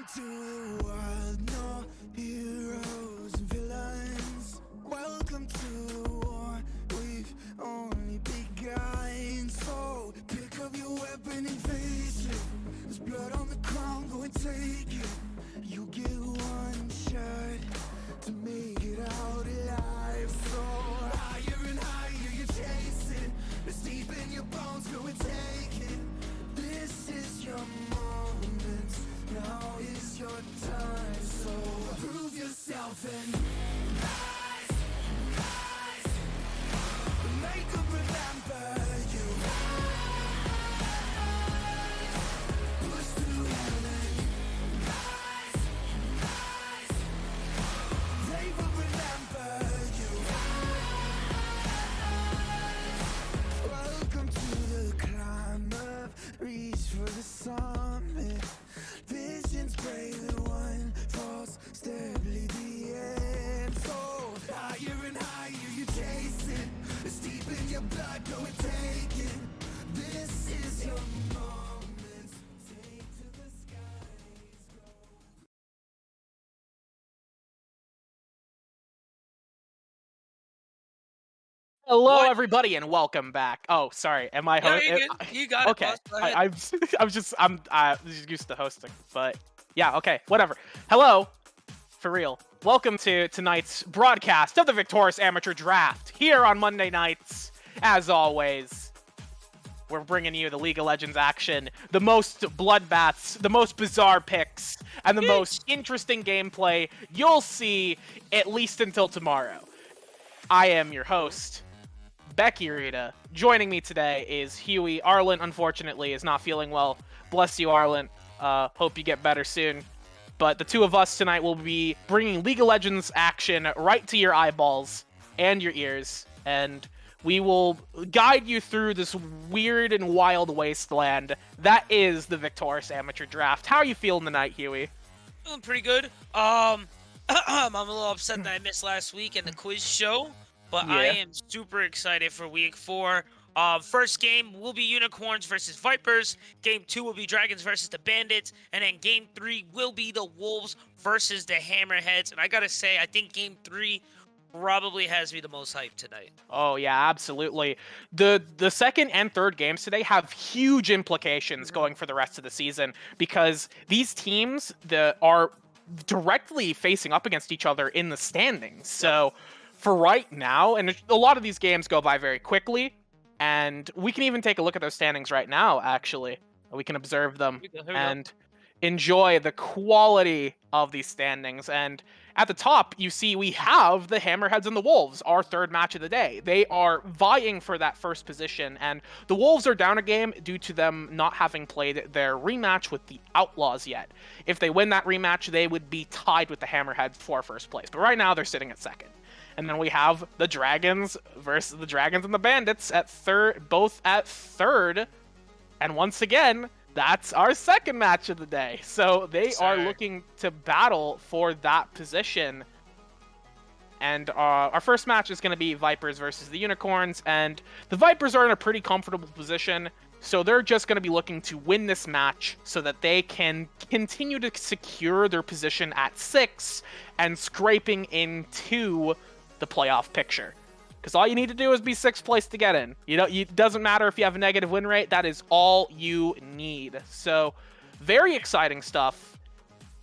Welcome to the world, no heroes and villains. Welcome to the war, we've only begun. So pick up your weapon and face it. There's blood on the ground, go and take it. You get one shot to make it out alive. So higher and higher you chase it. It's deep in your bones, go and take it. This is your moment, now is your time. So prove yourself and rise, rise. Make them remember you. Push through heaven. Rise, rise. They will remember you. Welcome to the climb up, reach for the summit. Visions brave, the one false step lead the end. So higher and higher you chase it. It's deep in your blood, go and take it. This is your moment. Take to the skies, go. Hello, What? everybody, and welcome back. Oh, sorry. Am I? Yeah, you're good. You got it, Okay. boss. Go ahead. I'm just used to hosting, but yeah. Okay, whatever. Hello, for real. Welcome to tonight's broadcast of the Victoris Amateur Draft here on Monday nights. As always, we're bringing you the League of Legends action, the most bloodbaths, the most bizarre picks, and the most interesting gameplay you'll see at least until tomorrow. I am your host, Becky Rita. Joining me today is Huey. Arlen, unfortunately, is not feeling well. Bless you, Arlen. Hope you get better soon. But the two of us tonight will be bringing League of Legends action right to your eyeballs and your ears. And we will guide you through this weird and wild wasteland that is the Victoris Amateur Draft. How are you feeling tonight, Huey? Doing pretty good. I'm a little upset that I missed last week in the quiz show, but I Yeah. am super excited for week 4. First game will be Unicorns versus Vipers. Game 2 will be Dragons versus the Bandits. And then Game 3 will be the Wolves versus the Hammerheads. And I gotta say, I think Game 3 probably has me the most hyped tonight. Oh yeah, absolutely. The second and third games today have huge implications going for the rest of the season because these teams that are directly facing up against each other in the standings. So for right now, and a lot of these games go by very quickly, and we can even take a look at those standings right now, actually. We can observe them Here we go. and enjoy the quality of these standings. And at the top, you see we have the Hammerheads and the Wolves, our third match of the day. They are vying for that first position, and the Wolves are down a game due to them not having played their rematch with the Outlaws yet. If they win that rematch, they would be tied with the Hammerheads for first place. But right now, they're sitting at second. And then we have the Dragons versus the Dragons and the Bandits at third, both at third. And once again, that's our second match of the day. So they are looking to battle for that position. And our first match is going to be Vipers versus the Unicorns. And the Vipers are in a pretty comfortable position. So they're just going to be looking to win this match so that they can continue to secure their position at 6 and scraping into the playoff picture. Because all you need to do is be 6th place to get in. It doesn't matter if you have a negative win rate. That is all you need. So very exciting stuff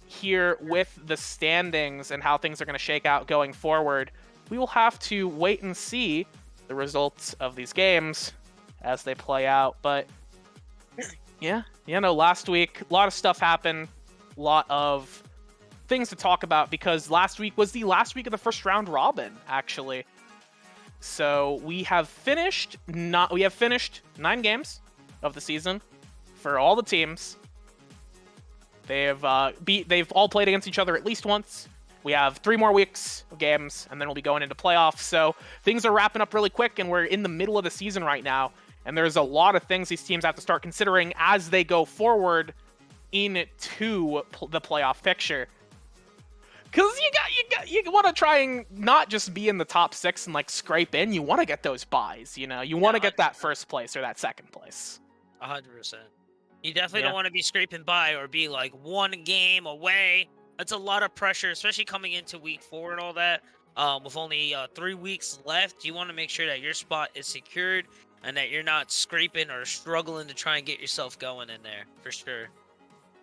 here with the standings and how things are going to shake out going forward. We will have to wait and see the results of these games as they play out. But yeah, last week, a lot of stuff happened. A lot of things to talk about because last week was the last week of the first round robin, actually. So we have finished 9 games of the season for all the teams. They've all played against each other at least once. We have 3 more weeks of games, and then we'll be going into playoffs. So things are wrapping up really quick, and we're in the middle of the season right now. And there's a lot of things these teams have to start considering as they go forward into the playoff picture. Because you want to try and not just be in the top 6 and like scrape in. You want to get those buys, you want to get that first place or that second place. 100%. You definitely Yeah. don't want to be scraping by or be like one game away. That's a lot of pressure, especially coming into week 4 and all that. With only 3 weeks left, you want to make sure that your spot is secured and that you're not scraping or struggling to try and get yourself going in there for sure.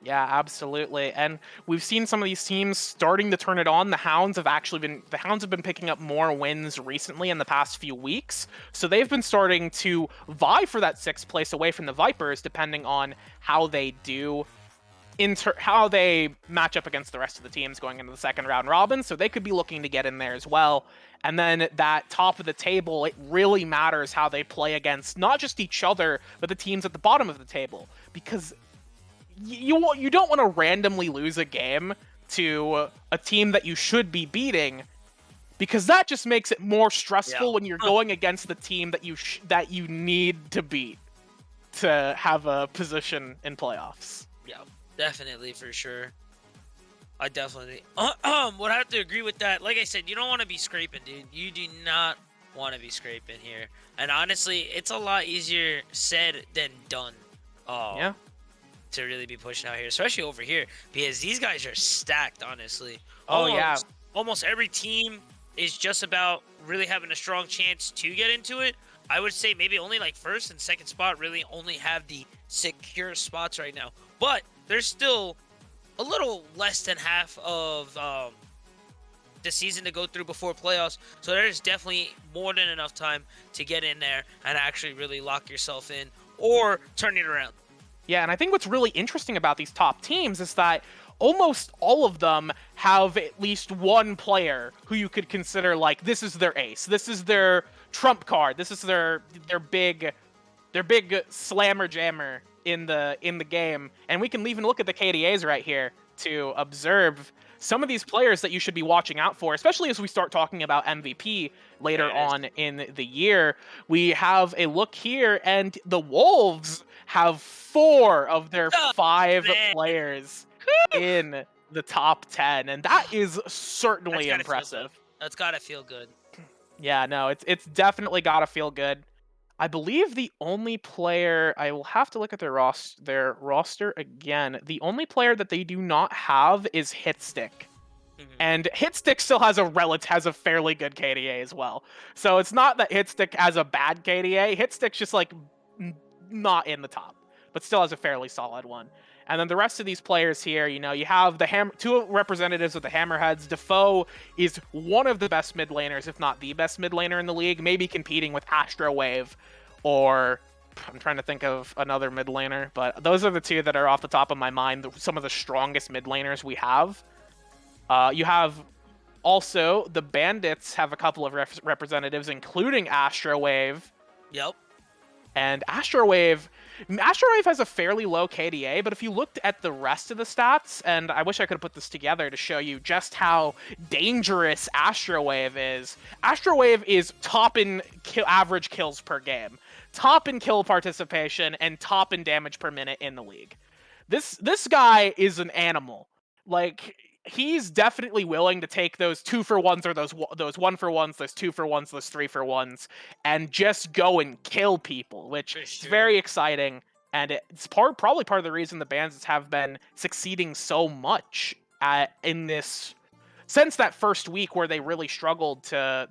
Yeah, absolutely. And we've seen some of these teams starting to turn it on. The Hounds have been picking up more wins recently in the past few weeks. So they've been starting to vie for that 6th place away from the Vipers, depending on how they do how they match up against the rest of the teams going into the second round robin. So they could be looking to get in there as well. And then that top of the table, it really matters how they play against not just each other, but the teams at the bottom of the table, because you don't want to randomly lose a game to a team that you should be beating, because that just makes it more stressful when you're going against the team that you need to beat to have a position in playoffs. Yeah, definitely for sure. I definitely would have to agree with that. Like I said, you don't want to be scraping, dude. You do not want to be scraping here. And honestly, it's a lot easier said than done. Yeah. To really be pushing out here, especially over here, because these guys are stacked, honestly. Almost every team is just about really having a strong chance to get into it. I would say maybe only like first and second spot really only have the secure spots right now. But there's still a little less than half of the season to go through before playoffs. So there's definitely more than enough time to get in there and actually really lock yourself in or turn it around. Yeah, and I think what's really interesting about these top teams is that almost all of them have at least one player who you could consider like, this is their ace, this is their trump card, this is their big slammer jammer in the game. And we can even look at the KDAs right here to observe some of these players that you should be watching out for, especially as we start talking about MVP later on in the year. We have a look here, and the Wolves have 4 of their 5 players in the top 10, and that is certainly impressive. That's gotta feel good. Yeah, no, it's definitely gotta feel good. I believe the only player, I will have to look at their roster again. The only player that they do not have is Hitstick. And Hitstick still has a fairly good KDA as well. So it's not that Hitstick has a bad KDA. Hitstick's just like not in the top, but still has a fairly solid one. And then the rest of these players here, you know, you have the 2 representatives of the Hammerheads. Defoe is one of the best mid laners, if not the best mid laner in the league, maybe competing with Astrowave, or I'm trying to think of another mid laner, but those are the 2 that are off the top of my mind, some of the strongest mid laners we have. You have also the Bandits have a couple of representatives, including Astrowave. Yep. And Astrowave has a fairly low KDA, but if you looked at the rest of the stats, and I wish I could have put this together to show you just how dangerous Astrowave is top in average kills per game, top in kill participation, and top in damage per minute in the league. This guy is an animal. Like, he's definitely willing to take those 2-for-1s or those 1-for-1s, those 2-for-1s, those 3-for-1s, and just go and kill people, which is very exciting. And it's probably part of the reason the Bandits have been succeeding so much in this, since that first week where they really struggled I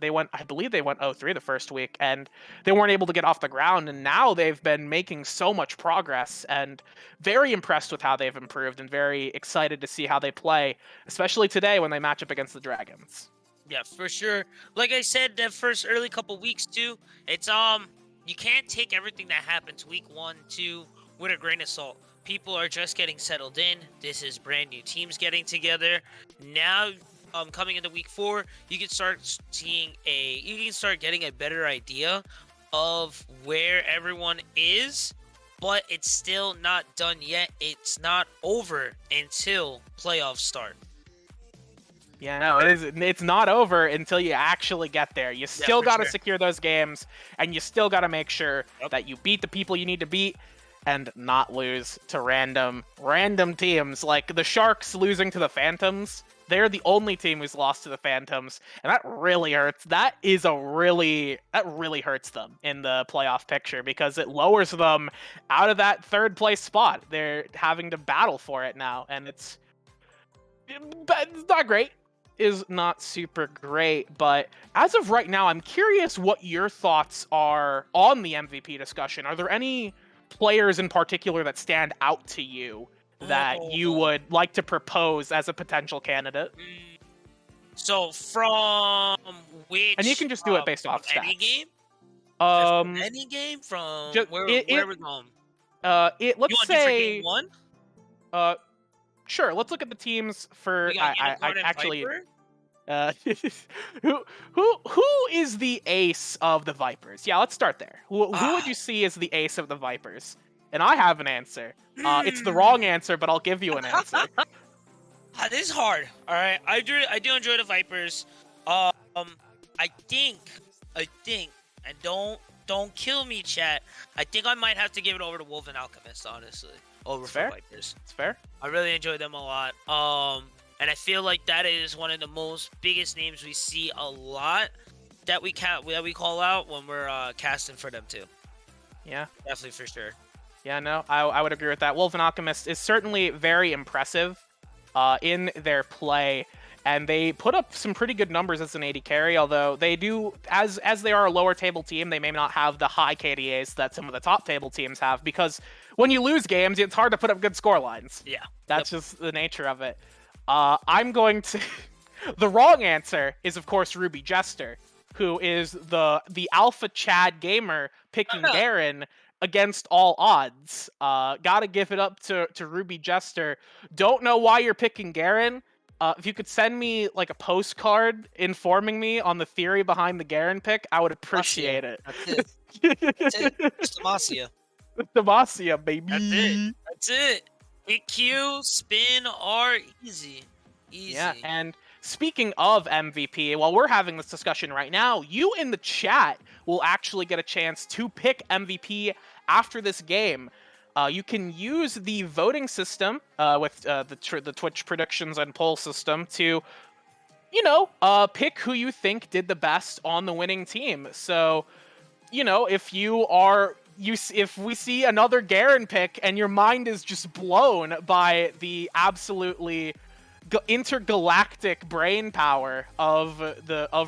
believe they went 0-3 the first week, and they weren't able to get off the ground, and now they've been making so much progress, and very impressed with how they've improved, and very excited to see how they play, especially today when they match up against the Dragons. Yeah, for sure. Like I said, the first early couple weeks too, it's you can't take everything that happens week 1, 2 with a grain of salt. People are just getting settled in. This is brand new teams getting together. Now coming into week 4, you can start getting a better idea of where everyone is, but it's still not done yet. It's not over until playoffs start. Yeah, no, it's not over until you actually get there. You still got to secure those games, and you still got to make sure that you beat the people you need to beat and not lose to random teams. Like the Sharks losing to the Phantoms They're the only team who's lost to the Phantoms, and that really hurts. That really hurts them in the playoff picture because it lowers them out of that third place spot. They're having to battle for it now, and it's not great. Is not super great, but as of right now, I'm curious what your thoughts are on the MVP discussion. Are there any players in particular that stand out to you that you Oh. would like to propose as a potential candidate? So from which? And you can just do it based from off any stats. game? From Um, any game? From just where we're going? it. You Let's want to do for game say, one? uh, sure. Let's look at the teams for. We got I Unicorn and actually. Viper. Who is the ace of the Vipers? Yeah, let's start there. Who would Ah. you see as the ace of the Vipers? And I have an answer. It's the wrong answer, but I'll give you an answer. This is hard. All right, I do enjoy the Vipers. I think, and don't kill me, chat. I think I might have to give it over to Wolf and Alchemist, honestly, over for Vipers. It's fair. I really enjoy them a lot. And I feel like that is one of the most biggest names we see a lot that we call out when we're casting for them too. Yeah, Definitely for sure. yeah, no, I would agree with that. Wolf and Alchemist is certainly very impressive in their play, and they put up some pretty good numbers as an AD carry, although they do, as they are a lower table team, they may not have the high KDAs that some of the top table teams have, because when you lose games, it's hard to put up good score lines. Yeah. That's just the nature of it. I'm going to... The wrong answer is, of course, Ruby Jester, who is the alpha Chad gamer picking Garen against all odds. Gotta give it up to Ruby Jester. Don't know why you're picking Garen. If you could send me like a postcard informing me on the theory behind the Garen pick, I would appreciate it. That's it. That's it. It's Demacia. Demacia, baby. That's it. That's it. Hit Q, spin, R, easy. Easy. Yeah, and speaking of MVP, while we're having this discussion right now, you in the chat will actually get a chance to pick MVP after this game. You can use the voting system with the Twitch predictions and poll system to, pick who you think did the best on the winning team. So, if if we see another Garen pick and your mind is just blown by the absolutely intergalactic brain power of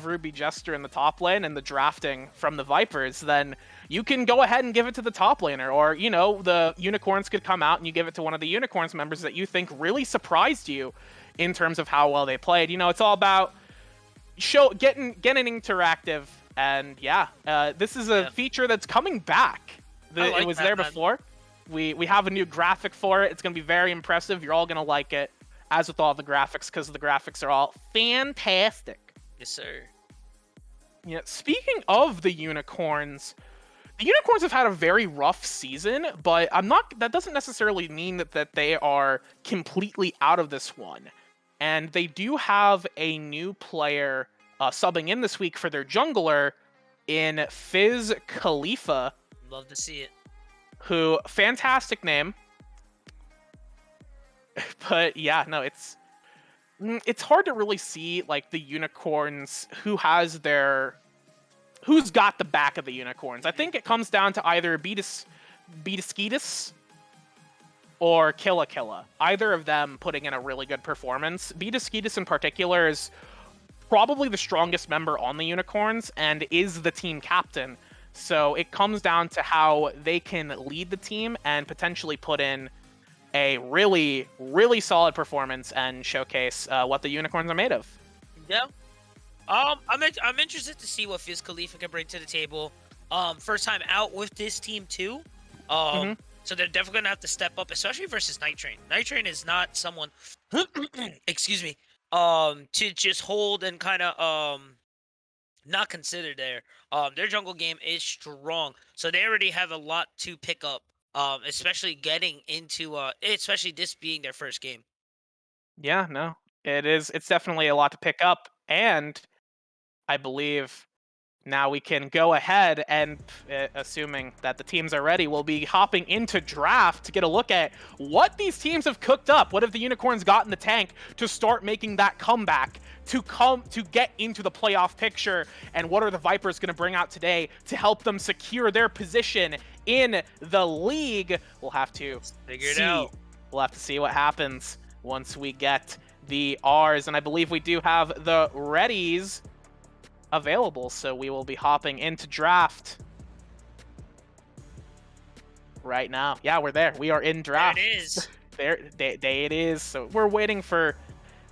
Ruby Jester in the top lane and the drafting from the Vipers, then you can go ahead and give it to the top laner, or the Unicorns could come out and you give it to one of the Unicorns members that you think really surprised you in terms of how well they played. It's all about getting interactive, and this is a feature that's coming back. It was there before. We have a new graphic for it. It's going to be very impressive. You're all going to like it, as with all the graphics, because the graphics are all fantastic. Yes, sir. Yeah. Speaking of the Unicorns have had a very rough season, but that doesn't necessarily mean that they are completely out of this one. And they do have a new player subbing in this week for their jungler in Fizz Khalifa. Love to see it. Who, fantastic name. But yeah, no, it's hard to really see like the Unicorns who's got the back of the Unicorns. I think it comes down to either Beatiskeetis or Killa. Either of them putting in a really good performance. Beatiskeetis in particular is probably the strongest member on the Unicorns and is the team captain. So it comes down to how they can lead the team and potentially put in a really, really solid performance and showcase what the Unicorns are made of. Yeah. I'm interested to see what Fizz Khalifa can bring to the table. First time out with this team too. So they're definitely gonna have to step up, especially versus Night Train. Night Train is not someone excuse me, to just hold and kind of not consider there. Their jungle game is strong. So they already have a lot to pick up. Especially getting into especially this being their first game. Yeah, no. It's definitely a lot to pick up, and I believe Now we can go ahead and, assuming that the teams are ready, we'll be hopping into draft to get a look at what these teams have cooked up. What have the Unicorns got in the tank to start making that comeback, to get into the playoff picture, and what are the Vipers going to bring out today to help them secure their position in the league? We'll have to figure it out. We'll have to see what happens once we get the R's, and I believe we do have the readies available, so we will be hopping into draft right now. Yeah, we're there. We are in draft. There it is. There it is. So we're waiting for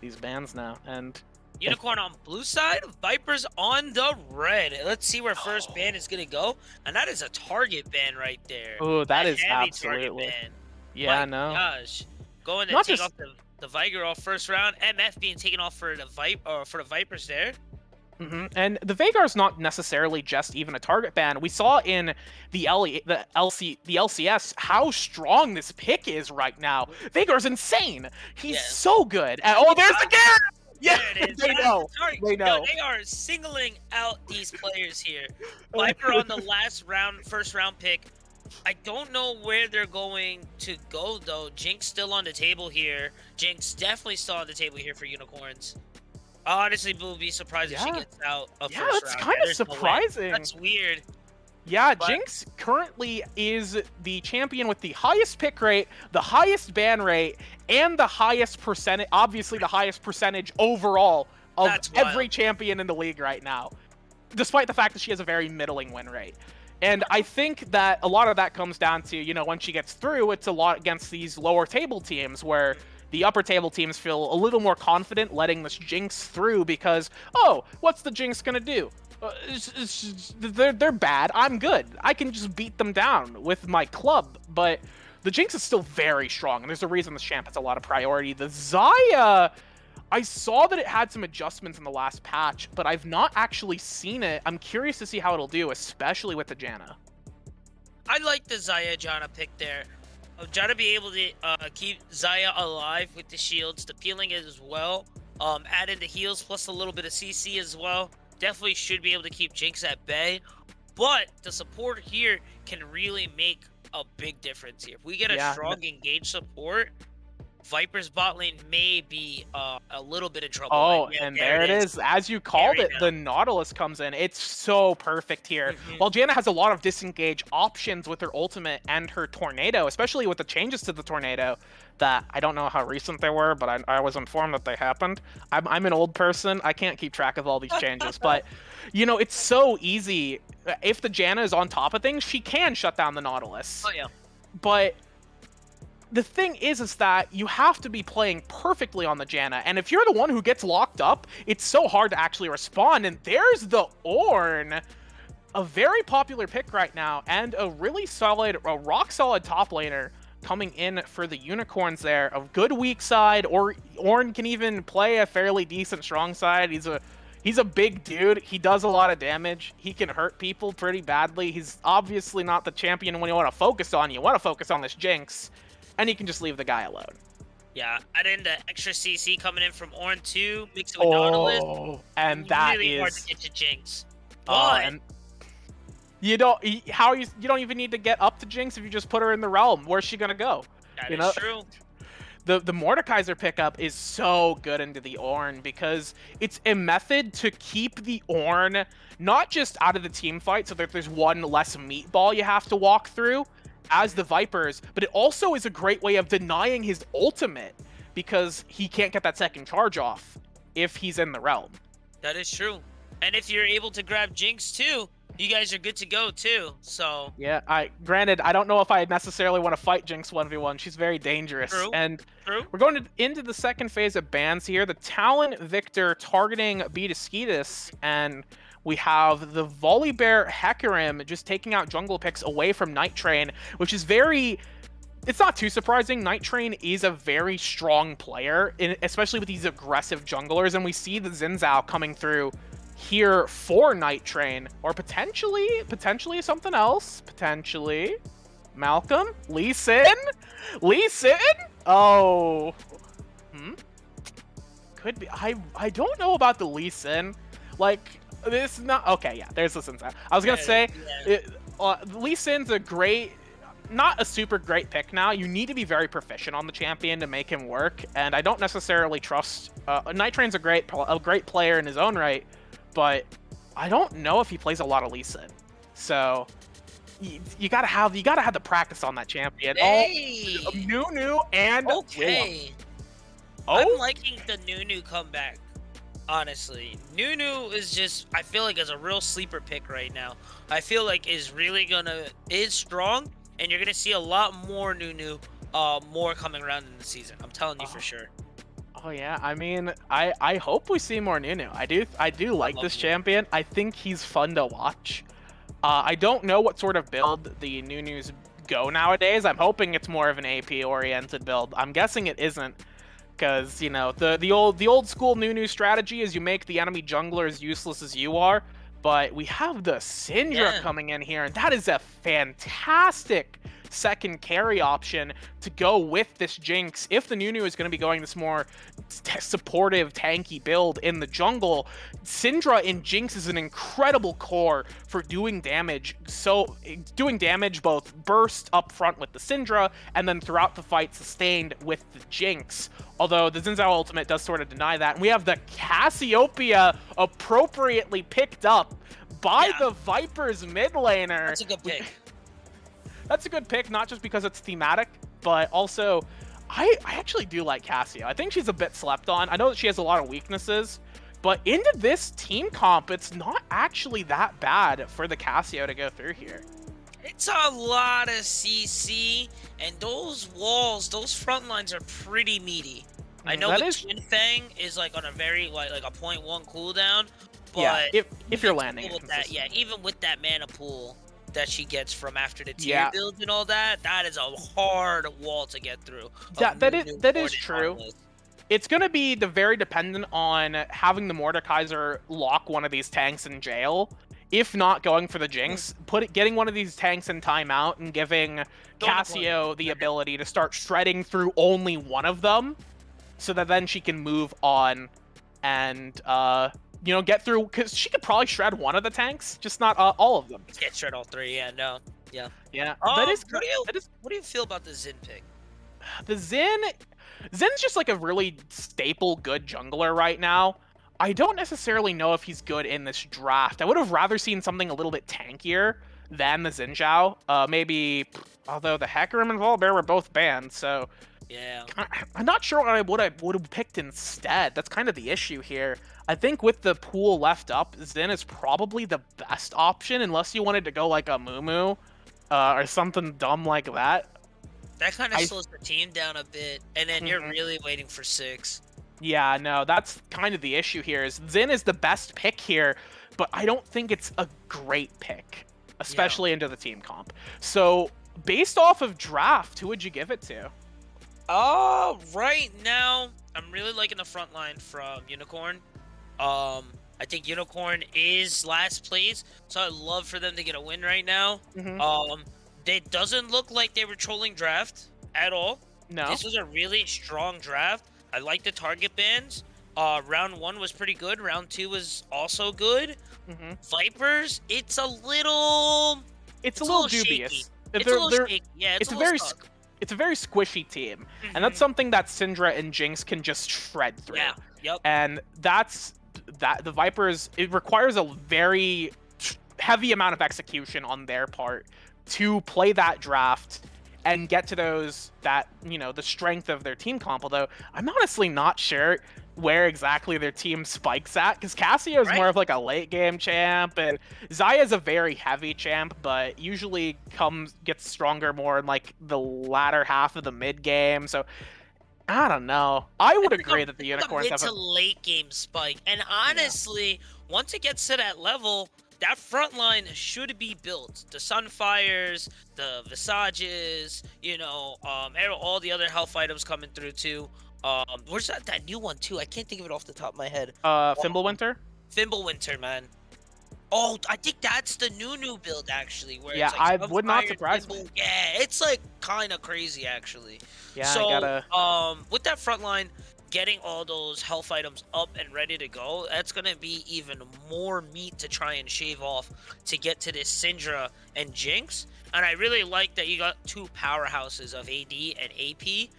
these bans now. And Unicorn on blue side, Vipers on the red. Let's see where first ban is gonna go, and that is a target ban right there. Oh, that is heavy absolutely. target ban. Yeah, My no. gosh, going to Not take just- off the Viger off first round. MF being taken off for the Vipers there. And the Vagar's not necessarily just even a target ban. We saw in the LCS how strong this pick is right now. Vagar's insane. He's so good. Oh, there's the Garen! Yeah, There it is. they That's know. the target. They know. They are singling out these players here. Viper on the first round pick. I don't know where they're going to go though. Jinx still on the table here. Jinx definitely still on the table here for Unicorns. I honestly will be surprised if she gets out of first round. Yeah, that's kind of surprising. That's weird. Yeah, Jinx currently is the champion with the highest pick rate, the highest ban rate, and the highest percentage, obviously the highest percentage overall of every champion in the league right now, despite the fact that she has a very middling win rate. And I think that a lot of that comes down to, you know, when she gets through, it's a lot against these lower table teams where the upper table teams feel a little more confident letting this Jinx through because, oh, what's the Jinx gonna do? They're bad. I'm good. I can just beat them down with my club. But the Jinx is still very strong, and there's a reason this champ has a lot of priority. The Xayah, I saw that it had some adjustments in the last patch, but I've not actually seen it. I'm curious to see how it'll do, especially with the Janna. I like the Xayah Janna pick there. Janna be able to keep Xayah alive with the shields, the peeling as well. Add in the heals plus a little bit of CC as well. Definitely should be able to keep Jinx at bay. But the support here can really make a big difference here. If we get a strong engaged support, Viper's bot lane may be a little bit in trouble. Oh, and there it is. As you called it, the Nautilus comes in. It's so perfect here. While Janna has a lot of disengage options with her ultimate and her tornado, especially with the changes to the tornado that I don't know how recent they were, but I was informed that they happened. I'm an old person. I can't keep track of all these changes, but you know, it's so easy. If the Janna is on top of things, she can shut down the Nautilus. Oh, yeah. But the thing is that you have to be playing perfectly on the Janna, and if you're the one who gets locked up, it's so hard to actually respond, and there's the Ornn, a very popular pick right now, and a really solid, a rock-solid top laner coming in for the Unicorns there. A good weak side, or Ornn can even play a fairly decent strong side. He's a big dude. He does a lot of damage. He can hurt people pretty badly. He's obviously not the champion when you want to focus on. You want to focus on this Jinx. And you can just leave the guy alone. Yeah, add in the extra CC coming in from Ornn too, mix it with Nautilus. And that really is hard to get to Jinx. But and you don't even need to get up to Jinx if you just put her in the realm. Where's she gonna go? That is true. The Mordekaiser pickup is so good into the Ornn because it's a method to keep the Ornn not just out of the team fight so that there's one less meatball you have to walk through as the Vipers, but it also is a great way of denying his ultimate because he can't get that second charge off if he's in the realm. That is true. And if you're able to grab Jinx too, you guys are good to go too. So yeah, granted, I don't know if I necessarily want to fight Jinx 1v1. She's very dangerous. True. And True. We're going into the second phase of bans here. The Talon Victor targeting Betaskitis, and we have the Volibear Hecarim just taking out jungle picks away from Night Train, which is it's not too surprising. Night Train is a very strong player, especially with these aggressive junglers, and we see the Xin Zhao coming through here for Night Train, or potentially something else. Potentially Malcolm? Lee Sin? Oh. Could be. I don't know about the Lee Sin. Like, This is not okay. Yeah, there's the Sin. I was gonna say, Lee Sin's a great, not a super great pick now. You need to be very proficient on the champion to make him work, and I don't necessarily trust. Night Train's a great player in his own right, but I don't know if he plays a lot of Lee Sin. So you gotta have the practice on that champion. Hey, Oh, Nunu and okay. Willem. I'm liking the Nunu comeback. Honestly, Nunu is just, I feel like, is a real sleeper pick right now. I feel like is strong, and you're gonna see a lot more Nunu, more coming around in the season. I'm telling you for sure. Oh yeah, I mean, I hope we see more Nunu. I do like this champion. I think he's fun to watch. I don't know what sort of build the Nunus go nowadays. I'm hoping it's more of an AP oriented build. I'm guessing it isn't. Because, you know, the old school Nunu strategy is you make the enemy jungler as useless as you are, but we have the Syndra coming in here, and that is a fantastic second carry option to go with this Jinx. If the Nunu is going to be going this more supportive, tanky build in the jungle, Syndra in Jinx is an incredible core for doing damage. So doing damage both burst up front with the Syndra, and then throughout the fight sustained with the Jinx. Although the Xin Zhao ultimate does sort of deny that. And we have the Cassiopeia appropriately picked up by the Vipers mid laner. That's a good pick. That's a good pick, not just because it's thematic, but also I actually do like Cassio. I think she's a bit slept on. I know that she has a lot of weaknesses, but into this team comp, it's not actually that bad for the Cassio to go through here. It's a lot of CC, and those walls, those front lines are pretty meaty. I know the Chin Fang is like on a very like a 0.1 cooldown, but yeah, if you're landing with that, even with that mana pool that she gets from after the tier build and all that, that is a hard wall to get through. That is true. It's going to be very dependent on having the Mordekaiser lock one of these tanks in jail. If not going for the Jinx, getting one of these tanks in timeout and giving Cassio the ability to start shredding through only one of them, so that then she can move on and you know, get through, because she could probably shred one of the tanks, just not all of them. Can't shred all three, yeah. That is. What do you feel about the Xin pick? The Zin's just like a really staple good jungler right now. I don't necessarily know if he's good in this draft. I would have rather seen something a little bit tankier than the Xin Zhao. Maybe, although the Hecarim and Volibear were both banned, so yeah. I'm not sure what I would have picked instead. That's kind of the issue here. I think with the pool left up, Xin is probably the best option, unless you wanted to go like a Mumu or something dumb like that. That kind of slows the team down a bit, and then you're really waiting for 6. Yeah, no, that's kind of the issue here. Is Xin is the best pick here, but I don't think it's a great pick, especially into the team comp. So, based off of draft, who would you give it to? Right now, I'm really liking the front line from Unicorn. I think Unicorn is last place, so I'd love for them to get a win right now. It doesn't look like they were trolling draft at all. No. This was a really strong draft. I like the target bans. Round 1 was pretty good. Round 2 was also good. Vipers, it's a little dubious. It's a little shaky. Yeah, it's a very squishy team, and that's something that Syndra and Jinx can just shred through. Yeah. Yep. And the Vipers, it requires a very heavy amount of execution on their part to play that draft and get to the strength of their team comp. Although I'm honestly not sure where exactly their team spikes at, because Cassio is more of like a late game champ, and Xayah is a very heavy champ, but usually gets stronger more in like the latter half of the mid game. So I don't know. I would agree that the Unicorns have a late game spike, and honestly, once it gets to that level, that front line should be built. The Sunfires, the Visages, all the other health items coming through too. Where's that new one too? I can't think of it off the top of my head. Fimbulwinter? Fimbulwinter, man. Oh, I think that's the new build actually. Where it's I like would not surprise me. Yeah, it's like kind of crazy actually. Yeah, so, I gotta. With that front line, getting all those health items up and ready to go, that's going to be even more meat to try and shave off to get to this Syndra and Jinx. And I really like that you got two powerhouses of AD and AP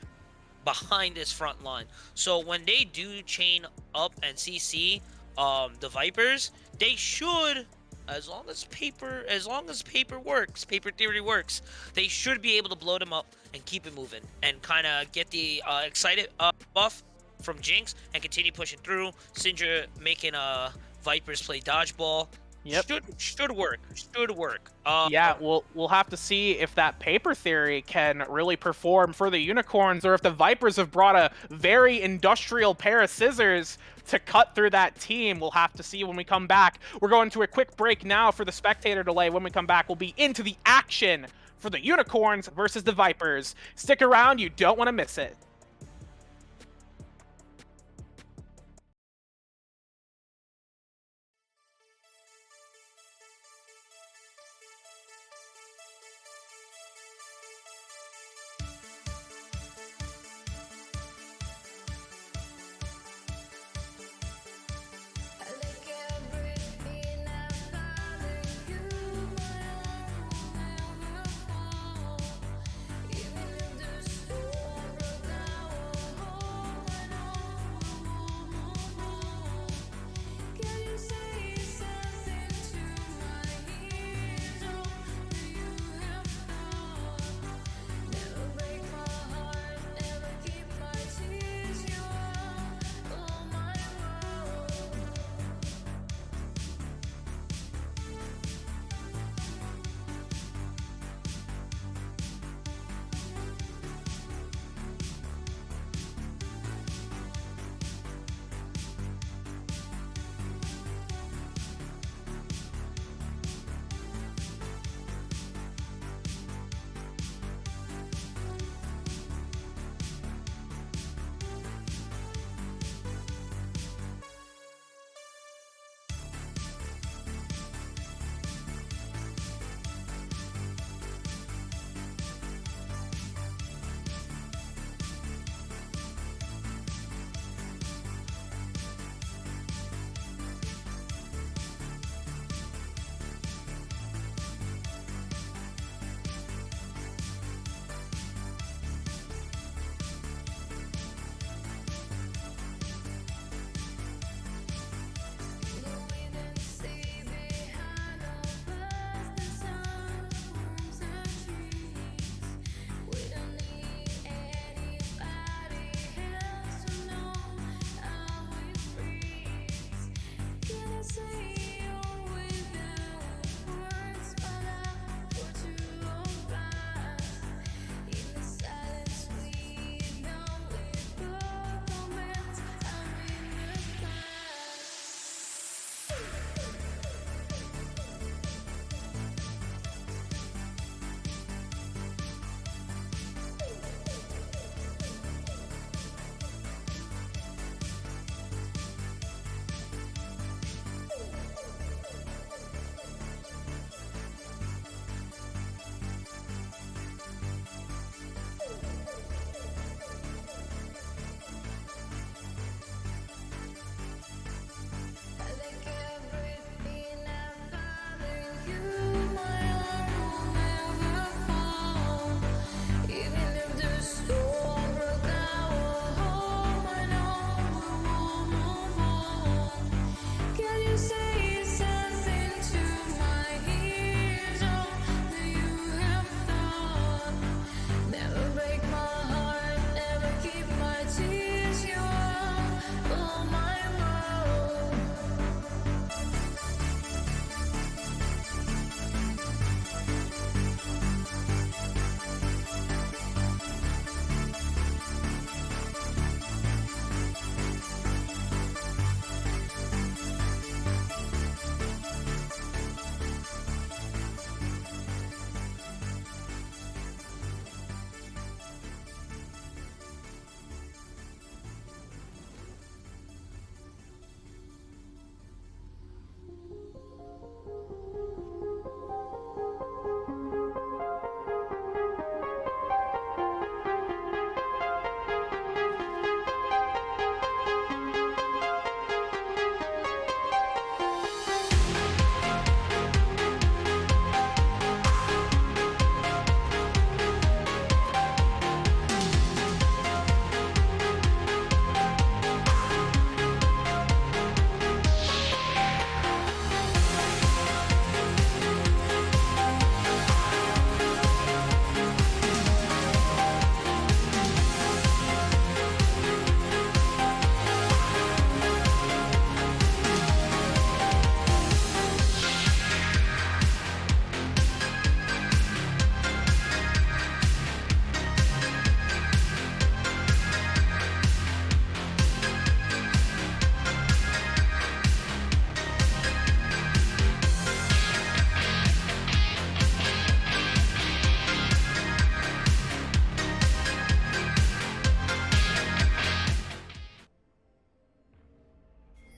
behind this front line. So when they do chain up and CC the Vipers, they should, as long as paper works, paper theory works, they should be able to blow them up and keep it moving and kind of get the excited buff from Jinx and continue pushing through. Syndra making Vipers play dodgeball. Yep. Should work. Yeah, we'll have to see if that paper theory can really perform for the Unicorns, or if the Vipers have brought a very industrial pair of scissors to cut through that team. We'll have to see when we come back. We're going to a quick break now for the spectator delay. When we come back, we'll be into the action for the Unicorns versus the Vipers. Stick around, you don't want to miss it.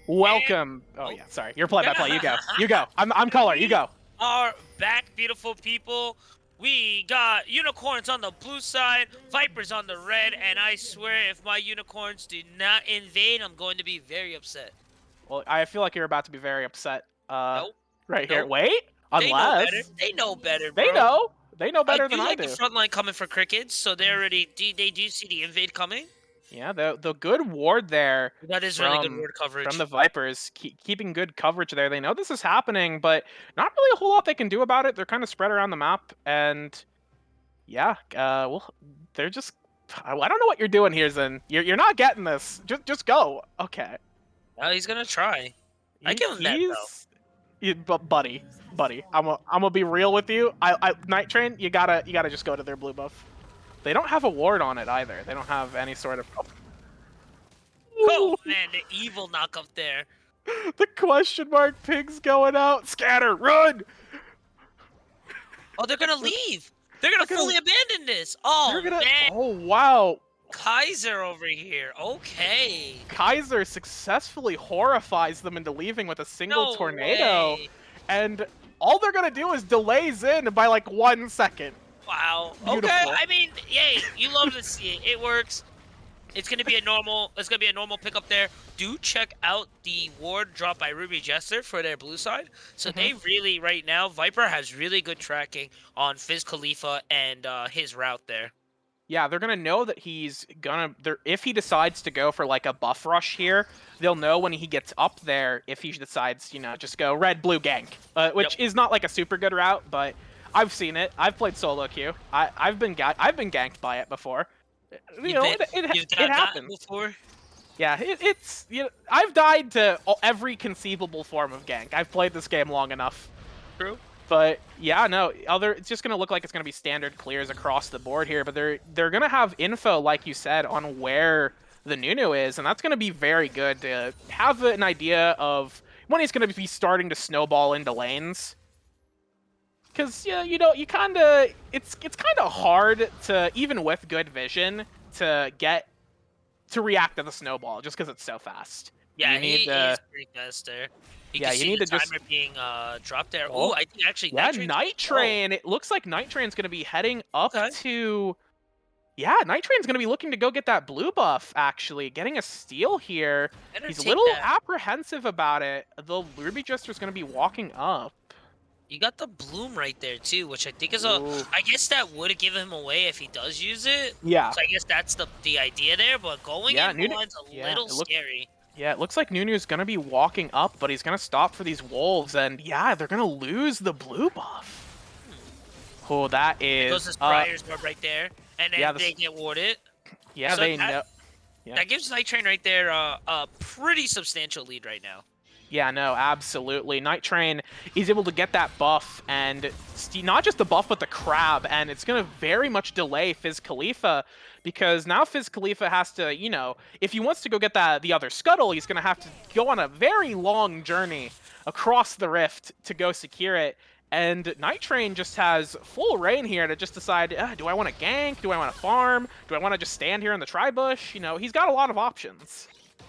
Welcome. Oh yeah, sorry. You're play by play. You go. You go. I'm color. You go. Are back, beautiful people. We got unicorns on the blue side, vipers on the red, and I swear if my unicorns do not invade, I'm going to be very upset. Well, I feel like you're about to be very upset. Nope. Right here. Nope. Wait. They know better. Unless They know better, bro. they know. They know better I do than I like do. the front line coming for crickets, so they already they do see the invade coming. Yeah, the good ward there. That is really good ward coverage from the Vipers, keeping good coverage there. They know this is happening, but not really a whole lot they can do about it. They're kind of spread around the map, and yeah, well, they're just. I don't know what you're doing here, Zen. You're not getting this. Just go. Okay. Oh, he's gonna try. I give him that though. But buddy, I'm gonna be real with you. Night Train, you gotta just go to their blue buff. They don't have a ward on it either. They don't have any sort of. Oh man, the evil knock up there. The question mark pig's going out. Scatter, run! Oh, they're gonna leave. They're gonna fully abandon this. Oh man. Oh wow. Kaiser over here. Okay. Kaiser successfully horrifies them into leaving with a single tornado. Way. And all they're gonna do is delay Zin by like 1 second. Wow. Beautiful. Okay. I mean, yay. You love to see it. It works. It's gonna be a normal. It's gonna be a normal pickup there. Do check out the ward drop by Ruby Jester for their blue side. So they really right now, Viper has really good tracking on Fizz Khalifa and his route there. Yeah, they're gonna know that he's gonna. If he decides to go for like a buff rush here, they'll know when he gets up there. If he decides, just go red blue gank, which is not like a super good route, but I've seen it. I've played solo queue. I've been ganked by it before. It happens before. Yeah, it's I've died to every conceivable form of gank. I've played this game long enough. True. But yeah, no, it's just gonna look like it's gonna be standard clears across the board here. But they're gonna have info, like you said, on where the Nunu is, and that's gonna be very good to have an idea of when he's gonna be starting to snowball into lanes. Because you kind of it's kind of hard to, even with good vision, to react to the snowball just because it's so fast. Yeah, he is pretty fast there. You need the timer being dropped there. Oh, I think actually. Yeah, Night Train. It looks like Night Train's gonna be heading up to. Yeah, Night Train's gonna be looking to go get that blue buff. Actually, getting a steal here. He's a little apprehensive about it. The Ruby Jester's gonna be walking up. You got the bloom right there too, which I think is I guess that would give him away if he does use it. Yeah. So I guess that's the idea there, but going in blind's a little scary. Yeah, it looks like Nunu's gonna be walking up, but he's gonna stop for these wolves, and yeah, they're gonna lose the blue buff. Oh, that is. There goes his Briar's Barb right there, and then they get warded. Yeah, so they know. Yeah. That gives Night Train right there a pretty substantial lead right now. Yeah, no, absolutely. Night Train is able to get that buff, and not just the buff, but the crab, and it's going to very much delay Fizz Khalifa, because now Fizz Khalifa has to, if he wants to go get the other scuttle, he's going to have to go on a very long journey across the rift to go secure it, and Night Train just has full reign here to just decide, do I want to gank? Do I want to farm? Do I want to just stand here in the tri-bush? He's got a lot of options.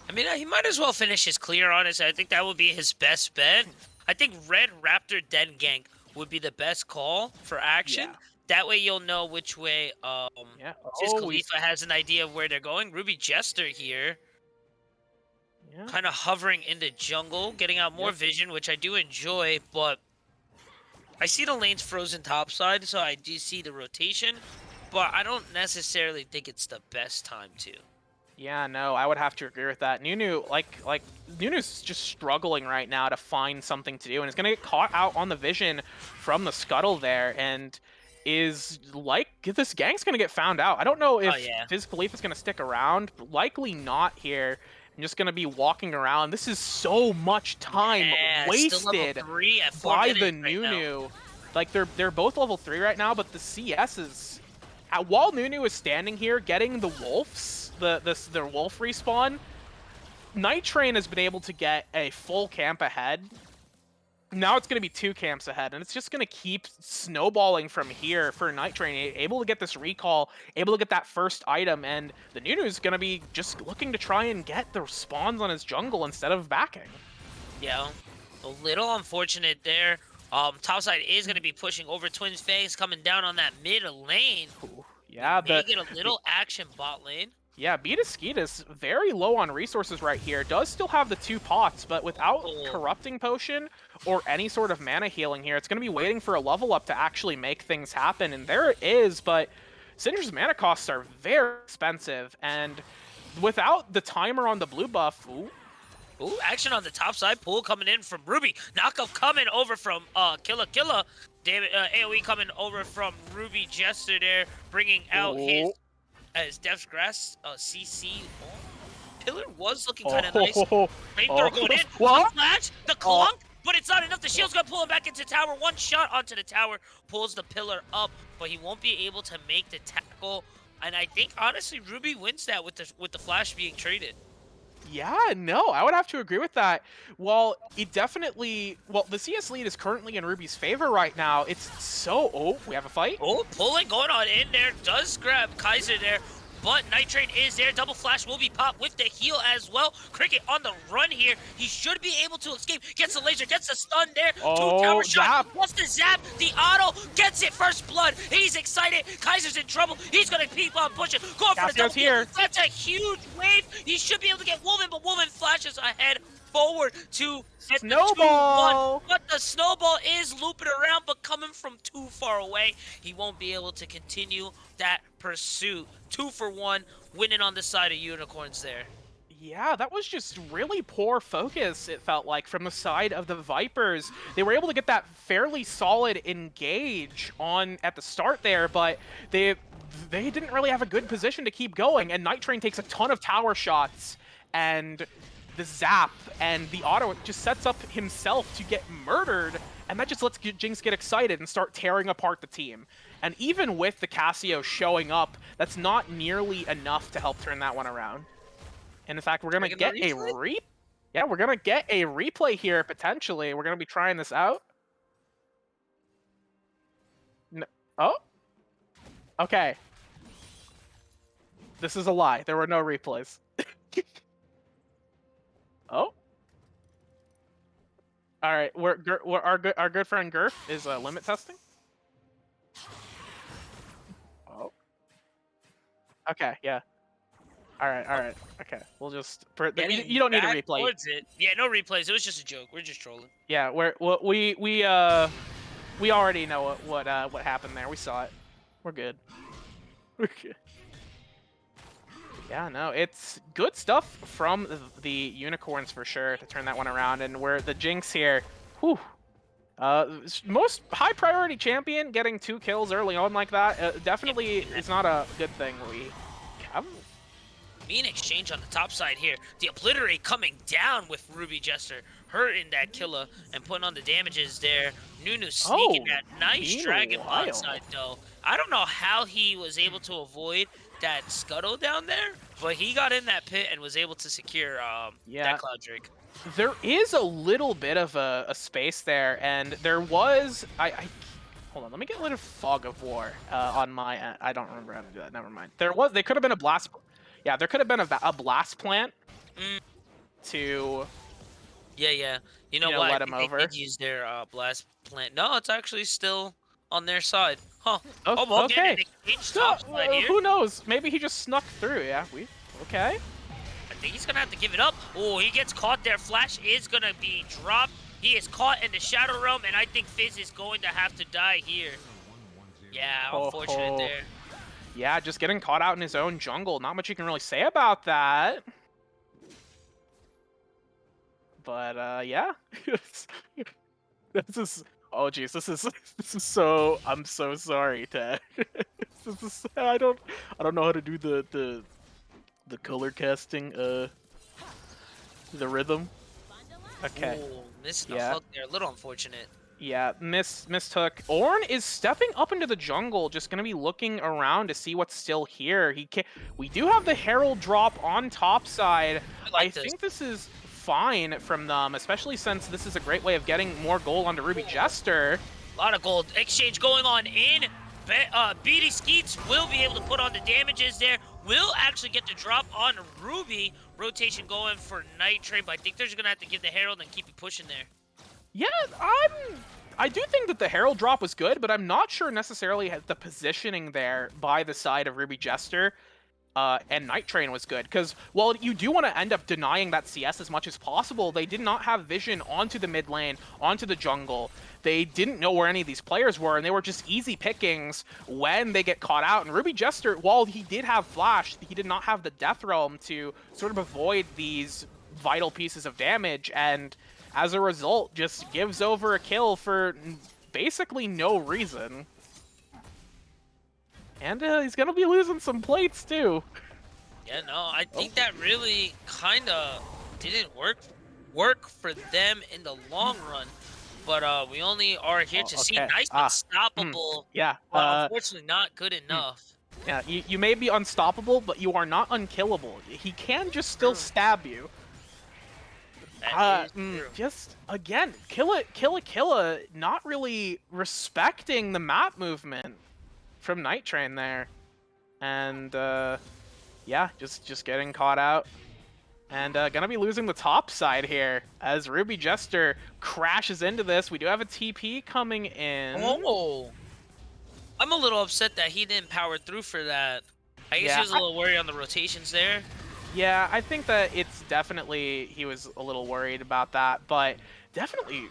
I mean, he might as well finish his clear, honestly. I think that would be his best bet. I think Red Raptor Den Gank would be the best call for action. Yeah. That way you'll know which way Fizz Khalifa has an idea of where they're going. Ruby Jester here. Yeah. Kind of hovering in the jungle, getting out more vision, which I do enjoy, but I see the lanes frozen topside, so I do see the rotation, but I don't necessarily think it's the best time to. Yeah, no, I would have to agree with that. Nunu, Nunu's just struggling right now to find something to do, and is going to get caught out on the vision from the scuttle there, and is this gank's going to get found out. I don't know if Fizz Khalifa is going to stick around, but likely not here. I'm just going to be walking around. This is so much time wasted by the Nunu. Like, they're both level 3 right now, but the CS is... While Nunu is standing here getting the wolves, the wolf respawn, Night Train has been able to get a full camp ahead now it's going to be 2 camps ahead, and it's just going to keep snowballing from here for Night Train, able to get this recall, able to get that first item, and the Nunu's going to be just looking to try and get the spawns on his jungle instead of backing. Yeah, a little unfortunate there. Topside is going to be pushing over Twins Fangs, coming down on that mid lane. Ooh, yeah, they get a little action bot lane. Yeah, Skeet is very low on resources right here. Does still have the 2 pots, but without Corrupting Potion or any sort of mana healing here, it's going to be waiting for a level up to actually make things happen. And there it is, but Syndra's mana costs are very expensive. And without the timer on the blue buff... Ooh, action on the top side. Pull coming in from Ruby. Knockup coming over from Killa. AoE coming over from Ruby Jester there, bringing out his... As Dev's Grass, CC, Pillar was looking kind of nice. Flamethrower going in, what? Flash, the clunk, but it's not enough. The shield's gonna pull him back into tower. One shot onto the tower, pulls the Pillar up, but he won't be able to make the tackle. And I think honestly, Ruby wins that with the Flash being traded. Yeah, no, I would have to agree with that. Well, it definitely... Well, the CS lead is currently in Ruby's favor right now. It's so... Oh, we have a fight? Oh, pulling going on in there. Does grab Kaiser there. But Night Train is there. Double Flash will be popped with the heal as well. Cricket on the run here. He should be able to escape. Gets the laser, gets the stun there. Oh, 2 tower shots. zap. Wants to zap. The auto gets it. First blood. He's excited. Kaiser's in trouble. He's going to keep on pushing. Going for the double here. kill. That's a huge wave. He should be able to get Woman, but Woman flashes ahead forward to get Snowball. the 2-1. But the snowball is looping around, but coming from too far away. He won't be able to continue that pursuit. 2 for 1, winning on the side of Unicorns there. Yeah, that was just really poor focus, it felt like, from the side of the Vipers. They were able to get that fairly solid engage on at the start there, but they didn't really have a good position to keep going, and Night Train takes a ton of tower shots, and the zap and the auto just sets up himself to get murdered, and that just lets Jinx get excited and start tearing apart the team. And even with the Cassio showing up, that's not nearly enough to help turn that one around. And in fact, we're gonna get a we're gonna get a replay here potentially. We're gonna be trying this out. No. Oh. Okay. This is a lie. There were no replays. Oh. All right. Our good friend Gurf is limit testing. Oh. Okay. Yeah. All right. Okay. We'll just... You don't need a replay. Yeah, no replays. It was just a joke. We're just trolling. Yeah, we already know what happened there. We saw it. We're good. We're good. Yeah, no, it's good stuff from the Unicorns for sure to turn that one around. And we're the Jinx here. Whew. Most high priority champion getting 2 kills early on like that definitely is not a good thing. We have... Mean exchange on the top side here. The Obliterate coming down with Ruby Jester, hurting that Killa and putting on the damages there. Nunu sneaking that nice dragon bot side though. I don't know how he was able to avoid that scuttle down there, but he got in that pit and was able to secure that Cloud Drake. There is a little bit of a space there, and there was... Hold on, let me get rid of Fog of War on my end. I don't remember how to do that. Never mind. They could have been a blast... Yeah, there could have been a blast plant to... Yeah. You know what? Let him over. They did use their blast plant. No, it's actually still on their side. Huh. Oh, okay. Here. Who knows? Maybe he just snuck through. Yeah, okay. I think he's going to have to give it up. Oh, he gets caught there. Flash is going to be dropped. He is caught in the Shadow Realm, and I think Fizz is going to have to die here. Yeah, unfortunate there. Yeah, just getting caught out in his own jungle. Not much you can really say about that. But, yeah. This is... Oh, jeez, this is so... I'm so sorry, Ted. I don't know how to do the color casting, the rhythm. Okay. Ooh, missed the hook there. A little unfortunate. Yeah, mistook. Ornn is stepping up into the jungle, just gonna be looking around to see what's still here. We do have the Herald drop on top side. I think this is fine from them, especially since this is a great way of getting more gold onto Ruby Jester. A lot of gold exchange going on in. BD Skeets will be able to put on the damages there. Will actually get the drop on Ruby. Rotation going for Night Train, but I think they're just going to have to give the Herald and keep it pushing there. Yeah, I do think that the Herald drop was good, but I'm not sure necessarily the positioning there by the side of Ruby Jester and Night Train was good. Because while you do want to end up denying that CS as much as possible, they did not have vision onto the mid lane, onto the jungle. They didn't know where any of these players were, and they were just easy pickings when they get caught out. And Ruby Jester, while he did have Flash, he did not have the Death Realm to sort of avoid these vital pieces of damage, and as a result, just gives over a kill for basically no reason. And he's going to be losing some plates, too. Yeah, no, I think that really kind of didn't work for them in the long run. But we only are here to see nice unstoppable. Yeah. But unfortunately, not good enough. Yeah, you may be unstoppable, but you are not unkillable. He can just still stab you. Just again, Killa, not really respecting the map movement from Night Train there, and yeah, just getting caught out, and gonna be losing the top side here as Ruby Jester crashes into this. We do have a TP coming in. Oh, I'm a little upset that he didn't power through for that. I guess he was a little worried on the rotations there. Yeah, I think that it's definitely, he was a little worried about that, but definitely,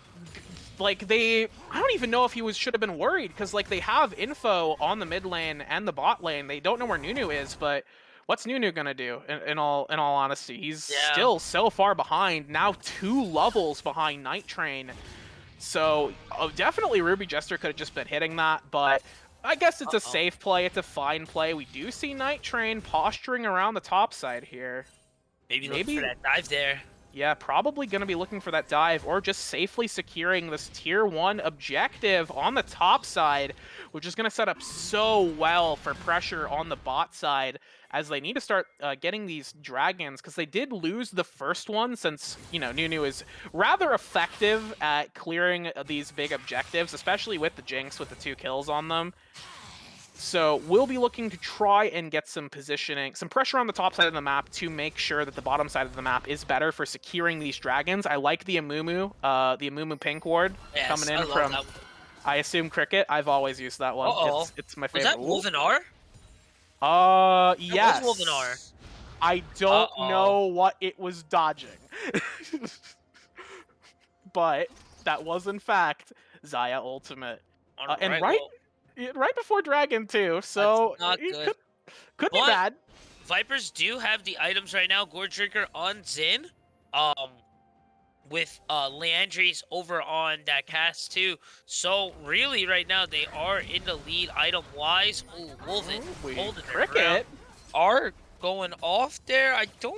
like, I don't even know if he should have been worried, because, like, they have info on the mid lane and the bot lane. They don't know where Nunu is, but what's Nunu gonna do, in all honesty? He's still so far behind, now 2 levels behind Night Train. So, definitely Ruby Jester could have just been hitting that, but I guess it's a safe play, it's a fine play. We do see Night Train posturing around the top side here. Maybe looking for that dive there. Yeah, probably going to be looking for that dive, or just safely securing this tier 1 objective on the top side, which is going to set up so well for pressure on the bot side, as they need to start getting these dragons, because they did lose the first one, since, you know, Nunu is rather effective at clearing these big objectives, especially with the Jinx with the 2 kills on them. So we'll be looking to try and get some positioning, some pressure on the top side of the map to make sure that the bottom side of the map is better for securing these dragons. I like the Amumu pink ward coming in from, I assume, Cricket. I've always used that one. It's my favorite. Was that Wolvenar? Yes. That was Wolvenar. I don't know what it was dodging. But that was, in fact, Xayah ultimate. And right before Dragon too, so it could be bad. Vipers do have the items right now. Gore Drinker on Xin, with Leandries over on that cast too. So really, right now they are in the lead item wise. Ooh, Wolven holding Cricket are going off there. I don't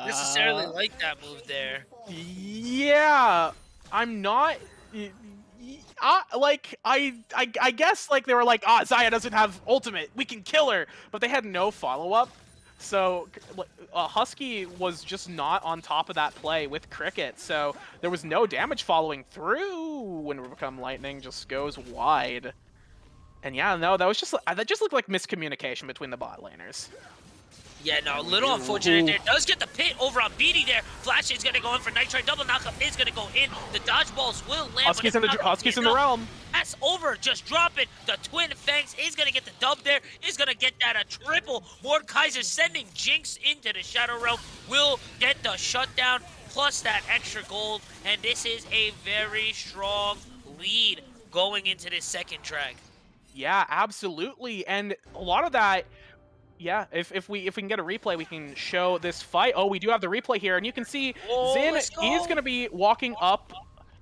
necessarily like that move there. Yeah, I'm not. I guess, like, they were like, Xayah doesn't have ultimate, we can kill her, but they had no follow-up. So Husky was just not on top of that play with Cricket, so there was no damage following through when Become Lightning just goes wide. And yeah, no, that just looked like miscommunication between the bot laners. Yeah, no, a little unfortunate there. Does get the pit over on BD there. Flash is going to go in for Night Train. Double knockup is going to go in. The dodgeballs will land. Husky's in the realm. Pass over, just drop it. The Twin Fangs is going to get the dub there. Is going to get that a triple. Mordekaiser sending Jinx into the Shadow Realm. Will get the shutdown plus that extra gold. And this is a very strong lead going into this second drag. Yeah, absolutely. And a lot of that... Yeah, if we can get a replay, we can show this fight. Oh, we do have the replay here, and you can see Xin is going to be walking up.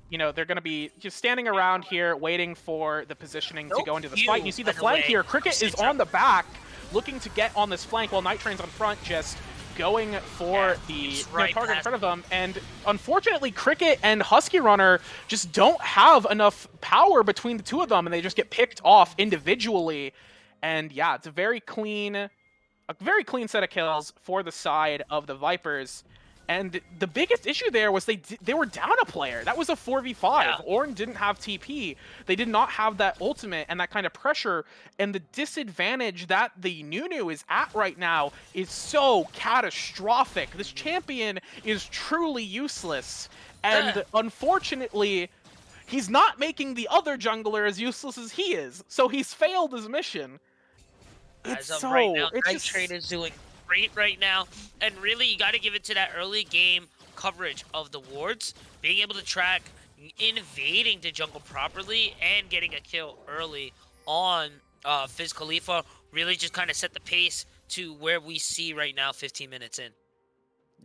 You know, they're going to be just standing around here waiting for the positioning to go into this fight. You see the flank here. Cricket is on the back, looking to get on this flank, while Night Train's on front, just going for the target in front of them. And unfortunately, Cricket and Husky Runner just don't have enough power between the two of them, and they just get picked off individually. And yeah, it's a very clean set of kills for the side of the Vipers. And the biggest issue there was they were down a player. That was a 4v5. Yeah. Ornn didn't have TP. They did not have that ultimate and that kind of pressure. And the disadvantage that the Nunu is at right now is so catastrophic. This champion is truly useless. And unfortunately, he's not making the other jungler as useless as he is. So he's failed his mission. As of right now, Nitrate is doing great right now, and really you got to give it to that early game coverage of the wards, being able to track invading the jungle properly and getting a kill early on Fizz Khalifa really just kind of set the pace to where we see right now 15 minutes in.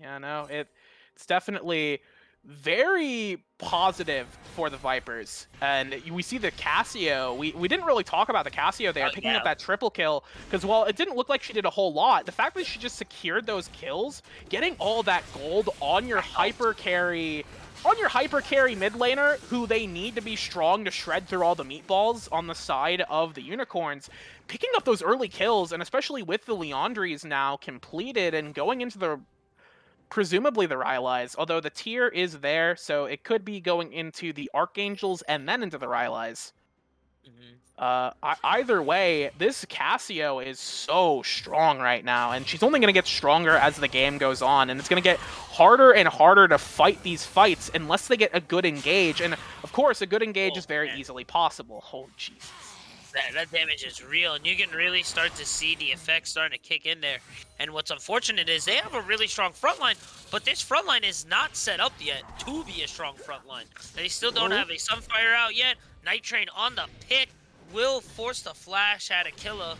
Yeah, no, it's definitely very positive for the Vipers. And we see the Cassio. We didn't really talk about the Cassio there, picking up that triple kill, because while it didn't look like she did a whole lot, the fact that she just secured those kills, getting all that gold on your hyper carry mid laner, who they need to be strong to shred through all the meatballs on the side of the Unicorns, picking up those early kills, and especially with the Leandries now completed and going into the presumably the Rylai's, although the tier is there, so it could be going into the Archangels and then into the Rylai's. Either way, this Cassio is so strong right now, and she's only going to get stronger as the game goes on, and it's going to get harder and harder to fight these fights unless they get a good engage, and of course, a good engage is very easily possible. Oh, Jesus. That damage is real, and you can really start to see the effects starting to kick in there. And what's unfortunate is they have a really strong front line, but this front line is not set up yet to be a strong front line. They still don't have a Sunfire out yet. Night Train on the pick will force the flash at Aquila.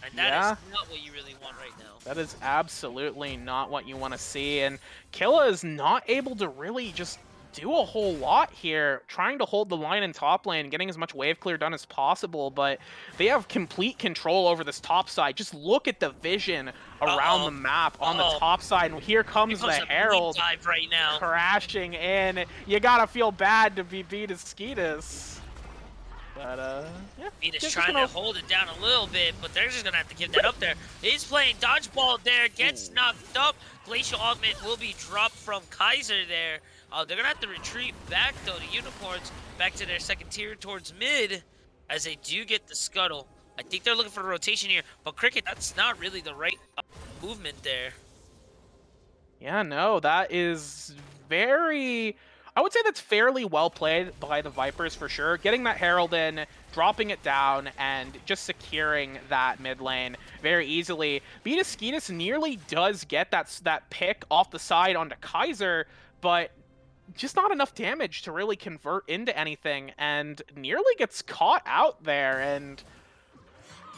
And that is not what you really want right now. That is absolutely not what you want to see. And Killa is not able to really just do a whole lot here, trying to hold the line in top lane, getting as much wave clear done as possible, but they have complete control over this top side. Just look at the vision around the map on the top side, and here comes the Herald right now, crashing in. You gotta feel bad to be Beatus. But, yeah. Beatus trying to hold it down a little bit, but they're just gonna have to give that up there. He's playing dodgeball there, gets knocked up. Glacial Augment will be dropped from Kaiser there. They're going to have to retreat back, though, to Unicorns, back to their second tier towards mid, as they do get the scuttle. I think they're looking for a rotation here, but Cricket, that's not really the right movement there. Yeah, no, that is very... I would say that's fairly well played by the Vipers for sure. Getting that Herald in, dropping it down, and just securing that mid lane very easily. Beatus nearly does get that pick off the side onto Kaiser, but just not enough damage to really convert into anything, and nearly gets caught out there. And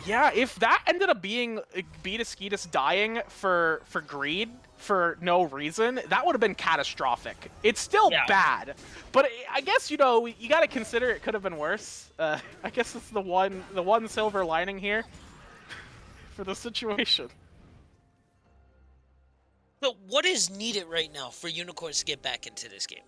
yeah, if that ended up being Beatus dying for greed for no reason, that would have been catastrophic. It's still bad, but I guess, you know, you got to consider it could have been worse. I guess it's the one silver lining here for the situation. So what is needed right now for Unicorns to get back into this game?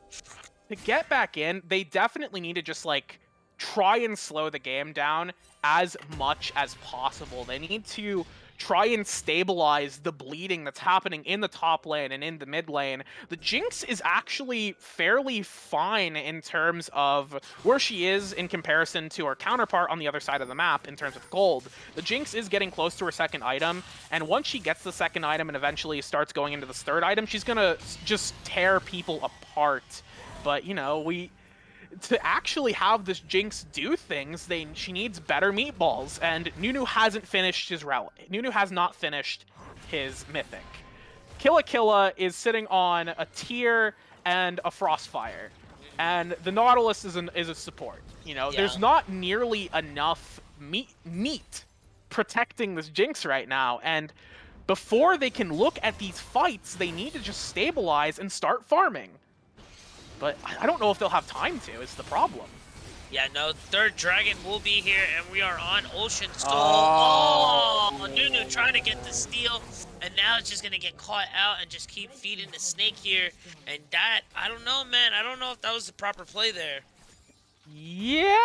To get back in, they definitely need to just, like, try and slow the game down as much as possible. They need to try and stabilize the bleeding that's happening in the top lane and in the mid lane. The Jinx is actually fairly fine in terms of where she is in comparison to her counterpart on the other side of the map in terms of gold. The Jinx is getting close to her second item, and once she gets the second item and eventually starts going into this third item, she's gonna just tear people apart. But, you know, to actually have this Jinx do things, she needs better meatballs, and Nunu hasn't finished his relic. Nunu has not finished his mythic. Killa is sitting on a tier and a Frostfire, and the Nautilus is a support. You know, there's not nearly enough meat protecting this Jinx right now, and before they can look at these fights, they need to just stabilize and start farming. But I don't know if they'll have time to, is the problem. Yeah, no, third dragon will be here, and we are on Ocean Soul. Oh, Nunu trying to get the steal, and now it's just going to get caught out and just keep feeding the snake here. And that, I don't know, man. I don't know if that was the proper play there. Yeah,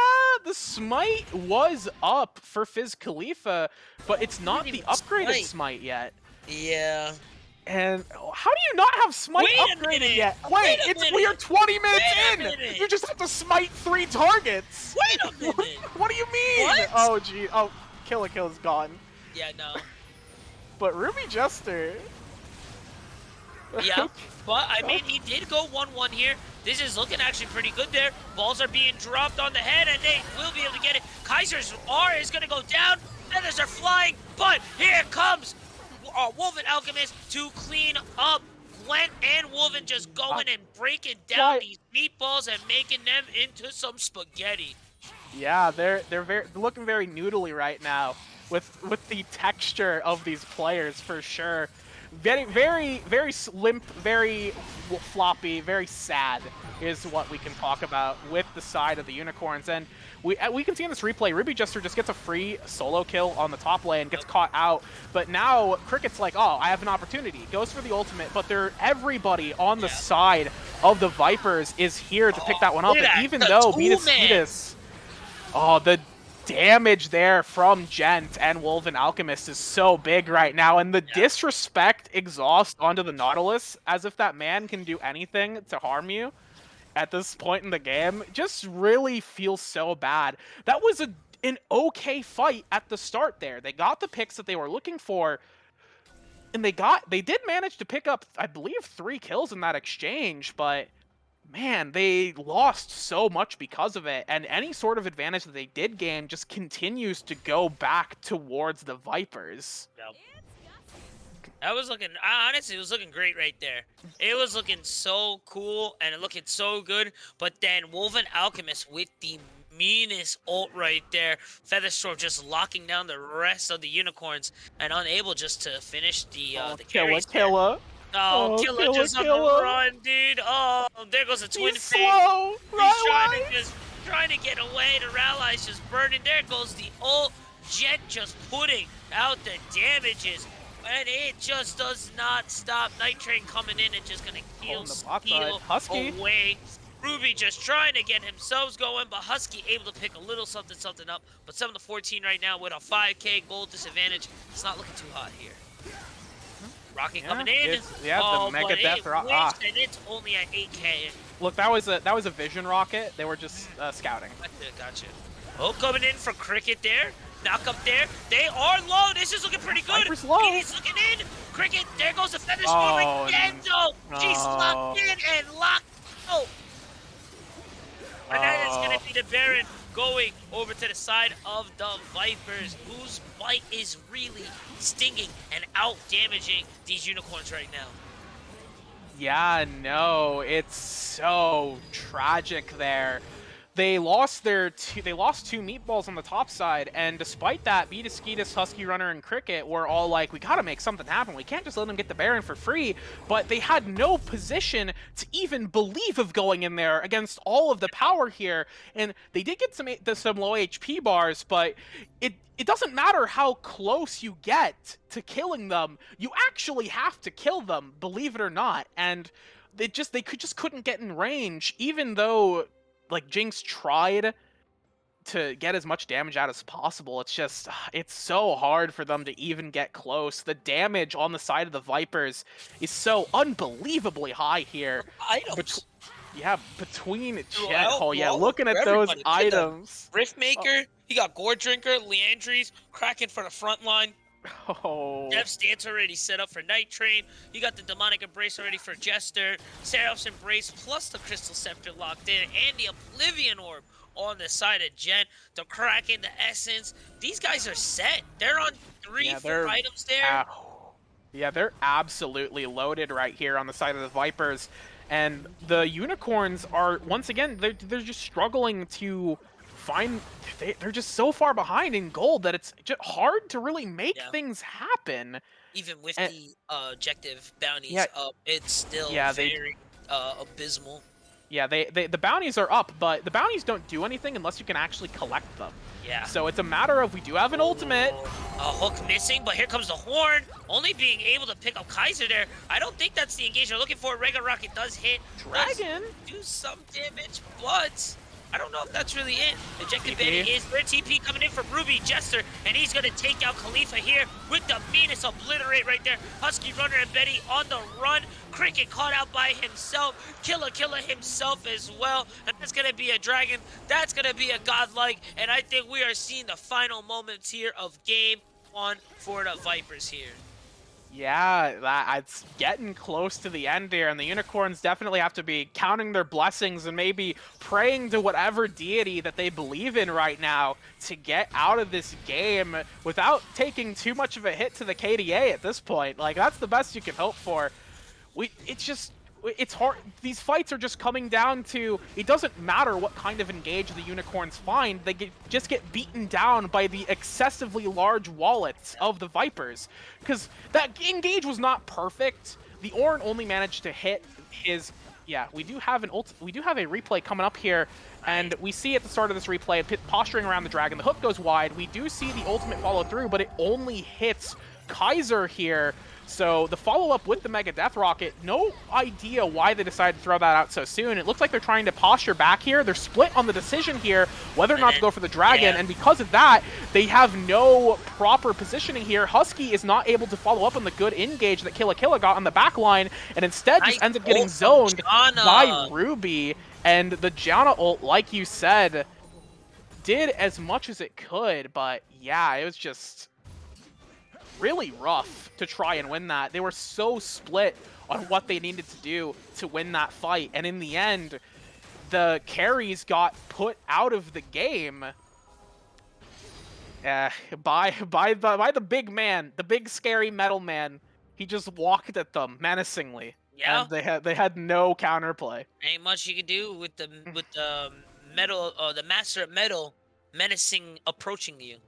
the smite was up for Fizz Khalifa, but it's not the upgraded smite yet. Yeah. And how do you not have smite Wait a upgraded minute! yet? Wait a We are minute! 20 minutes Wait a in. minute! You just have to smite 3 targets. Wait a minute! What do you mean? What? Oh gee. Oh, Kill is gone. Yeah, no. But Ruby Jester. Yeah, but I mean, he did go 1-1 here. This is looking actually pretty good there. Balls are being dropped on the head, and they will be able to get it. Kaiser's R is going to go down. Feathers are flying, but here comes Wolven Alchemist to clean up. Gwent and Wolven just going and breaking down these meatballs and making them into some spaghetti. Yeah, they're looking very noodly right now with the texture of these players for sure. Very limp, very floppy, very sad is what we can talk about with the side of the Unicorns. And we can see in this replay, Ruby Jester just gets a free solo kill on the top lane, gets caught out. But now Cricket's like, oh, I have an opportunity. Goes for the ultimate, but everybody on the side of the Vipers is here to pick that one up. And even though BDT, the damage there from Gent and Wolven Alchemist is so big right now, and the disrespect exhaust onto the Nautilus, as if that man can do anything to harm you at this point in the game, just really feels so bad. That was an okay fight at the start there. They got the picks that they were looking for, and they did manage to pick up, I believe, 3 kills in that exchange, but man, they lost so much because of it, and any sort of advantage that they did gain just continues to go back towards the Vipers. Yep. That was looking, honestly, it was looking great right there. It was looking so cool, and it looking so good, but then Wolven Alchemist with the meanest ult right there. Featherstorm just locking down the rest of the Unicorns, and unable just to finish the carries. Killer. Oh, Killer just on the run, dude. Oh, there goes a twin thing. He's trying to get away. The Rally's just burning. There goes the ult. Jet just putting out the damages. And it just does not stop. Night Train coming in and just going to steal Husky away. Ruby just trying to get himself going, but Husky able to pick a little something up. But 7-14 right now with a 5k gold disadvantage. It's not looking too hot here. Rocket coming in. The Mega Death Rocket. And it's only at 8k. Look, that was a vision rocket. They were just scouting. Gotcha. Oh, coming in for Cricket there. Knock up there. They are low. This is looking pretty good. Viper's low. He's looking in. Cricket, there goes the Featherstorm again, though. She's locked in and locked out. And that is going to be the Baron going over to the side of the Vipers, whose bite is really stinging and out-damaging these Unicorns right now. Yeah, no, it's so tragic there. They lost two meatballs on the top side, and despite that, BDT, Husky Runner, and Cricket were all like, we gotta make something happen. We can't just let them get the Baron for free. But they had no position to even believe of going in there against all of the power here. And they did get some low HP bars, but it doesn't matter how close you get to killing them. You actually have to kill them, believe it or not. And they just couldn't get in range, even though like Jinx tried to get as much damage out as possible. It's so hard for them to even get close. The damage on the side of the Vipers is so unbelievably high here. Items. Between looking at those items. Riftmaker, he got Gore Drinker, Leandries, Kraken for the front line. Dev's Stance already set up for Night Train. You got the Demonic Embrace already for Jester. Seraph's Embrace plus the Crystal Scepter locked in. And the Oblivion Orb on the side of Jen. The Kraken, the Essence. These guys are set. They're on 4 items there. Yeah, they're absolutely loaded right here on the side of the Vipers. And the Unicorns are, once again, they're just struggling to find, they're just so far behind in gold that it's just hard to really make things happen. Even with the objective bounties up, it's still very abysmal. Yeah, the bounties are up, but the bounties don't do anything unless you can actually collect them. Yeah. So it's a matter of, we do have an ultimate. A hook missing, but here comes the horn. Only being able to pick up Kaiser there. I don't think that's the engage they're looking for. Rega Rocket does hit. Dragon. Do some damage, but I don't know if that's really it. Ejected Bandit is their TP coming in from Ruby Jester, and he's going to take out Khalifa here with the meanest obliterate right there. Husky Runner and Betty on the run. Cricket caught out by himself. Killer himself as well. And that's going to be a dragon. That's going to be a godlike. And I think we are seeing the final moments here of game 1 for the Vipers here. Yeah, it's getting close to the end here, and the Unicorns definitely have to be counting their blessings and maybe praying to whatever deity that they believe in right now to get out of this game without taking too much of a hit to the KDA at this point. Like, that's the best you can hope for. It's hard. These fights are just coming down to, it doesn't matter what kind of engage the Unicorns find, they just get beaten down by the excessively large wallets of the Vipers. Because that engage was not perfect. The Ornn only managed to hit his... Yeah, we do have a replay coming up here, and we see at the start of this replay, posturing around the dragon, the hook goes wide. We do see the ultimate follow through, but it only hits Kaiser here. So the follow-up with the Mega Death Rocket, no idea why they decided to throw that out so soon. It looks like they're trying to posture back here. They're split on the decision here, whether or not to go for the Dragon, and because of that, they have no proper positioning here. Husky is not able to follow up on the good engage that Killa got on the back line, and instead just ends up getting zoned by Ruby. And the Janna ult, like you said, did as much as it could, but yeah, it was just really rough to try and win that. They were so split on what they needed to do to win that fight, and in the end, the carries got put out of the game by the big man, the big scary metal man. He just walked at them menacingly. Yeah, and they had no counterplay. Ain't much you can do with the metal, the master of metal menacing approaching you.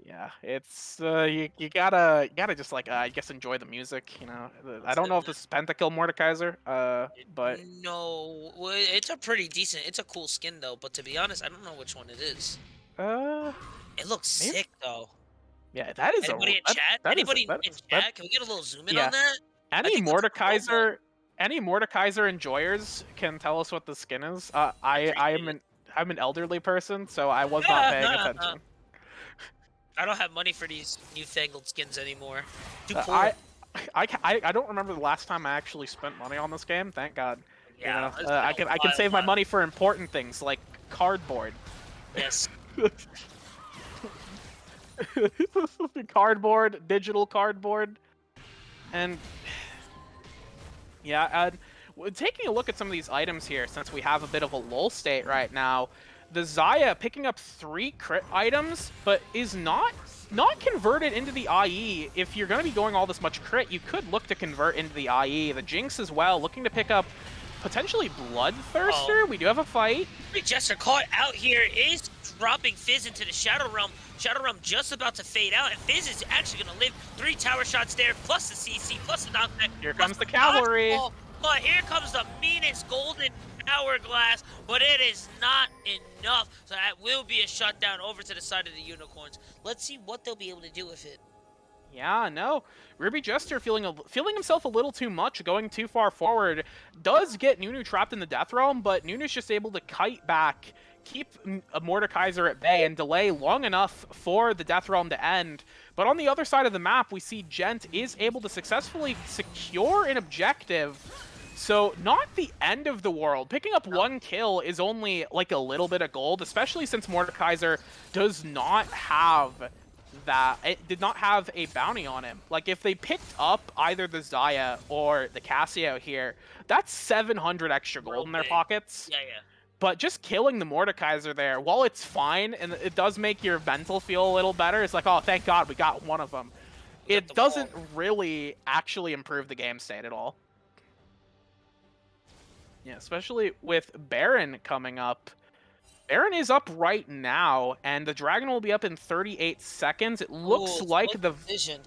Yeah, it's you gotta just like I guess enjoy the music, you know. I don't know if this is Pentakill Mordekaiser, but no, it's a pretty decent. It's a cool skin though, but to be honest, I don't know which one it is. It looks maybe? Sick though. Yeah, that is Anybody in chat? Anybody in chat? Can we get a little zoom in on that? Any Mordekaiser enjoyers can tell us what the skin is. I'm an elderly person, so I was not paying attention. I don't have money for these newfangled skins anymore. Too poor. I don't remember the last time I actually spent money on this game. Thank God. Yeah. You know, I can save my money for important things like cardboard. Yes. Cardboard, digital cardboard, and yeah. Taking a look at some of these items here, since we have a bit of a lull state right now. The Xayah picking up 3 crit items, but is not converted into the IE. If you're going to be going all this much crit, you could look to convert into the IE. The Jinx as well, looking to pick up potentially Bloodthirster. We do have a fight. Jester caught out here is dropping Fizz into the Shadow Realm. Shadow Realm just about to fade out, and Fizz is actually going to live 3 tower shots there, plus the CC, plus the knockback. Here comes the cavalry. But here comes the meanest golden hourglass, but it is not enough. So that will be a shutdown over to the side of the Unicorns. Let's see what they'll be able to do with it. Yeah, no. Ruby Jester feeling himself a little too much, going too far forward. Does get Nunu trapped in the Death Realm, but Nunu's just able to kite back, keep a Mordekaiser at bay, and delay long enough for the Death Realm to end. But on the other side of the map, we see Gent is able to successfully secure an objective. So, not the end of the world. Picking up 1 kill is only like a little bit of gold, especially since Mordekaiser does not have that. It did not have a bounty on him. Like, if they picked up either the Xayah or the Cassio here, that's 700 extra gold in their pockets. Yeah. But just killing the Mordekaiser there, while it's fine, and it does make your mental feel a little better, it's like, oh, thank God we got one of them. It doesn't really actually improve the game state at all. Yeah, especially with Baron coming up. Baron is up right now, and the Dragon will be up in 38 seconds. It looks like the vision.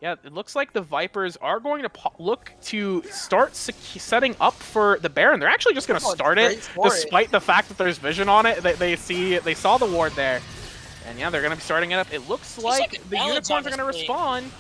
Yeah, it looks like the Vipers are going to look to start setting up for the Baron. They're actually just going to start it, despite the fact that there's vision on it. They saw the ward there, and yeah, they're going to be starting it up. It looks like the Unicorns are going to respond.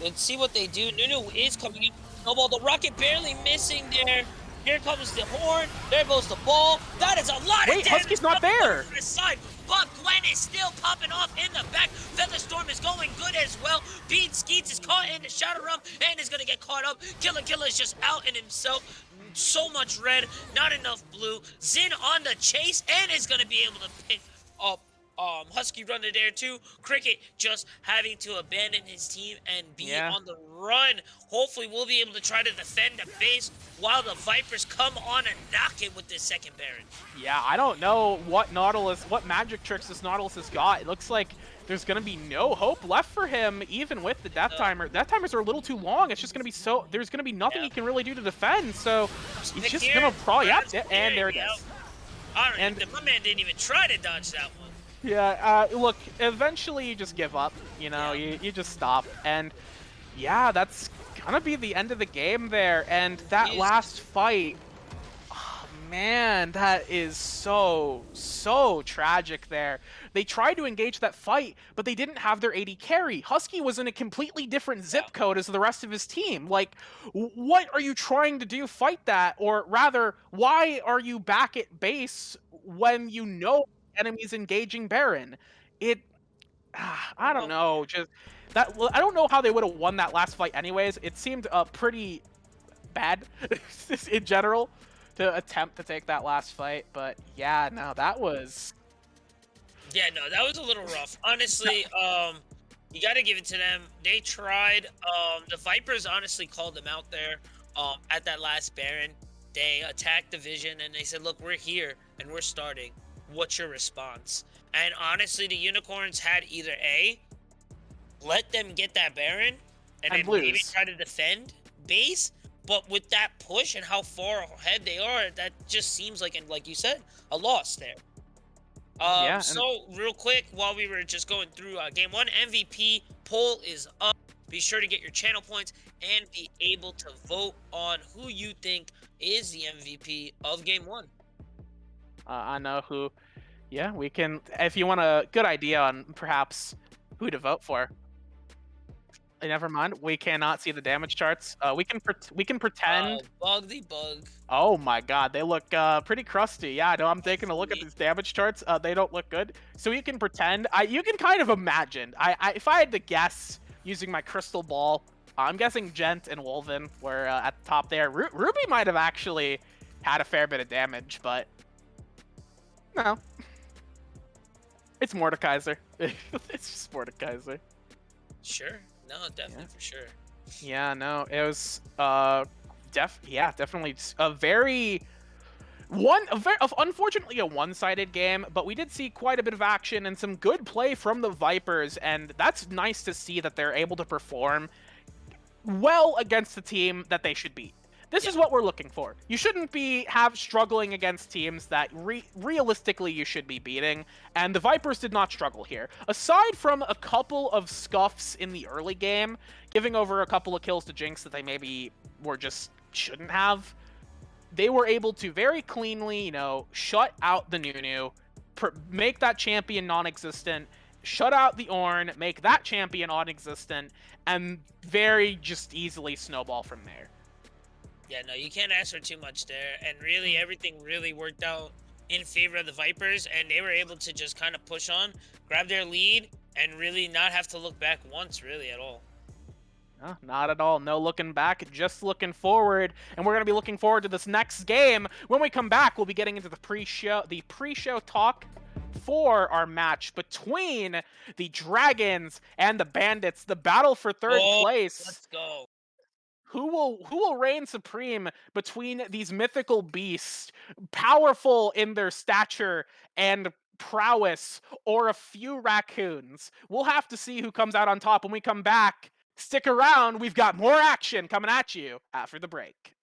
And see what they do. Nunu is coming in. Snowball, the rocket barely missing there. Here comes the horn. There goes the ball. That is a lot of Wait, damage. Husky's not there. To the side, but Gwen is still popping off in the back. Featherstorm is going good as well. Bean Skeets is caught in the Shadow Realm and is going to get caught up. Killer is just out in himself. So much red, not enough blue. Zin on the chase and is going to be able to pick up Husky runner there too. Cricket just having to abandon his team and be on the run. Hopefully we'll be able to try to defend the base while the Vipers come on and knock it with this second Baron. Yeah, I don't know what magic tricks this Nautilus has got. It looks like there's going to be no hope left for him, even with the Death Timer. Death Timers are a little too long. It's just going to be there's going to be nothing he can really do to defend. So he's just going to probably, and there it is. My man didn't even try to dodge that one. Yeah, look, eventually you just give up, you know, you just stop. And yeah, that's gonna be the end of the game there. And that last fight, oh, man, that is so tragic there. They tried to engage that fight, but they didn't have their AD carry. Husky was in a completely different zip code as the rest of his team. Like, what are you trying to do? Fight that? Or rather, why are you back at base when you know enemies engaging Baron? I don't know, just that. I don't know how they would have won that last fight anyways. It seemed pretty bad in general to attempt to take that last fight, but yeah, no, that was that was a little rough, honestly. You got to give it to them. They tried. The Vipers honestly called them out there at that last Baron. They attacked the Vision and they said, look, we're here and we're starting. What's your response? And honestly, the Unicorns had either A, let them get that Baron and then maybe try to defend base, but with that push and how far ahead they are, that just seems like, and like you said, a loss there. So real quick, while we were just going through game one, MVP poll is up. Be sure to get your channel points and be able to vote on who you think is the MVP of game one. I know who. Yeah, we can. If you want a good idea on perhaps who to vote for. Never mind. We cannot see the damage charts. We can pretend. Bug the bug. Oh my God, they look pretty crusty. Yeah, no, I'm taking a look at these damage charts. They don't look good. So you can pretend. You can kind of imagine. If I had to guess using my crystal ball, I'm guessing Gent and Wolven were at the top there. Ruby might have actually had a fair bit of damage, but no. It's Mordekaiser. It's just Mordekaiser. Sure. No, definitely for sure. Yeah, no, it was definitely unfortunately a one-sided game, but we did see quite a bit of action and some good play from the Vipers, and that's nice to see that they're able to perform well against the team that they should beat. This is what we're looking for. You shouldn't be struggling against teams that realistically you should be beating, and the Vipers did not struggle here. Aside from a couple of scuffs in the early game, giving over a couple of kills to Jinx that they maybe shouldn't have, they were able to very cleanly, shut out the Nunu, make that champion non-existent, shut out the Ornn, make that champion non-existent, and very just easily snowball from there. Yeah, no, you can't ask for too much there. And really, everything really worked out in favor of the Vipers. And they were able to just kind of push on, grab their lead, and really not have to look back once, really, at all. No, not at all. No looking back, just looking forward. And we're going to be looking forward to this next game. When we come back, we'll be getting into the pre-show talk for our match between the Dragons and the Bandits. The battle for third place. Let's go. Who will reign supreme between these mythical beasts, powerful in their stature and prowess, or a few raccoons? We'll have to see who comes out on top when we come back. Stick around, we've got more action coming at you after the break.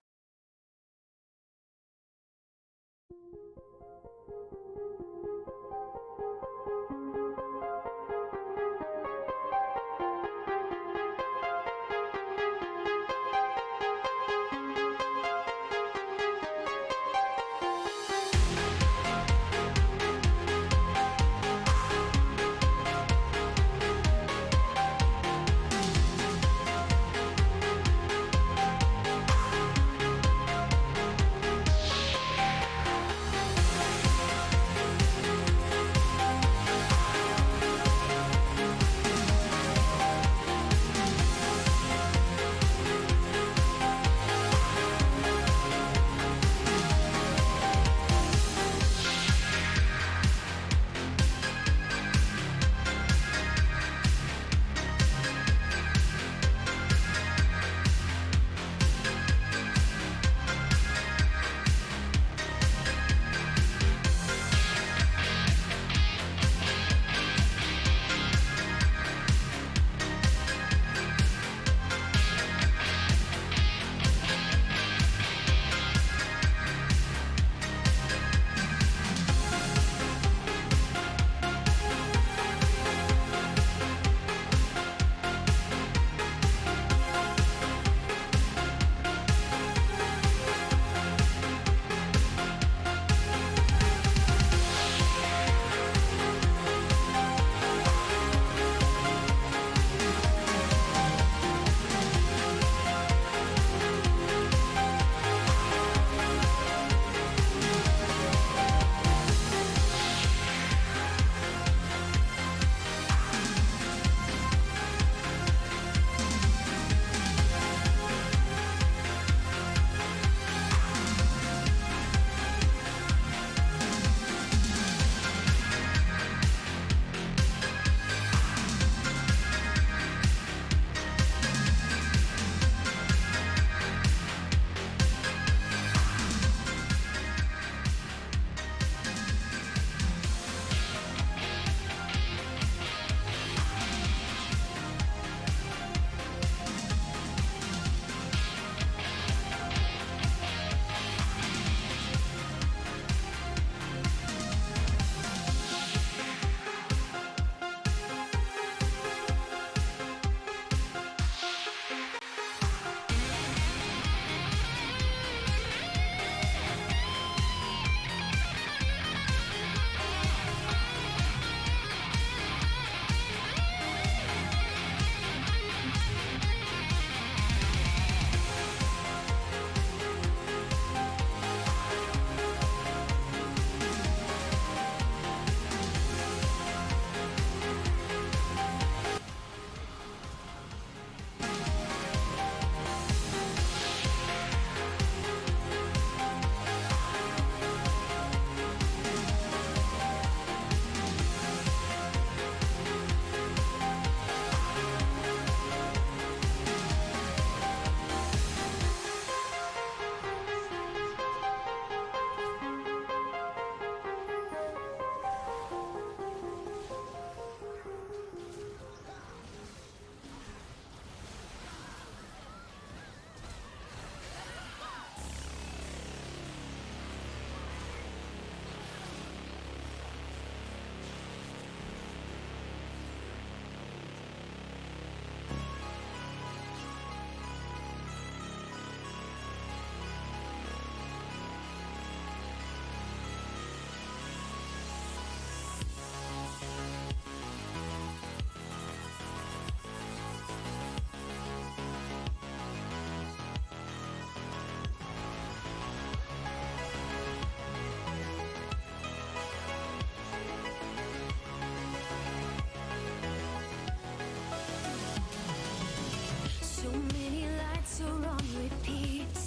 So many lights are on repeat.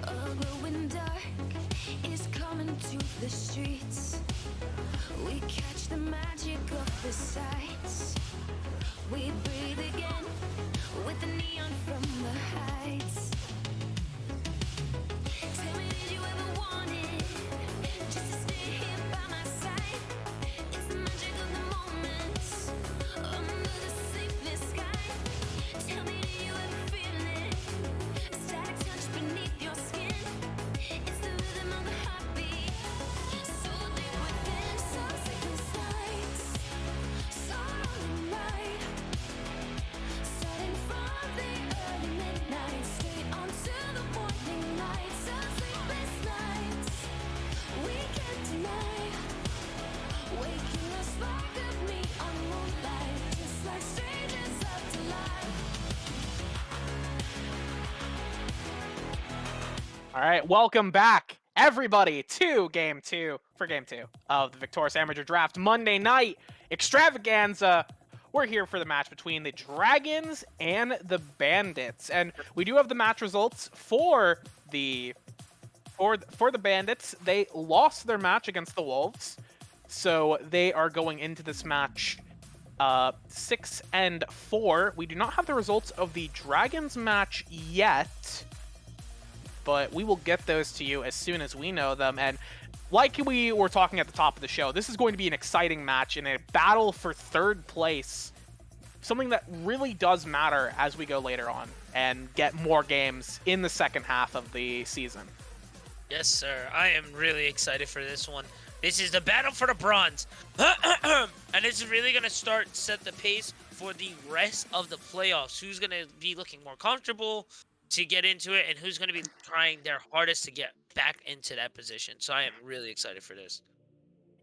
A growing dark is coming to the streets. We catch the magic of the sights. We breathe again with the neon from the heights. Tell me, did you ever want it? Just to stay here by my side. It's the magic of the moments under the sleepless sky. Tell me, do you ever feel it? A static touch beneath your skin. It's the rhythm of the heartbeat. So deep within, some sleepless nights. Sorrow night. Starting from the early midnight, straight onto the morning light. Some sleepless nights we can't deny. Waking us spark of neon moonlight, just like strangers up to life. All right, welcome back, everybody, to Game 2 of the Victoris Amateur Draft Monday Night Extravaganza. We're here for the match between the Dragons and the Bandits, and we do have the match results for the Bandits. They lost their match against the Wolves, so they are going into this match 6-4. We do not have the results of the Dragons match yet, but we will get those to you as soon as we know them. And like we were talking at the top of the show, this is going to be an exciting match in a battle for third place, something that really does matter as we go later on and get more games in the second half of the season. Yes, sir. I am really excited for this one. This is the battle for the bronze. And this is really going to set the pace for the rest of the playoffs. Who's going to be looking more comfortable to get into it, and who's going to be trying their hardest to get back into that position. So I am really excited for this.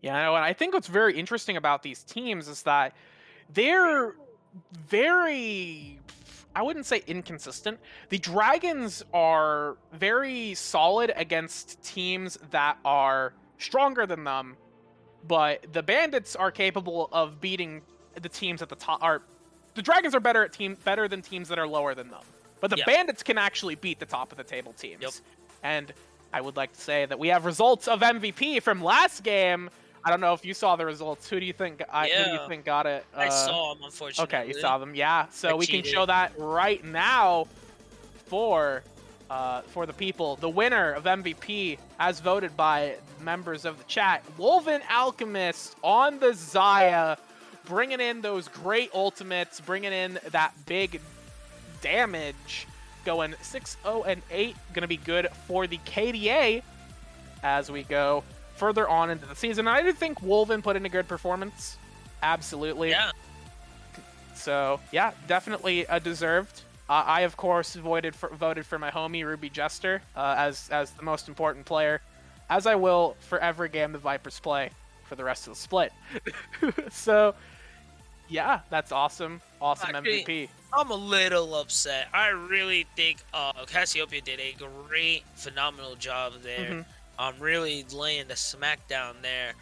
Yeah, and I think what's very interesting about these teams is that they're very, I wouldn't say inconsistent. The Dragons are very solid against teams that are stronger than them, but the Bandits are capable of beating the teams at the top. The Dragons are better than teams that are lower than them. But the Bandits can actually beat the top of the table teams. Yep. And I would like to say that we have results of MVP from last game. I don't know if you saw the results. Who do you think got it? I saw them, unfortunately. Okay, you saw them. Yeah. So we can show that right now for the people. The winner of MVP, as voted by members of the chat, Wolven Alchemist on the Xayah, bringing in those great ultimates, bringing in that big damage, going 6-0-8, gonna be good for the KDA as we go further on into the season. I do think Wolven put in a good performance, absolutely. Yeah. So yeah, definitely deserved. I of course voted for my homie Ruby Jester as the most important player, as I will for every game the Vipers play for the rest of the split. So yeah, that's awesome. Actually, MVP. I'm a little upset. I really think Cassiopeia did a great, phenomenal job there. Really laying the smackdown there.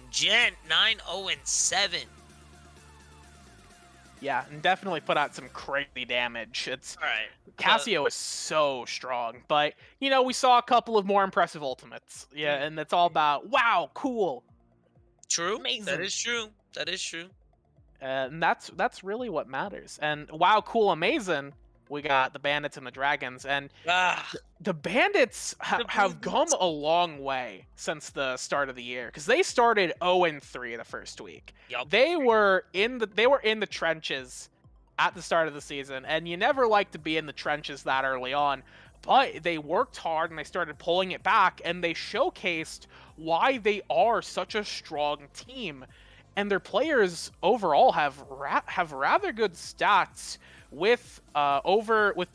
Jen 9-0-7. Yeah, and definitely put out some crazy damage. It's All right. Cassio is so strong, but you know, we saw a couple of more impressive ultimates. Yeah, and it's all about wow, cool. True. Amazing. That is true. That is true. And that's really what matters. And wow, cool, amazing. We got the Bandits and the Dragons, and the Bandits have come a long way since the start of the year, because they started 0-3 the first week. Yep. They were in the trenches at the start of the season, and you never like to be in the trenches that early on. But they worked hard and they started pulling it back, and they showcased why they are such a strong team. And their players overall have rather good stats, with Astrowave,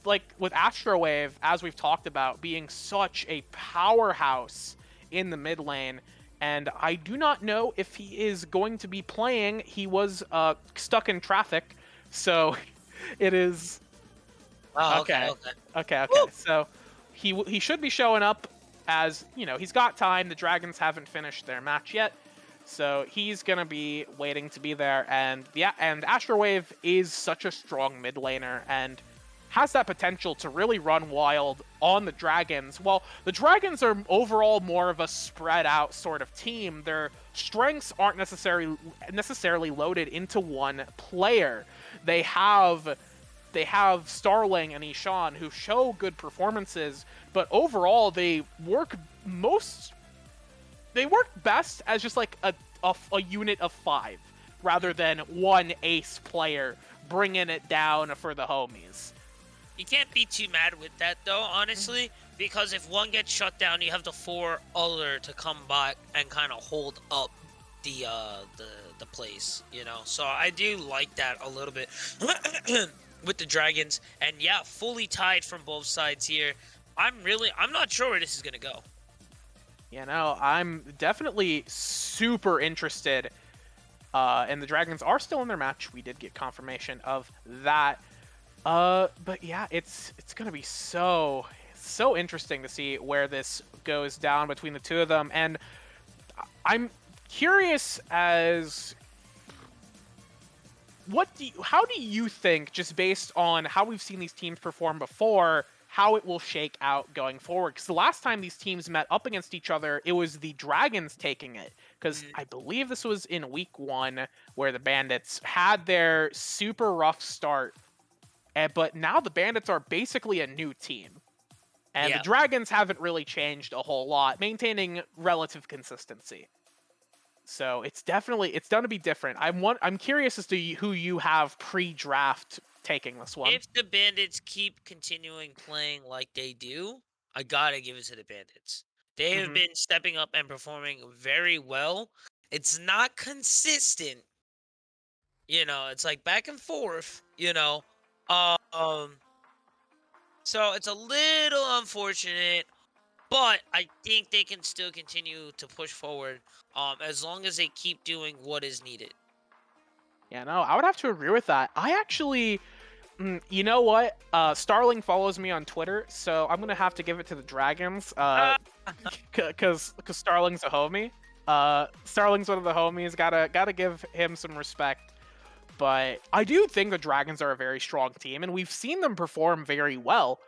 as we've talked about, being such a powerhouse in the mid lane. And I do not know if he is going to be playing. He was stuck in traffic, so it is. Oh, okay. Woo! So he should be showing up, as you know, he's got time. The Dragons haven't finished their match yet, So he's gonna be waiting to be there, and yeah, and Astrowave is such a strong mid laner and has that potential to really run wild on the Dragons. Well, the Dragons are overall more of a spread out sort of team. Their strengths aren't necessarily loaded into one player. They have Starling and Ishan who show good performances, but overall they work best as just like a unit of 5 rather than one ace player bringing it down for the homies. You can't be too mad with that though, honestly, because if one gets shut down, you have the 4 other to come back and kind of hold up the place, you know. So I do like that a little bit with the Dragons, and yeah, fully tied from both sides here. I'm not sure where this is gonna go. You know, I'm definitely super interested. And the Dragons are still in their match. We did get confirmation of that. But yeah, it's gonna be so interesting to see where this goes down between the two of them. And I'm curious as how do you think, just based on how we've seen these teams perform before, how it will shake out going forward? Because the last time these teams met up against each other, it was the Dragons taking it. Because I believe this was in week 1 where the Bandits had their super rough start. But now the Bandits are basically a new team. And the Dragons haven't really changed a whole lot, maintaining relative consistency. So it's going to be different. I'm curious as to who you have pre-draft taking this one. If the Bandits keep continuing playing like they do, I gotta give it to the Bandits. They have been stepping up and performing very well. It's not consistent. You know, it's like back and forth, you know. So it's a little unfortunate, but I think they can still continue to push forward as long as they keep doing what is needed. Yeah, no, I would have to agree with that. I actually, you know what? Starling follows me on Twitter, so I'm gonna have to give it to the Dragons, because Starling's a homie. Starling's one of the homies. Gotta give him some respect. But I do think the Dragons are a very strong team, and we've seen them perform very well.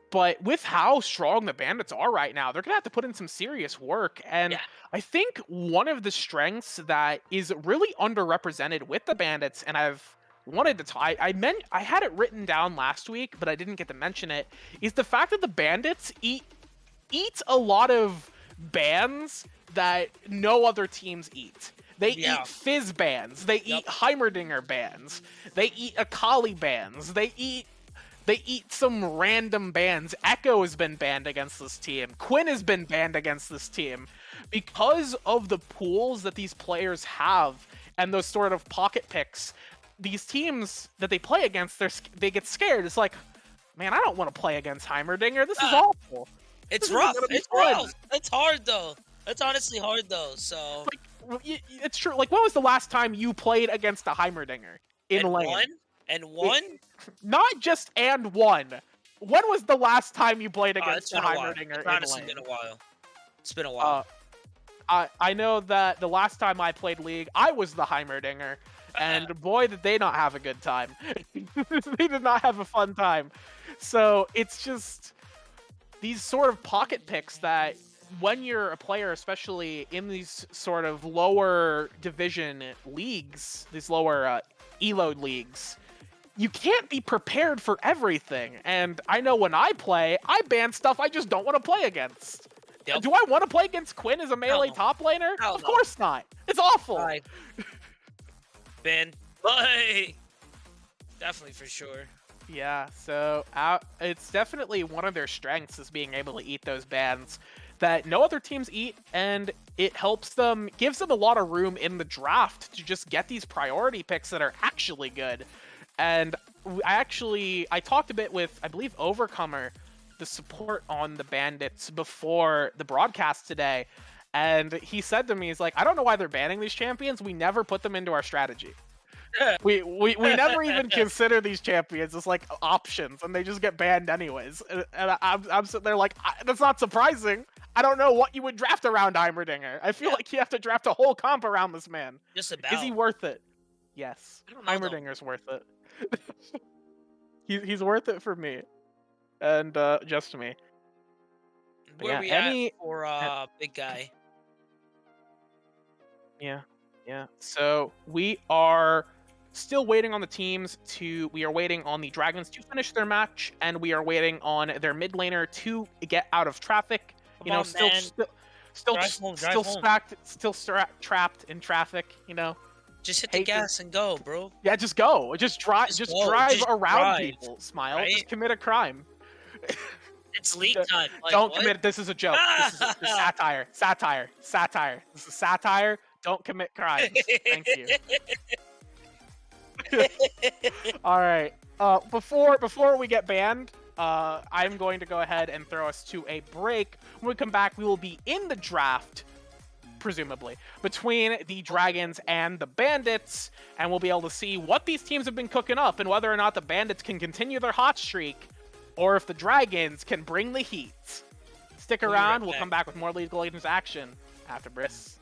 But with how strong the Bandits are right now, they're going to have to put in some serious work. And I think one of the strengths that is really underrepresented with the Bandits, and I've wanted to I had it written down last week, but I didn't get to mention it, is the fact that the Bandits eat a lot of bans that no other teams eat. They eat Fizz bans. They eat Heimerdinger bans. They eat Akali bans. They eat some random bans. Echo has been banned against this team. Quinn has been banned against this team. Because of the pools that these players have and those sort of pocket picks, these teams that they play against, they get scared. It's like, man, I don't want to play against Heimerdinger. This is awful. It's rough. It's rough. It's hard, though. It's honestly hard, though, so... It's true. Like, when was the last time you played against a Heimerdinger in lane? And won? Not just and won. When was the last time you played against a Heimerdinger in lane? It's been a while. It's been a while. I know that the last time I played League, I was the Heimerdinger, and boy, did they not have a good time. They did not have a fun time. So it's just these sort of pocket picks that, when you're a player, especially in these sort of lower division leagues, these lower ELOD leagues, you can't be prepared for everything. And I know when I play, I ban stuff I just don't want to play against. Yep. Do I want to play against Quinn as a melee top laner? Of course not. It's awful. Ban. Bye. Definitely, for sure. Yeah, so it's definitely one of their strengths, is being able to eat those bans that no other teams eat, and it helps them, gives them a lot of room in the draft to just get these priority picks that are actually good. And I talked a bit with, I believe, Overcomer, the support on the Bandits, before the broadcast today, and he said to me, he's like, I don't know why they're banning these champions. We never put them into our strategy. We never even consider these champions as like options, and they just get banned anyways. And I'm sitting there like, that's not surprising. I don't know what you would draft around Heimerdinger. I feel like you have to draft a whole comp around this man. Just about. Is he worth it? Yes. I don't know, though. Heimerdinger's worth it. He's worth it for me, and just to me. Where yeah, we any- at for big guy? Yeah. So we are still waiting on the teams to. We are waiting on the Dragons to finish their match, and we are waiting on their mid laner to get out of traffic. Come on, man. Drive home. Still trapped in traffic. Just hit the gas and go, bro. Yeah, just go. Just drive. Just drive around people. Smile. right? Just commit a crime. It's league time. Like, Don't what? commit. This is a joke. This is satire. Satire. This is satire. Don't commit crimes. Thank you. All right. Before we get banned, I'm going to go ahead and throw us to a break. When we come back, we will be in the draft, presumably, between the Dragons and the Bandits, and we'll be able to see what these teams have been cooking up and whether or not the Bandits can continue their hot streak, or if the Dragons can bring the heat. Stick around. We'll come back with more League of Legends action after Briss.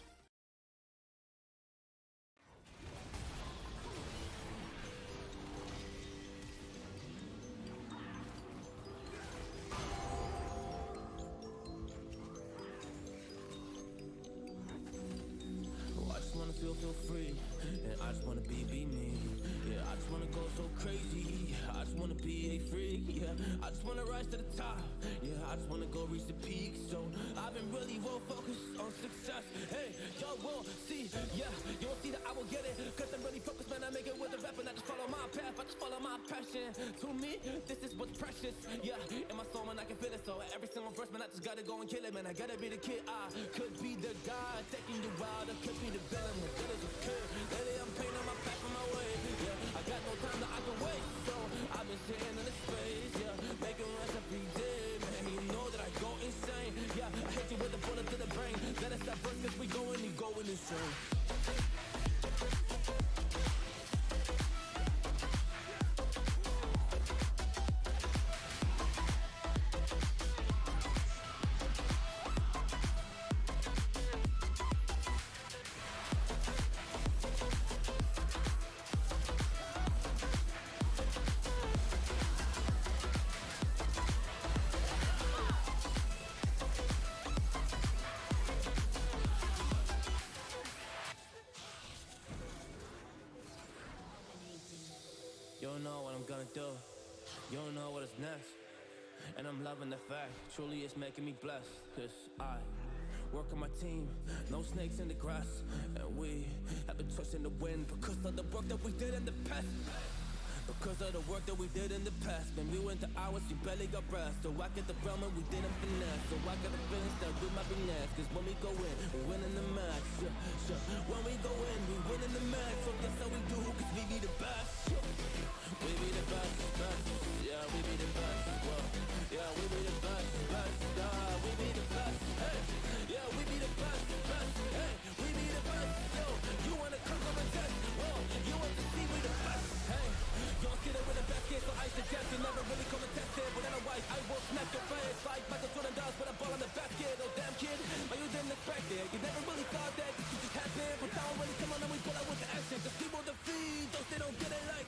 Feel free, and I just wanna be me. Yeah, I just wanna go so crazy. I just wanna be a freak. Yeah, I just wanna rise to the top. Yeah, I just wanna go reach the peak. So I've been really well focused on success. Hey, y'all will see. Yeah, you will see that I will get it. Cause I'm really focused, man. I make it with the rap and I just follow my path. I just follow my passion. To me, this is what's precious. Yeah, in my soul, man, I can feel it. So every single verse, man, I just gotta go and kill it, man. I gotta be the kid. I could be the guy taking you wild. I could be the villain. Lately I'm painting my path on my way. Yeah, I got no time that I can wait. So I've been sitting in the space. Yeah, making runs every day. Man, you know that I go insane. Yeah, I hit you with a bullet to the brain. Let us stop first cause we going insane. You don't know what I'm gonna do. You don't know what is next. And I'm loving the fact, truly it's making me blessed. Cause I work on my team, no snakes in the grass. And we have been twisting the wind because of the work that we did in the past. Because of the work that we did in the past. When we went to hours, you barely got rest. So I get the realm and we didn't finesse. So I got the feelings that we might be next. Cause when we go in, we win in the match. When we go in, we win in the match. So that's how we do, cause we be the best. We be the best, best. Yeah, we be the best. Well, yeah, we be the best, best. We be the best. Hey, yeah, we be the best, best. Hey, we be the best. Yo, you wanna come and test? Whoa, you want to see we the best? Hey, you don't see that we're the best kid, so I suggest you never really come and test it. But otherwise, I will smack your face like Michael Jordan does with a ball on the basket. Oh damn kid, but you didn't expect it. You never really thought that this could just happen. But now when you come on and we pull out with the action, cause people defeat those they don't get it like.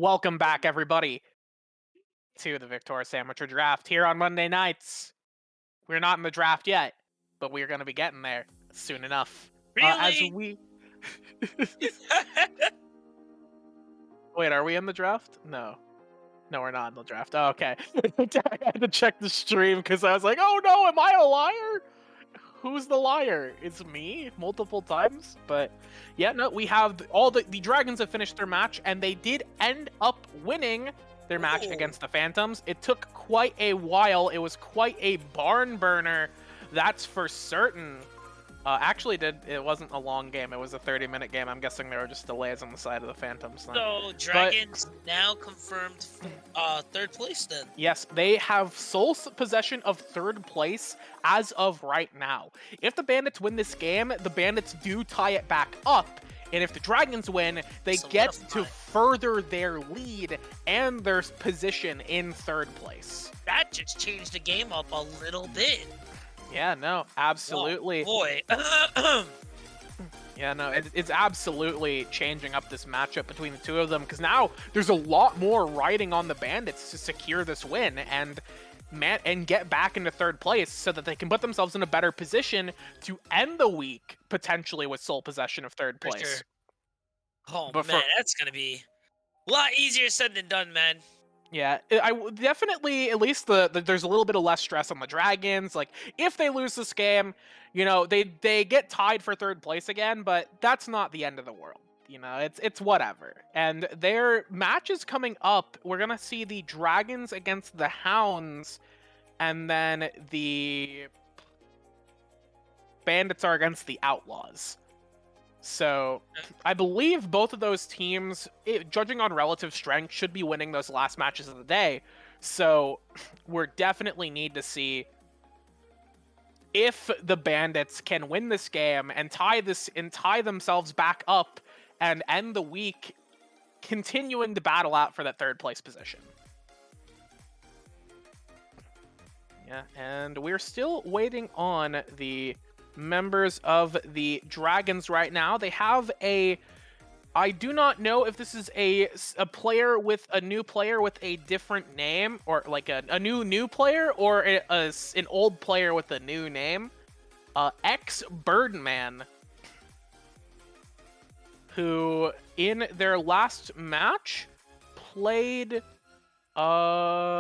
Welcome back, everybody, to the Victoris Amateur Draft here on Monday nights. We're not in the draft yet, but we're going to be getting there soon enough. As Really? we... Wait, are we in the draft? No. No, we're not in the draft. Oh, okay. I had to check the stream because I was like, oh no, am I a liar? Who's the liar? It's me multiple times. But yeah, no, we have all the Dragons have finished their match, and they did end up winning their match Ooh. against the Phantoms. It took quite a while. It was quite a barn burner, that's for certain. Actually, it wasn't a long game. It was a 30-minute game. I'm guessing there were just delays on the side of the Phantoms then. So Dragons now confirmed third place then. Yes, they have sole possession of third place as of right now. If the Bandits win this game, the Bandits do tie it back up. And if the Dragons win, they get to further their lead and their position in third place. That just changed the game up a little bit. Yeah, no, absolutely. Oh, boy. Yeah, no, it's absolutely changing up this matchup between the two of them, because now there's a lot more riding on the Bandits to secure this win and get back into third place so that they can put themselves in a better position to end the week, potentially with sole possession of third place. Sure. Oh, But man, that's going to be a lot easier said than done, man. Yeah, I definitely, at least there's a little bit of less stress on the Dragons. Like, if they lose this game, you know, they get tied for third place again, but that's not the end of the world. You know, it's whatever. And their match is coming up. We're gonna see the Dragons against the Hounds, and then the Bandits are against the Outlaws. So, I believe both of those teams, judging on relative strength, should be winning those last matches of the day. So, we're definitely need to see if the Bandits can win this game and tie themselves back up and end the week continuing to battle out for that third place position. Yeah, and we're still waiting on the members of the Dragons right now. They have I do not know if this is a player with a new player with a different name, or like a new player, or an old player with a new name. Birdman, who in their last match played Ivern.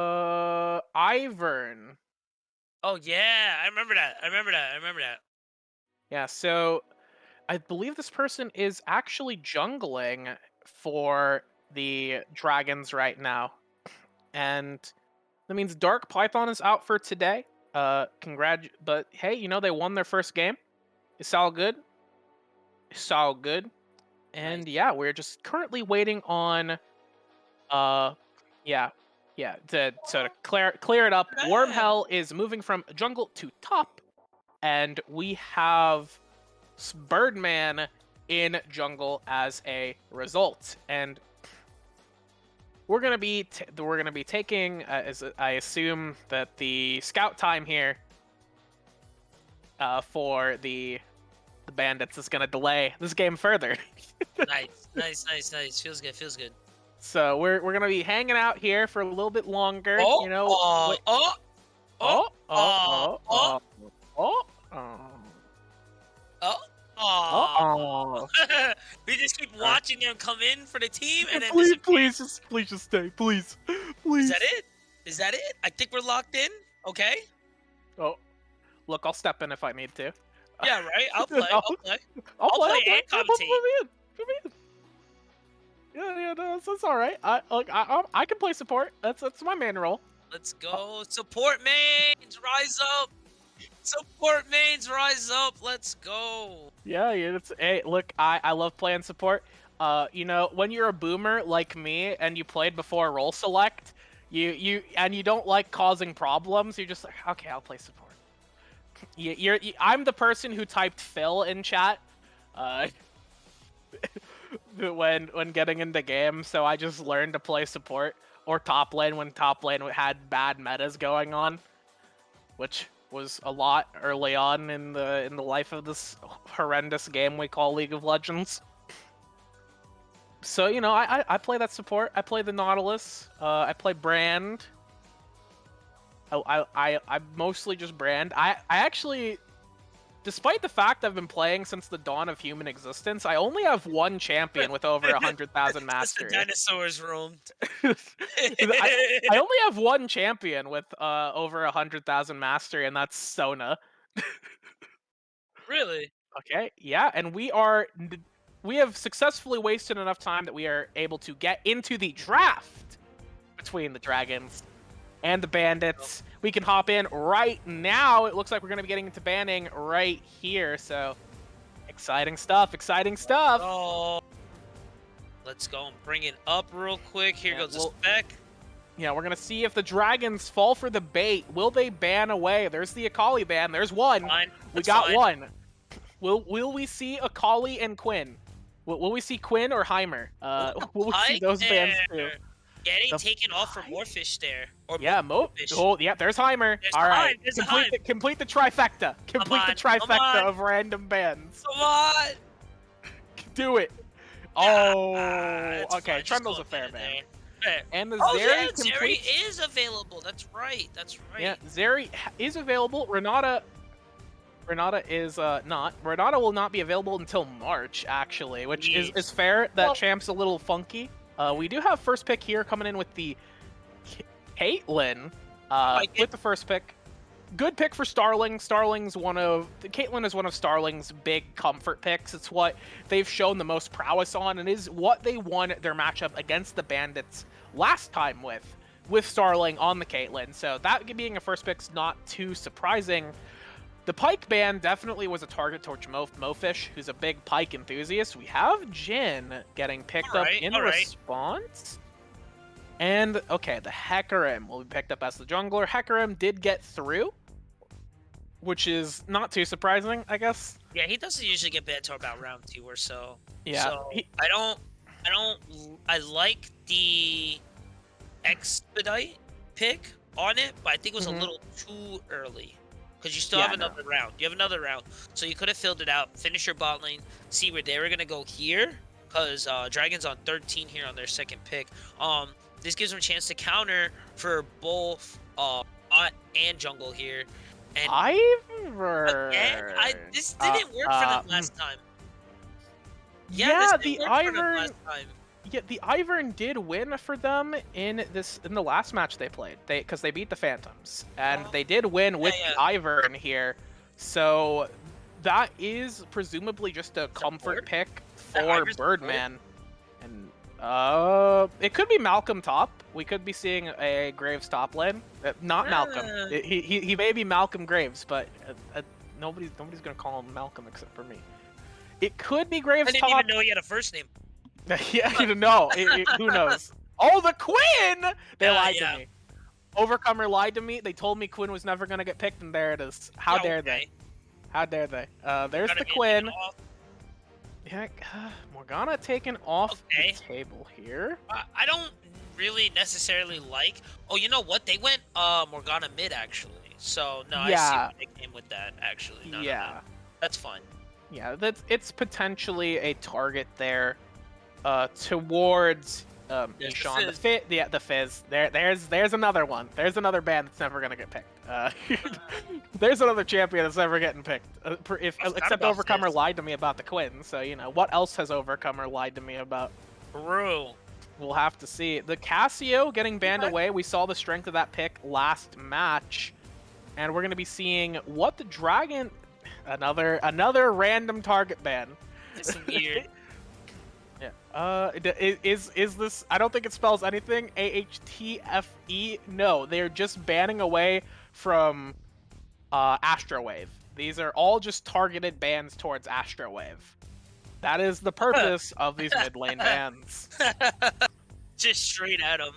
Oh, yeah, I remember that. Yeah, so I believe this person is actually jungling for the Dragons right now. And that means Dark Python is out for today. But hey, you know, they won their first game. It's all good. And Nice. yeah, we're just currently waiting on to clear it up. Wormhell is moving from jungle to top, and we have Birdman in jungle as a result. And we're gonna be taking, as I assume that the scout time here for the Bandits is gonna delay this game further. Nice. Feels good. So we're gonna be hanging out here for a little bit longer. Oh, you know. We just keep watching them come in for the team, and then please just stay, please. Is that it? I think we're locked in. Okay. Oh, look, I'll step in if I need to. Yeah, right. I'll play. I'll play and commentate. Put me in. Yeah, no, that's all right. I can play support. That's my main role. Let's go. Support mains, rise up. Let's go. Yeah. Hey, look, I love playing support. You know, when you're a boomer like me and you played before role select, you don't like causing problems. You're just like, okay, I'll play support. I'm the person who typed Phil in chat. When getting into game, so I just learned to play support or top lane when top lane had bad metas going on, which was a lot early on in the life of this horrendous game we call League of Legends. So, you know, I play that support. I play the Nautilus. I play Brand. I mostly just Brand. I actually, despite the fact I've been playing since the dawn of human existence, I only have one champion with over 100,000 Just the mastery. dinosaurs roamed. I only have one champion with over 100,000 mastery, and that's Sona. Really? Okay, yeah, and we have successfully wasted enough time that we are able to get into the draft between the Dragons and the Bandits. We can hop in right now. It looks like we're going to be getting into banning right here, so exciting stuff, exciting stuff. Oh, let's go and bring it up real quick. Here goes the spec. Yeah, we're going to see if the Dragons fall for the bait. Will they ban away? There's the Akali ban. There's one. We got one. Will we see Akali and Quinn? Will we see Quinn or Heimer? Will we see those bans too? Getting taken off for Morphish there. Or yeah, oh, yeah, there's Heimer. All right, complete the trifecta. Complete the trifecta of random bans. Come on. Do it. Oh, okay. Trundle's a fair ban. And the Zeri is available. That's right. That's right. Yeah, Zeri is available. Renata is not. Renata will not be available until March, actually, which is fair. That champ's a little funky. We do have first pick here coming in with the Caitlyn with the first pick. Good pick for Starling. Caitlyn is one of Starling's big comfort picks. It's what they've shown the most prowess on, and is what they won their matchup against the Bandits last time with Starling on the Caitlyn. So that being a first pick's not too surprising. The Pike ban definitely was a target towards Mofish, who's a big Pike enthusiast. We have Jhin getting picked up in response. And, okay, the Hecarim will be picked up as the jungler. Hecarim did get through, which is not too surprising, I guess. Yeah, he doesn't usually get banned until about round 2 or so. Yeah. So I like the Expedite pick on it, but I think it was a little too early. Because you still have another round. You have another round. So you could have filled it out, finish your bot lane, see where they were going to go here. Because Dragon's on 13 here on their second pick. This gives them a chance to counter for both bot and jungle here. And Ivern! Again, this didn't work for them last time. Yeah, the Ivern... Yeah, the Ivern did win for them in the last match they played. Because they beat the Phantoms, and they did win with the Ivern here. So that is presumably just a comfort pick for Birdman. And it could be Malcolm top. We could be seeing a Graves top lane. Not Malcolm. He may be Malcolm Graves, but nobody's gonna call him Malcolm except for me. It could be Graves top. I didn't even know he had a first name. Yeah, I don't know. Who knows? Oh, the Quinn! They lied to me. Overcomer lied to me. They told me Quinn was never going to get picked, and there it is. How dare they? How dare they? There's the Quinn. Yeah, Morgana taken off the table here. I don't really necessarily like... Oh, you know what? They went Morgana mid, actually. So, no, I see what they came with that, actually. No, that's fine. Yeah, it's potentially a target there. Towards Ishan, the Fizz. There's another one. There's another band that's never gonna get picked. There's another champion that's never getting picked. Except Overcomer lied to me about the Quinn. So you know what else has Overcomer lied to me about? True. We'll have to see. The Cassio getting banned away. We saw the strength of that pick last match, and we're gonna be seeing what the Dragon. Another random target ban. It's weird. Yeah. Is this? I don't think it spells anything. AHTFE? No, they're just banning away from Astrowave. These are all just targeted bans towards Astrowave. That is the purpose of these mid lane bans. Just straight at them.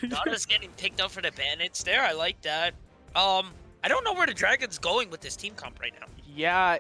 Not just getting picked up for the bandits there. I like that. I don't know where the Dragon's going with this team comp right now. Yeah,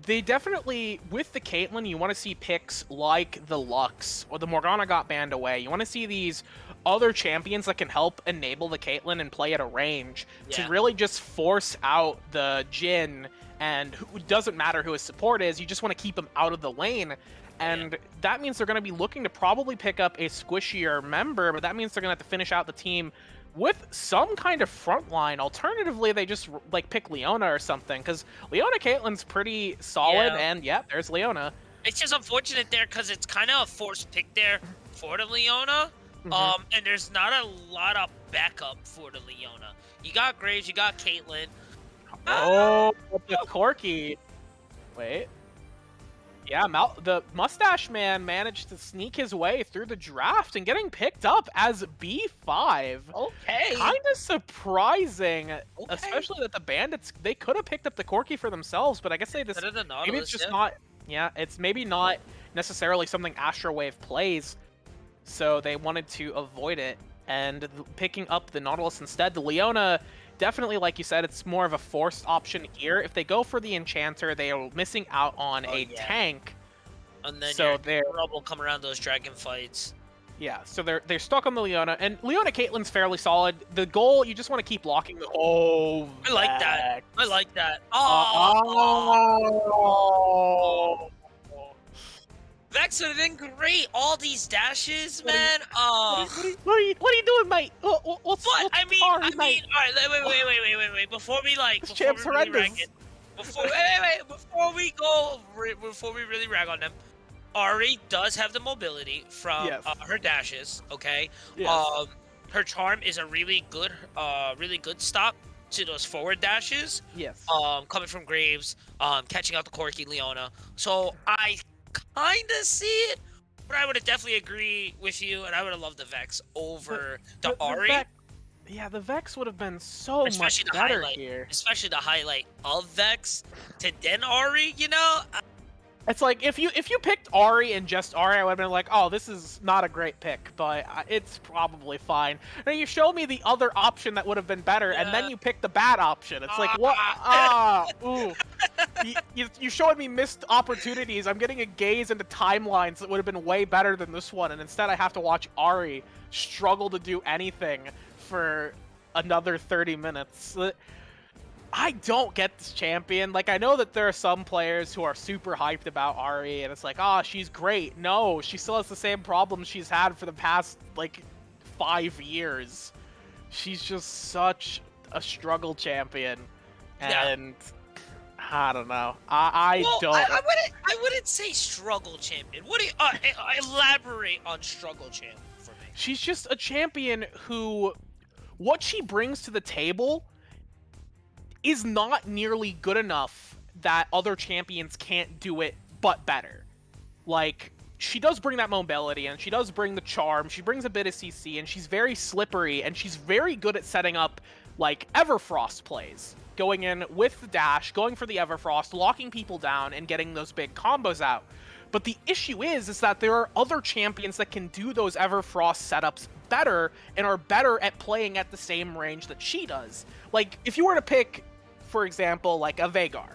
they definitely, with the Caitlyn, you want to see picks like the Lux, or the Morgana got banned away. You want to see these other champions that can help enable the Caitlyn and play at a range to really just force out the Jhin, and it doesn't matter who his support is, you just want to keep him out of the lane. And that means they're going to be looking to probably pick up a squishier member, but that means they're going to have to finish out the team with some kind of front line. Alternatively, they just like pick Leona or something, because Leona Caitlyn's pretty solid, and there's Leona. It's just unfortunate there because it's kind of a forced pick there for the Leona. And there's not a lot of backup for the Leona. You got Graves, you got Caitlyn. Oh, the Corki. Wait. Yeah, the Mustache Man managed to sneak his way through the draft and getting picked up as B5. Okay. Kind of surprising, especially that the Bandits, they could have picked up the Corki for themselves, but I guess they just, maybe it's just not, it's maybe not necessarily something Astrowave plays, so they wanted to avoid it, and picking up the Nautilus instead. The Leona, definitely, like you said, it's more of a forced option here. If they go for the Enchanter, they are missing out on a tank. And then so they're trouble come around those dragon fights. Yeah, so they're stuck on the Leona, and Leona Caitlyn's fairly solid. The goal, you just want to keep blocking the. Oh, I like that. I like that. Vex would have been great. All these dashes, man. What are you doing, mate? What's I mean, all right. Wait. Before we really rag it, before we really rag on them, Ari does have the mobility from her dashes. Okay. Yes. Her charm is a really good stop to those forward dashes. Yes. Coming from Graves, catching out the Corki Leona. So I kind of see it, but I would have definitely agree with you, and I would have loved the Vex over the Ari. The Vex would have been so much better here. Especially the highlight of Vex to then Ari, you know? It's like, if you picked Ari and just Ari, I would have been like, oh, this is not a great pick, but it's probably fine. Now, you show me the other option that would have been better, and then you pick the bad option. It's like, what? Ooh. You showed me missed opportunities. I'm getting a gaze into timelines that would have been way better than this one, and instead I have to watch Ari struggle to do anything for another 30 minutes. I don't get this champion. Like, I know that there are some players who are super hyped about Ari, and it's like, she's great. No, she still has the same problems she's had for the past, like, 5 years. She's just such a struggle champion. And I don't know. I wouldn't say struggle champion. What do you elaborate on struggle champion for me? She's just a champion who, what she brings to the table is not nearly good enough that other champions can't do it but better. Like, she does bring that mobility, and she does bring the charm, she brings a bit of CC, and she's very slippery, and she's very good at setting up, like, Everfrost plays. Going in with the dash, going for the Everfrost, locking people down, and getting those big combos out. But the issue is that there are other champions that can do those Everfrost setups better, and are better at playing at the same range that she does. Like, if you were to pick, for example, like a Veigar,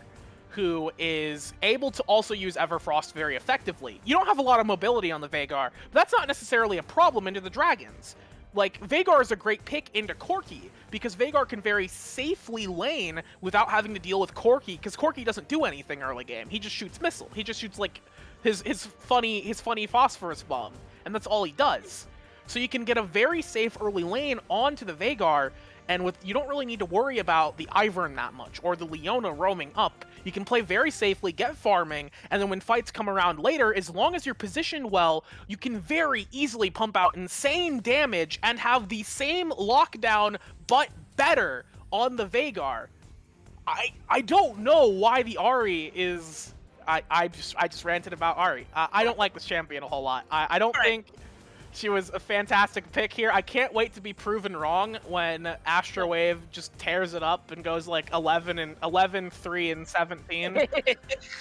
who is able to also use Everfrost very effectively. You don't have a lot of mobility on the Veigar, but that's not necessarily a problem into the Dragons. Like, Veigar is a great pick into Corki, because Veigar can very safely lane without having to deal with Corki, because Corki doesn't do anything early game. He just shoots missile. He just shoots, like, his funny phosphorus bomb, and that's all he does. So you can get a very safe early lane onto the Veigar, and you don't really need to worry about the Ivern that much, or the Leona roaming up. You can play very safely, get farming, and then when fights come around later, as long as you're positioned well, you can very easily pump out insane damage and have the same lockdown, but better, on the Veigar. I don't know why the Ari is... I just ranted about Ari. I don't like this champion a whole lot. I don't think she was a fantastic pick here. I can't wait to be proven wrong when Astrowave just tears it up and goes like 11, 3, and 17.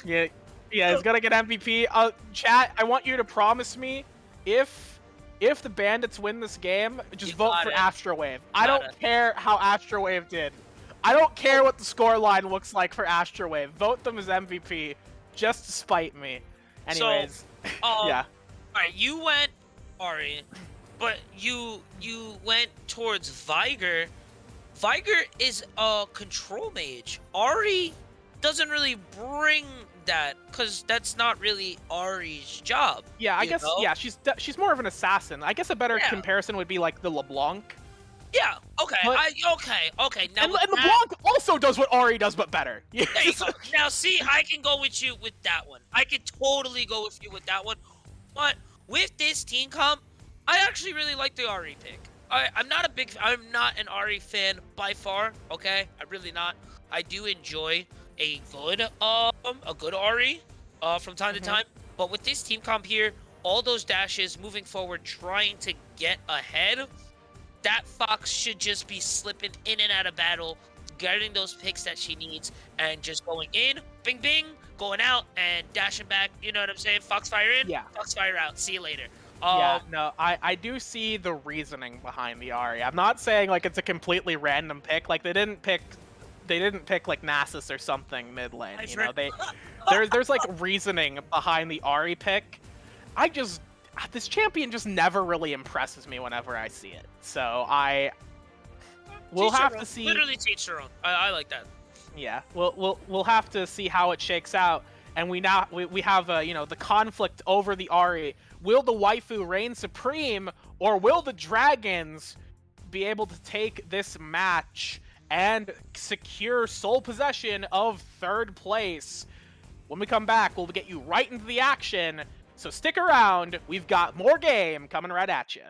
yeah, he's gonna get MVP. Chat, I want you to promise me if the Bandits win this game, just vote for Astrowave. I don't care how Astrowave did. I don't care what the scoreline looks like for Astrowave. Vote them as MVP, just to spite me. Anyways, yeah. Alright, you went Ari, but you went towards Viger. Viger is a control mage. Ari doesn't really bring that because that's not really Ari's job. Yeah, I you guess. know? Yeah, she's more of an assassin. I guess a better Yeah. comparison would be like the LeBlanc. Yeah. Okay. But- Okay. Now And with that, LeBlanc also does what Ari does, but better. there you go. Now see, I can go with you with that one. I can totally go with you with that one. But with this team comp, I actually really like the Ari pick. I'm not an Ari fan by far. Okay, I'm really not. I do enjoy a good Ari, from time to time. But with this team comp here, all those dashes moving forward, trying to get ahead, that Fox should just be slipping in and out of battle, getting those picks that she needs, and just going in, bing bing, going out, and dashing back. You know what I'm saying? Foxfire in, Yeah. Foxfire out. See you later. Yeah, no, I do see the reasoning behind the Ari. I'm not saying like it's a completely random pick. Like they didn't pick like Nasus or something mid lane. I've You know, heard- there's like reasoning behind the Ari pick. This champion just never really impresses me whenever I see it. So we'll Teach their have own. to see. Literally teach their own. I like that. Yeah, we'll have to see how it shakes out. And we have the conflict over the Ari. Will the waifu reign supreme, or will the dragons be able to take this match and secure sole possession of third place? When we come back, we'll get you right into the action. So stick around. We've got more game coming right at you.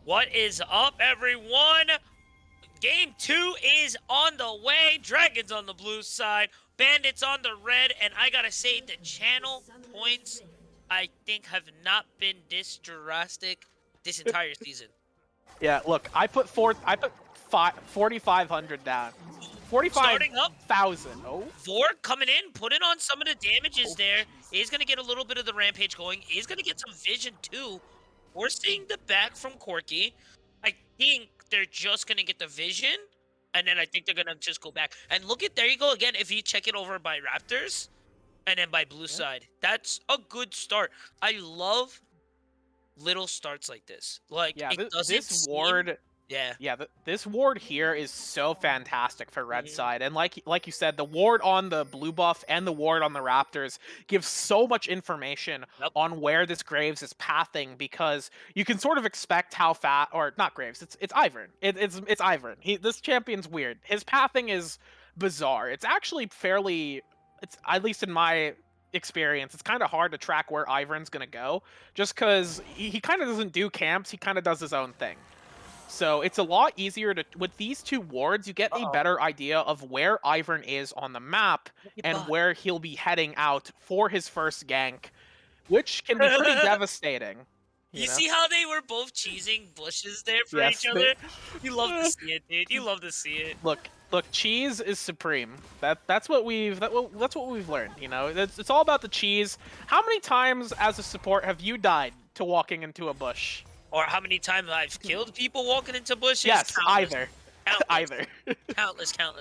What is up, everyone? Game 2 is on the way. Dragons on the blue side, Bandits on the red, and I gotta say, the channel points, I think, have not been this drastic this entire season. Yeah, look, I put 4,500 down. 45,000. Oh. Vork coming in, putting on some of the damages there. Is going to get a little bit of the rampage going. Is going to get some vision too. We're seeing the back from Corky. I think they're just going to get the vision, and then I think they're going to just go back. And look at, there you go again, if you check it over by Raptors, and then by blue side. That's a good start. I love little starts like this. Like, Yeah, it doesn't this seem... ward... Yeah, this ward here is so fantastic for red side, and like you said, the ward on the blue buff and the ward on the Raptors gives so much information on where this Graves is pathing, because you can sort of expect how fat, or not Graves, it's Ivern. It's Ivern. This champion's weird. His pathing is bizarre. It's actually fairly, it's at least in my experience, it's kind of hard to track where Ivern's gonna go, just because he kind of doesn't do camps. He kind of does his own thing. So it's a lot easier to, with these two wards, you get a better idea of where Ivern is on the map and where he'll be heading out for his first gank, which can be pretty devastating. You see how they were both cheesing bushes there for each other? You love to see it, dude. You love to see it. Look, cheese is supreme. That's what we've learned. You know, it's all about the cheese. How many times as a support have you died to walking into a bush? Or how many times I've killed people walking into bushes? Yes, countless. either. Countless. Either.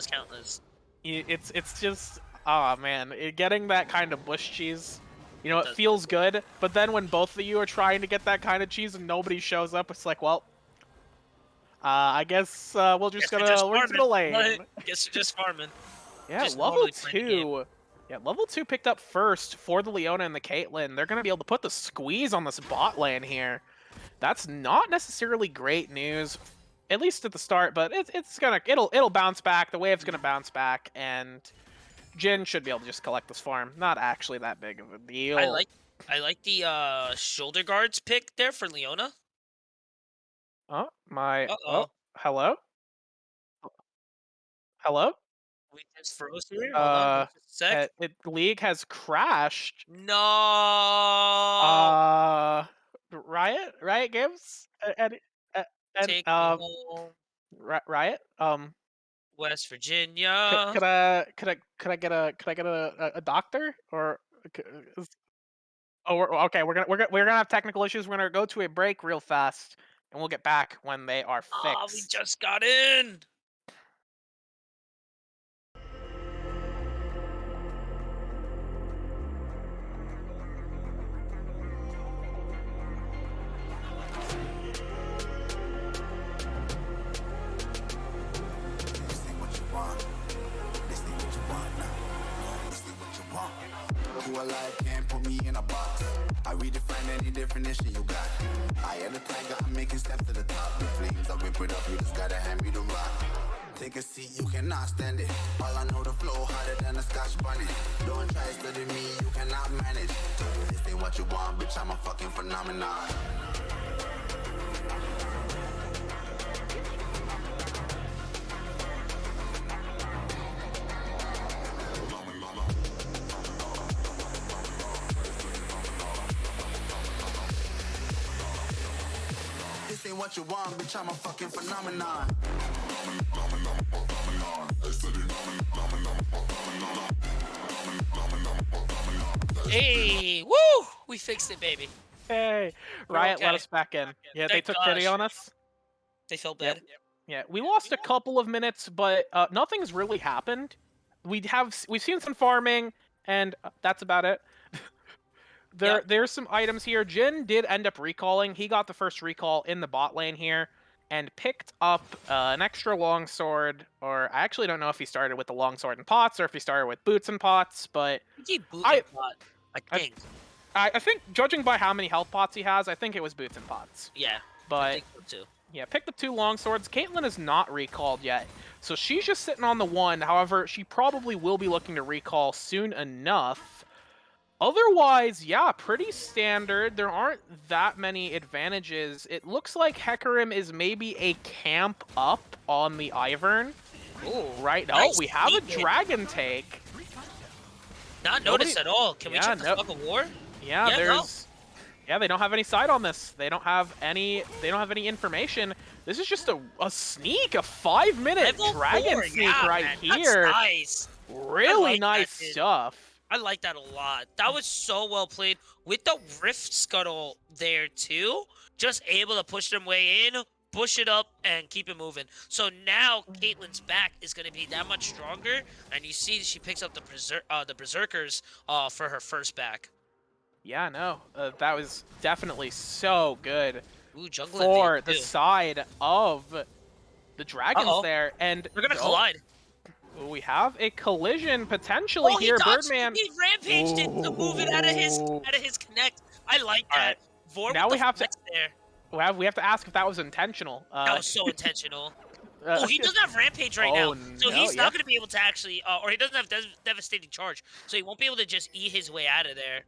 countless. It's just, oh man, getting that kind of bush cheese, you know, it feels good. But then when both of you are trying to get that kind of cheese and nobody shows up, it's like, well, I guess we're just gonna lane. I guess you're just farming. Yeah, level 2. Yeah, level 2 picked up first for the Leona and the Caitlyn. They're gonna be able to put the squeeze on this bot lane here. That's not necessarily great news, at least at the start, but it'll bounce back. The wave's gonna bounce back, and Jin should be able to just collect this farm. Not actually that big of a deal. I like the shoulder guards pick there for Leona. Oh my! Oh, hello. Hello. We just froze here. Hold on just a sec. League has crashed. No. Riot Games and Take me home. Riot. West Virginia. Could I get a doctor, or? Oh, okay. We're gonna have technical issues. We're gonna go to a break real fast, and we'll get back when they are fixed. Oh, we just got in. Alive can't put me in a box. I redefine any definition you got. I am the tiger, I'm making steps to the top. The flames, I whip it up, you just gotta hand me the rock. Take a seat, you cannot stand it. All I know, the flow harder than a Scotch bonnet. Don't try to study me, you cannot manage. This ain't what you want, bitch, I'm a fucking phenomenon. What you want, bitch, I'm a fucking phenomenon. Hey, woo! We fixed it, baby. Hey, Riot let us back in. Yeah, they took pity on us. They felt bad. Yeah, we lost a couple of minutes, but nothing's really happened. We've seen some farming, and that's about it. There's some items here. Jin did end up recalling. He got the first recall in the bot lane here and picked up an extra longsword, or I actually don't know if he started with the longsword and pots or if he started with boots and pots, but I think judging by how many health pots he has, I think it was boots and pots. Yeah, but I think so too. Yeah, picked up 2 longswords. Caitlyn is not recalled yet, so she's just sitting on the 1. However, she probably will be looking to recall soon enough. Otherwise, yeah, pretty standard. There aren't that many advantages. It looks like Hecarim is maybe a camp up on the Ivern. Ooh, Right? No, nice we have a sneak in. dragon take. Not Nobody- noticed at all. Can we Yeah, check the no- fog of war? Yeah, Yeah, no. there's. Yeah, they don't have any sight on this. They don't have any. They don't have any information. This is just a sneak, a 5-minute Level dragon 4, sneak yeah, right man, here. That's nice. Really like that, nice dude. stuff. I like that a lot. That was so well played with the Rift Scuttle there too. Just able to push them way in, push it up, and keep it moving. So now Caitlyn's back is going to be that much stronger, and you see she picks up the Berserkers for her first back. Yeah, no, that was definitely so good Ooh, jungle for invade, the too. side of the dragons Uh-oh. there, and They're gonna oh, collide. we have a collision potentially Oh, he here. dodged. Birdman. He rampaged it to move it out of his connect. I like All that. right. Vor Now with we the have to- flex there. We have to ask if that was intentional. That was so intentional. uh, Oh, he doesn't have Rampage right Oh, now, so no, he's yeah. not going to be able to actually, or he doesn't have Devastating Charge, so he won't be able to just eat his way out of there.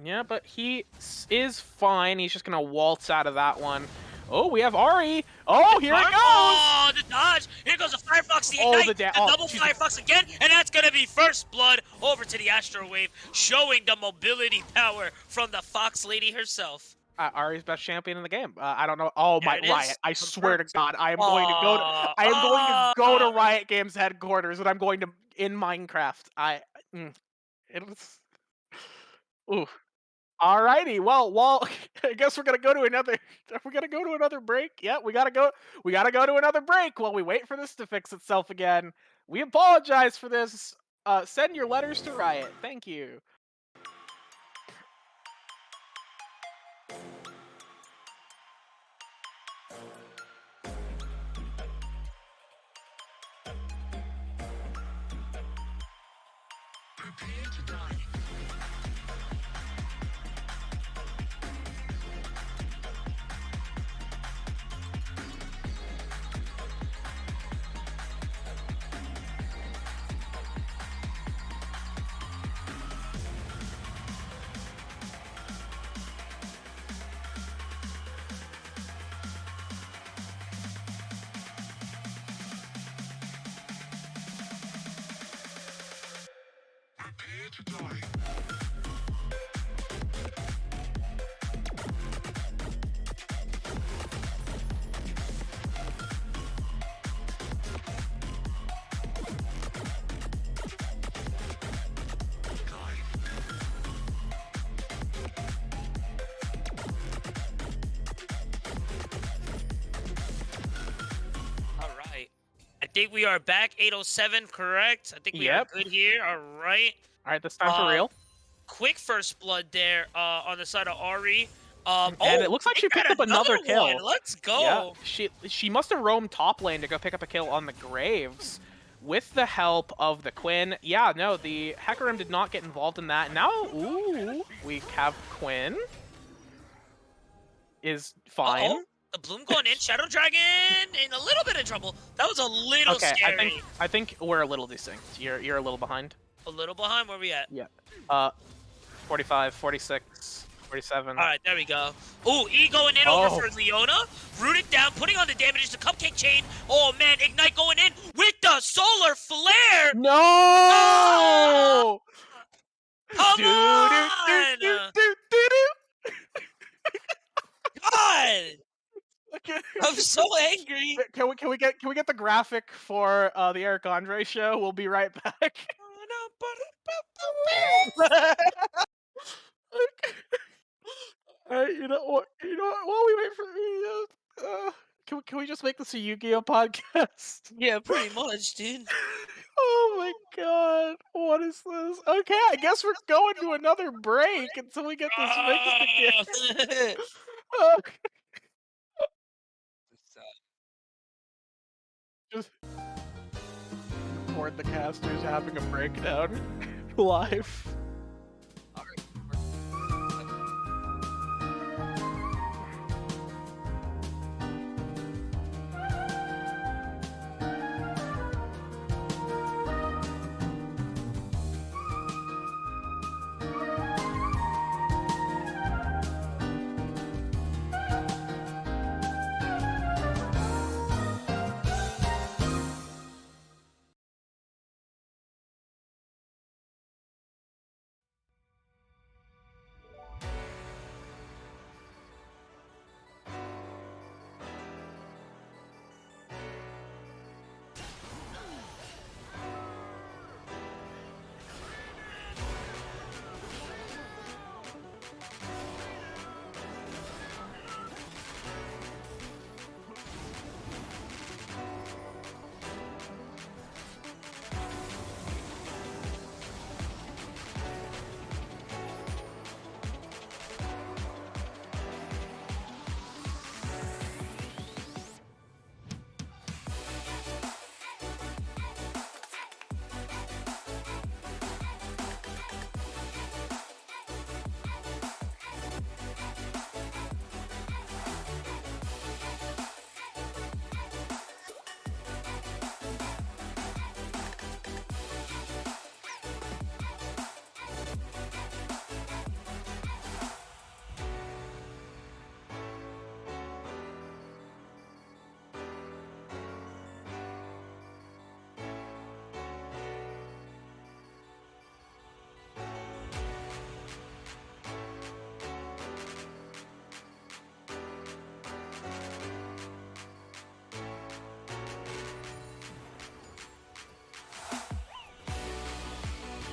Yeah, but he is fine. He's just gonna waltz out of that one. Oh, we have Ari. Oh, here it goes. Oh, the dodge. Here goes the Firefox, the Oh, Ignite, the the double she's- Firefox again, and that's going to be first blood over to the Astro Wave, showing the mobility power from the Fox Lady herself. Ari's best champion in the game. I don't know. Oh There my it is. Riot! I swear to Confirmed. God, I am going to go to. I am going to go to Riot Games headquarters, and I'm going to in Minecraft. It was. Ooh. Alrighty. Well. I guess we're gonna go to another. We're gonna go to another break. Yeah, we gotta go. We gotta go to another break while we wait for this to fix itself again. We apologize for this. Send your letters to Riot. Thank you. All right. I think we are back. 807, correct? I think we Yep. are good here. All right. All right, this time for real. Quick first blood there on the side of Ari. And Oh, it looks like they she got picked up another kill. one. Let's go. Yeah, she must have roamed top lane to go pick up a kill on the Graves with the help of the Quinn. Yeah, no, the Hecarim did not get involved in that. Now, ooh, we have Quinn is fine. Uh-oh. The Bloom going in. Shadow Dragon in a little bit of trouble. That was a little Okay, scary. I think we're a little distinct. You're a little behind. A little behind. Where we at? 45, 46, 47. All right, there we go. Ooh, E going in over for Leona. Rooted down, putting on the damages to Cupcake Chain. Oh, man, Ignite going in with the Solar Flare. No! Come on! God! I'm so angry. Can we get the graphic for the Eric Andre show? We'll be right back. You know what? While we wait for can we just make this a Yu-Gi-Oh podcast? Yeah, pretty much, dude. Oh my god, what is this? Okay, I guess we're going to another break until we get this fixed again. Just record the casters having a breakdown live.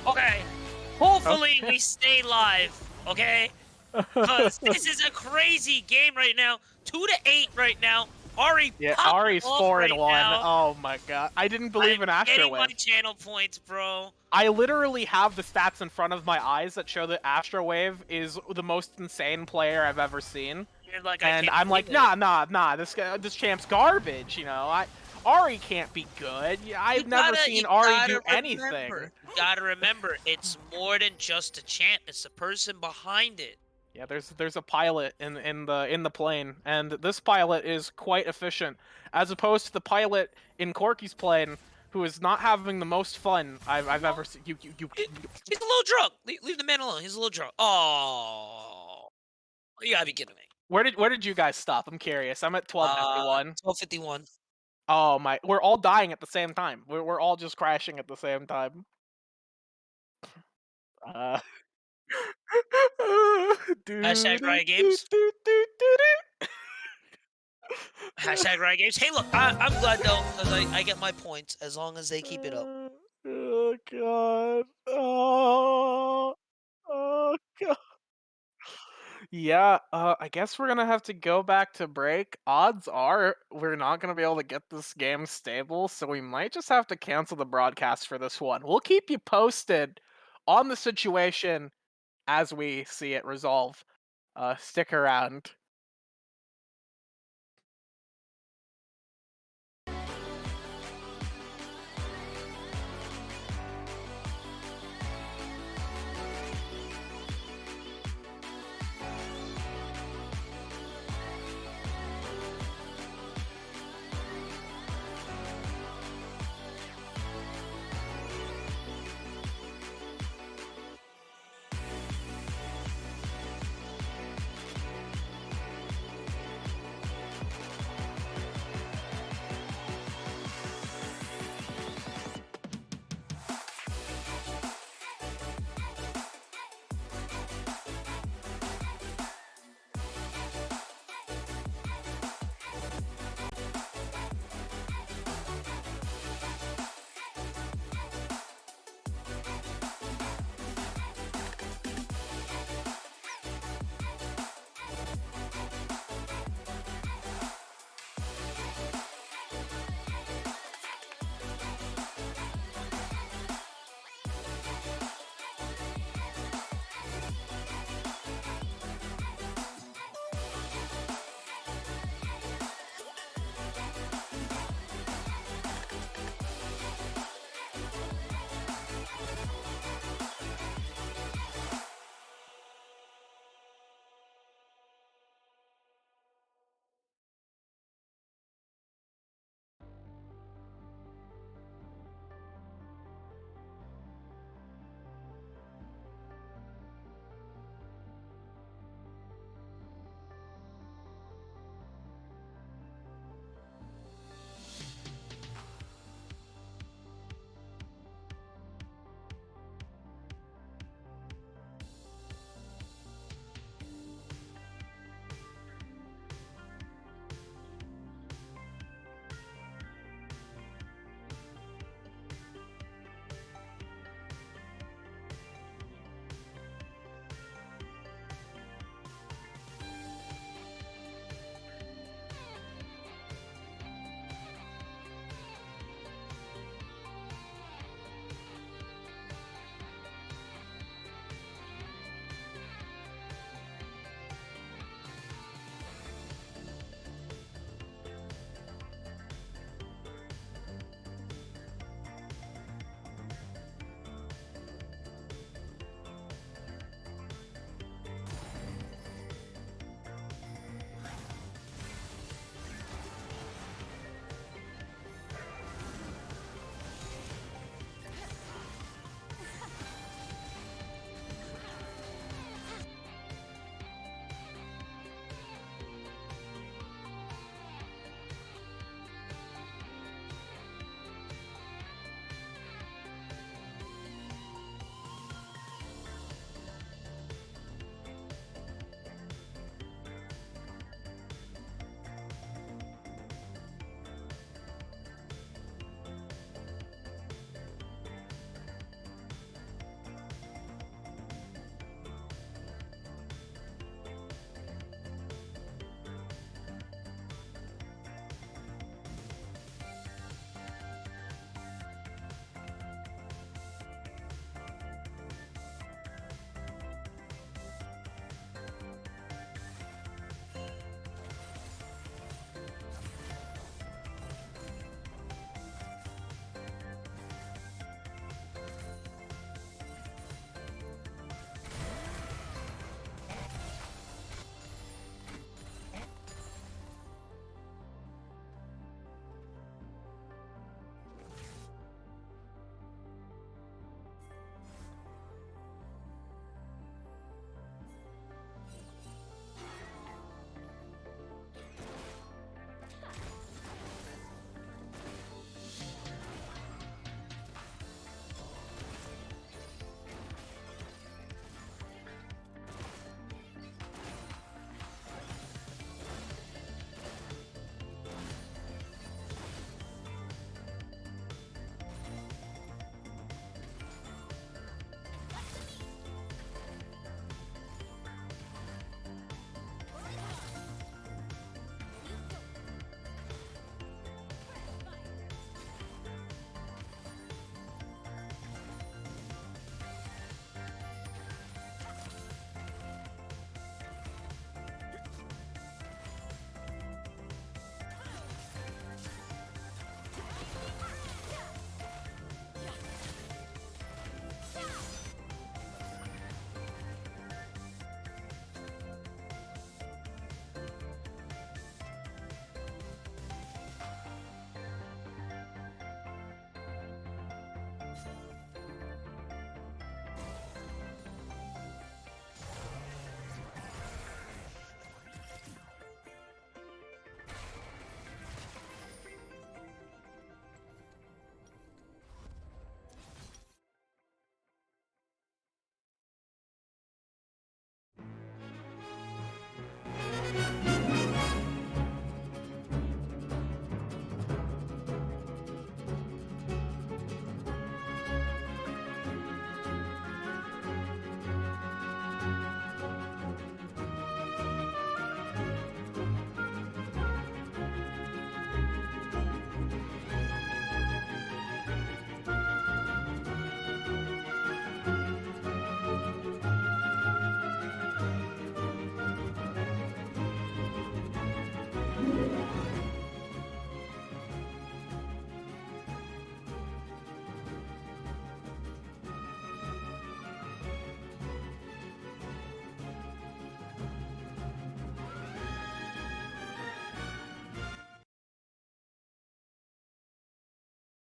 Okay. Hopefully Okay. we stay live, okay? Because this is a crazy game right now. 2-8 right now. Ari Yeah, popping Ari's off 4 and right 1. now. Oh my god. I didn't believe I'm in getting my Astrowave. channel points, bro. I literally have the stats in front of my eyes that show that Astrowave is the most insane player I've ever seen. You're like, I And can't I'm believe like, it. nah, this champ's garbage, you know. Ari can't be good. I've never seen Ari do anything. You gotta remember, it's more than just a champ. It's the person behind it. Yeah, there's a pilot in the plane, and this pilot is quite efficient, as opposed to the pilot in Corky's plane, who is not having the most fun I've ever seen. He's a little drunk. Leave the man alone. He's a little drunk. Oh, you gotta be kidding me. Where did you guys stop? I'm curious. I'm at 1251. 12:51. Oh my, we're all dying at the same time. We're all just crashing at the same time. Uh, Hashtag Riot do, Games. do, do, do. Hashtag Riot Games. Hey, look, I'm glad though, because I get my points as long as they keep it up. Oh god. Oh god. Yeah, I guess we're gonna have to go back to break. Odds are we're not gonna be able to get this game stable, so we might just have to cancel the broadcast for this one. We'll keep you posted on the situation as we see it resolve. Stick around.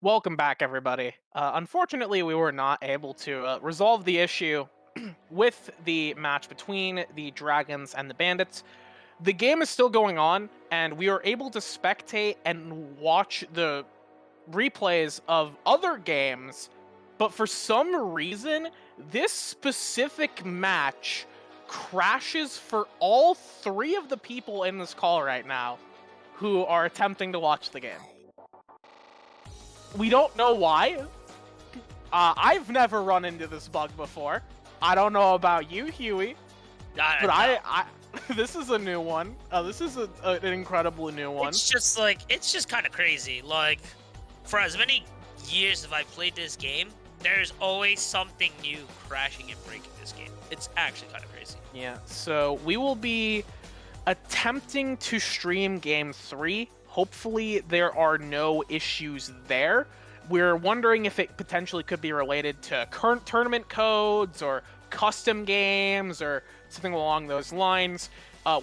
Welcome back, everybody. Unfortunately, we were not able to resolve the issue with the match between the Dragons and the Bandits. The game is still going on, and we are able to spectate and watch the replays of other games, but for some reason, this specific match crashes for all three of the people in this call right now who are attempting to watch the game. We don't know why. I've never run into this bug before. I don't know about you, Huey, but I this is a new one. This is an incredibly new one. It's just kind of crazy. Like, for as many years as I've played this game, there's always something new crashing and breaking this game. It's actually kind of crazy. Yeah, so we will be attempting to stream Game 3. Hopefully there are no issues there. We're wondering if it potentially could be related to current tournament codes or custom games or something along those lines.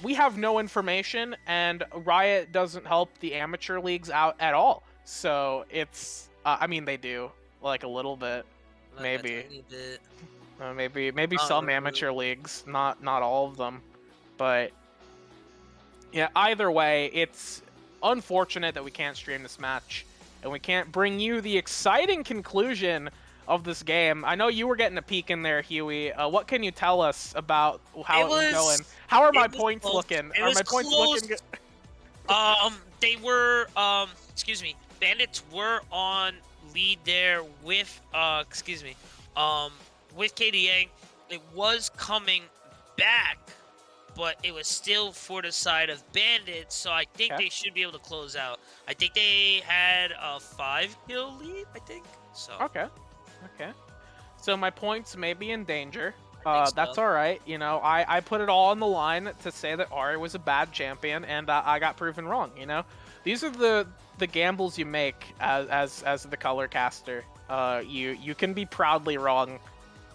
We have no information, and Riot doesn't help the amateur leagues out at all. So it's, I mean, they do, like a little bit, maybe. Maybe some really. amateur leagues, not all of them. But yeah, either way, it's unfortunate that we can't stream this match and we can't bring you the exciting conclusion of this game. I know you were getting a peek in there, Huey. What can you tell us about how it was going? How are my points looking? Are my points looking good? They were, excuse me, Bandits were on lead there with, with KDA. It was coming back, but it was still for the side of Bandits, so I think they should be able to close out. I think they had a 5-kill lead, I think. So Okay. So my points may be in danger. so. That's all right. You know, I put it all on the line to say that Ari was a bad champion, and I got proven wrong. You know, these are the gambles you make as the color caster. You can be proudly wrong,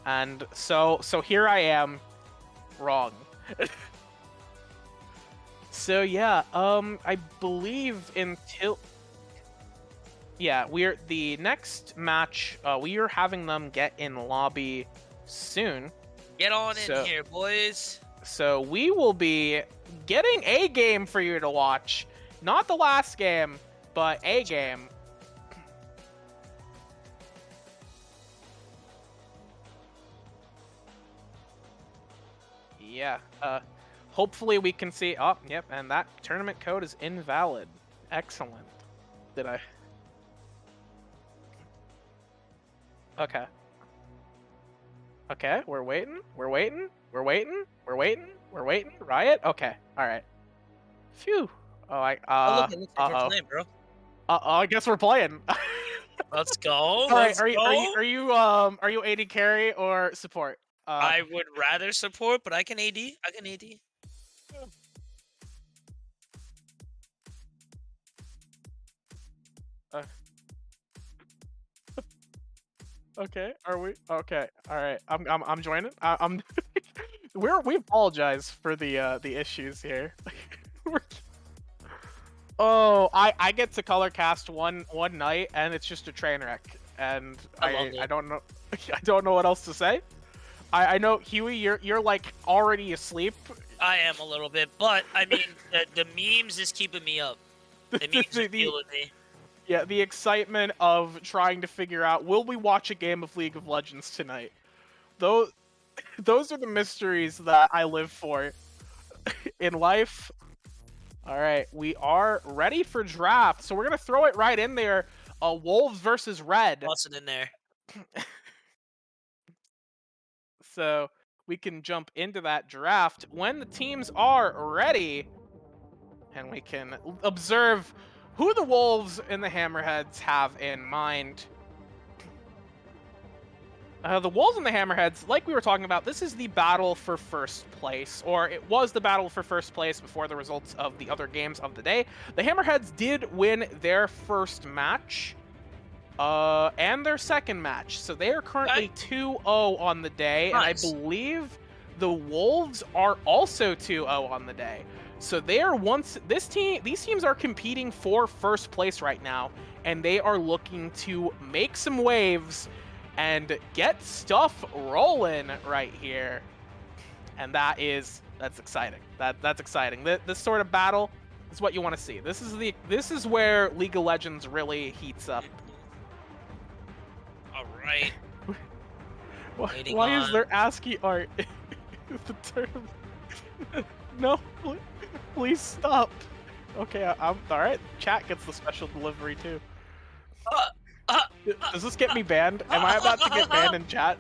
and so here I am, wrong. So yeah, I believe until we're the next match. We are having them get in lobby soon. Get on in here, boys. So we will be getting a game for you to watch, not the last game, but a game. Yeah. Hopefully we can see. Oh, yep, and that tournament code is invalid. Excellent. Did I? Okay. Okay, we're waiting. Riot? Okay, alright. Phew. Oh, Look, it looks like we're playing, bro. I guess we're playing. Let's go. Alright, are you AD carry or support? I would rather support, but I can AD. Okay, are we? Okay, all right. I'm joining. I'm. We apologize for the issues here. Oh, I get to color cast one night and it's just a train wreck, and I don't know I don't know what else to say. I know, Huey, you're like already asleep. I am a little bit, but I mean the memes is keeping me up. The memes are fueling me. Yeah, the excitement of trying to figure out, will we watch a game of League of Legends tonight? Those are the mysteries that I live for in life. All right, we are ready for draft, so we're gonna throw it right in there. Wolves versus Red. Toss it in there. So we can jump into that draft when the teams are ready, and we can observe who the Wolves and the Hammerheads have in mind. The Wolves and the Hammerheads, like we were talking about, this is the battle for first place, or it was the battle for first place before the results of the other games of the day. The Hammerheads did win their first match, and their second match, so they are currently 2-0 on the day, and I believe the Wolves are also 2-0 on the day. So they are these teams are competing for first place right now, and they are looking to make some waves and get stuff rolling right here. And that's exciting. That's exciting. This sort of battle is what you want to see. This is where League of Legends really heats up. All right. Why is there ASCII art? The term. No, please stop. Okay, I'm all right. Chat gets the special delivery too. Does this get me banned? Am I about to get banned in chat?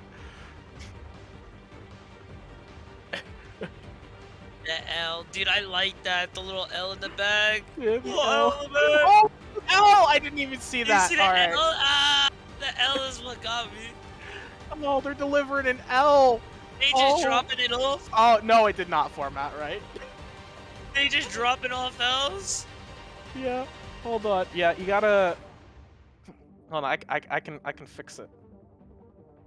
The L, dude, I like that. The little L in the bag. Yeah, the Little L. L in the bag. Oh, L! I didn't even see You that. see the All L? right. Ah, the L is what got me. Oh, they're delivering an L. They just dropping it off. Oh no, it did not format right. They just dropping off L's. Yeah. Hold on. Yeah, you gotta. Hold on. I can fix it.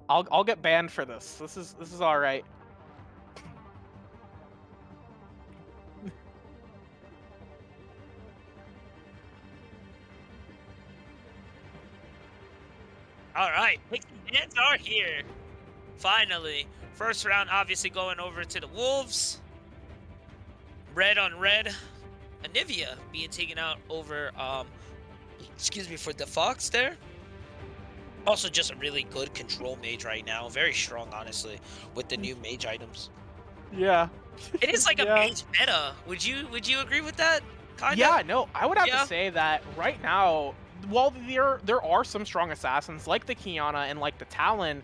I'll get banned for this. This is all right. All right, hands are here. Finally, first round obviously going over to the Wolves. Red on red. Anivia being taken out over, excuse me, for the Fox there. Also just a really good control mage right now. Very strong, honestly, with the new mage items. Yeah. It is like a Yeah. mage meta. Would you agree with that? Kinda? Yeah, no, I would have Yeah. to say that right now, while there are some strong assassins like the Kiana and like the Talon,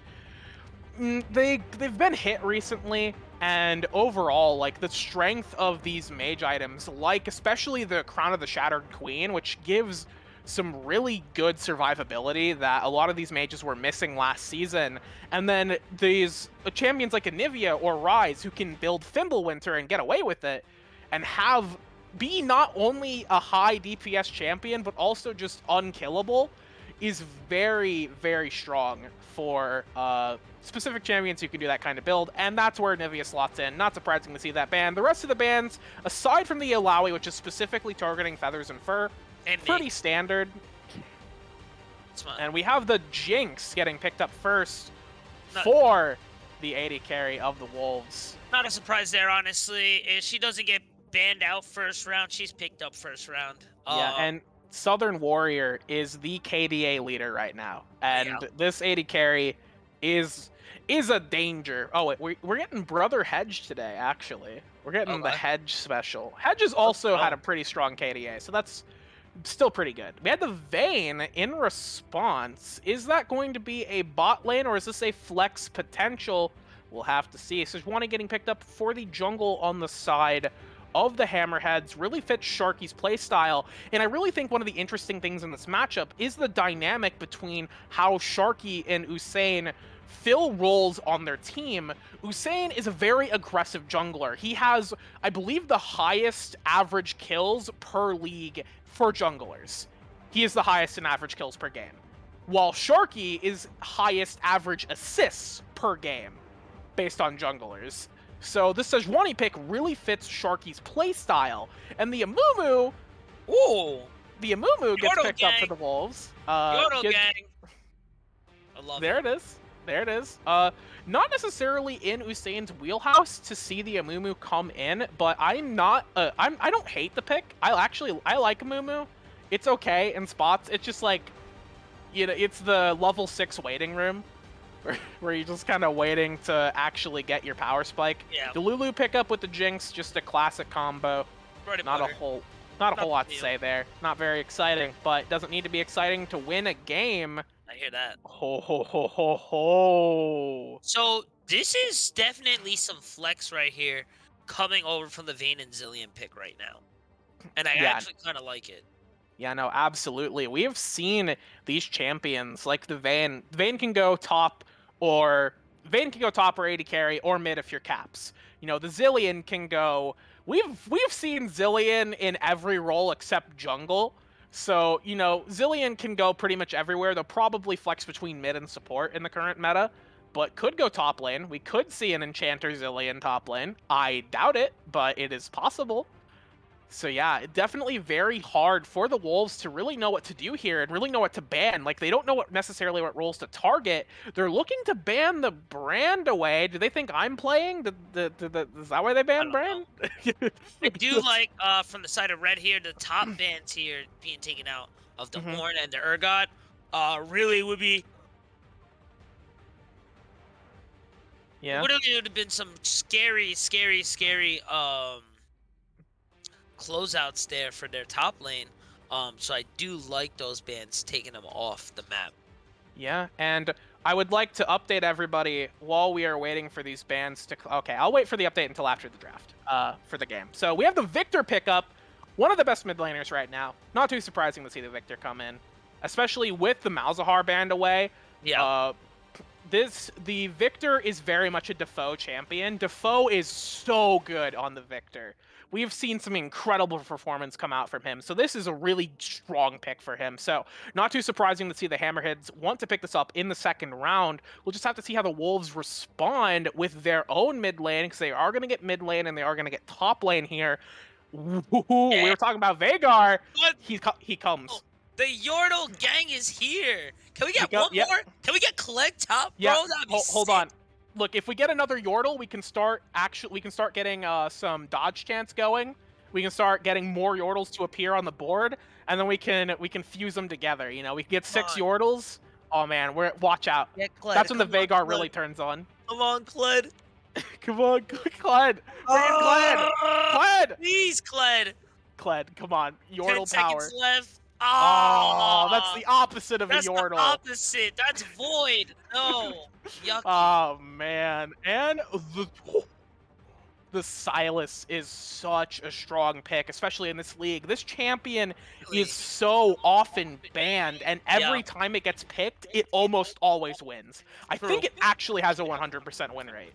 they've been hit recently, and overall, like the strength of these mage items, like especially the Crown of the Shattered Queen, which gives some really good survivability that a lot of these mages were missing last season, and then these champions like Anivia or Ryze who can build Fimbulwinter and get away with it, and be not only a high DPS champion, but also just unkillable, is very, very strong for specific champions who can do that kind of build, and that's where Anivia slots in. Not surprising to see that ban. The rest of the bans, aside from the Illaoi, which is specifically targeting feathers and fur, And pretty standard. It's fine. And we have the Jinx getting picked up first No. for the AD carry of the Wolves. Not a surprise there, honestly. If she doesn't get banned out first round, she's picked up first round. Yeah, and Southern Warrior is the KDA leader right now, and this AD carry is a danger. Oh wait, we're getting Brother Hedge today. Actually, we're getting the Hedge special. Hedge has also had a pretty strong KDA, so that's still pretty good. We had the Vayne in response. Is that going to be a bot lane, or is this a flex potential? We'll have to see. Sejuani getting picked up for the jungle on the side of the Hammerheads really fits Sharky's playstyle, and I really think one of the interesting things in this matchup is the dynamic between how Sharky and Usain fill roles on their team. Usain is a very aggressive jungler. He has, I believe, the highest average kills per league for junglers. He is the highest in average kills per game, while Sharky is highest average assists per game based on junglers. So this Sejuani pick really fits Sharky's playstyle, and the Amumu, the Amumu gets picked up for the Wolves. Yodo gang. I love There it is. There it is. Not necessarily in Usain's wheelhouse to see the Amumu come in, but I don't hate the pick. I like Amumu. It's okay in spots. It's just like, you know, it's the level 6 waiting room where you're just kind of waiting to actually get your power spike. Yeah. The Lulu pickup with the Jinx, just a classic combo. Not a whole lot to say there. Not very exciting, but doesn't need to be exciting to win a game. I hear that. Ho ho ho ho ho. So this is definitely some flex right here, coming over from the Vayne and Zillion pick right now, and I actually kind of like it. Yeah, no, absolutely. We have seen these champions like the Vayne. Vayne can go top or AD carry or mid if you're caps. You know, the Zillion can go. We've seen Zillion in every role except jungle. So, you know, Zillion can go pretty much everywhere. They'll probably flex between mid and support in the current meta. but could go top lane. We could see an Enchanter Zillion top lane. I doubt it, but it is possible. So yeah, definitely very hard for the Wolves to really know what to do here and really know what to ban. Like, they don't know necessarily what roles to target. They're looking to ban the brand away. Do they think I'm playing? Is that why they I banned don't brand? know. I do like from the side of red here, the top bans here being taken out of the Horn and the Urgot. Really would be. Yeah. Would have been some scary closeouts there for their top lane. So I do like those bans taking them off the map. Yeah, and I would like to update everybody while we are waiting for these bans to... Okay, I'll wait for the update until after the draft for the game. So we have the Victor pickup, one of the best mid laners right now. Not too surprising to see the Victor come in, especially with the Malzahar banned away. Yeah. The Victor is very much a Defoe champion. Defoe is so good on the Victor. We've seen some incredible performance come out from him, so this is a really strong pick for him. So not too surprising to see the Hammerheads want to pick this up in the second round. We'll just have to see how the Wolves respond with their own mid lane, because they are going to get mid lane and they are going to get top lane here. Ooh, we were talking about Veigar. What? He comes. Oh, the Yordle gang is here. Can we get one yeah. more? Can we get Clegg top, bro? Yeah. That'd be Hold sick. on. Look, if we get another Yordle, we can start getting some dodge chance going. We can start getting more Yordles to appear on the board, and then we can fuse them together. You know, we can get 6 Yordles. Oh man, watch out. Yeah, Clegg, That's when the come on, Veigar Clegg. really turns on. Come on, Clegg. Come on, Kled. Bring in Kled. Kled. Please, Clegg. Kled, come on. 10 Yordle power. seconds left. Oh, that's the opposite of a That's Yordle. the opposite. That's void. No. Yucky. Oh man, and the Silas is such a strong pick, especially in this league. This champion is so often banned, and every time it gets picked, it almost always wins. I think it actually has a 100% win rate,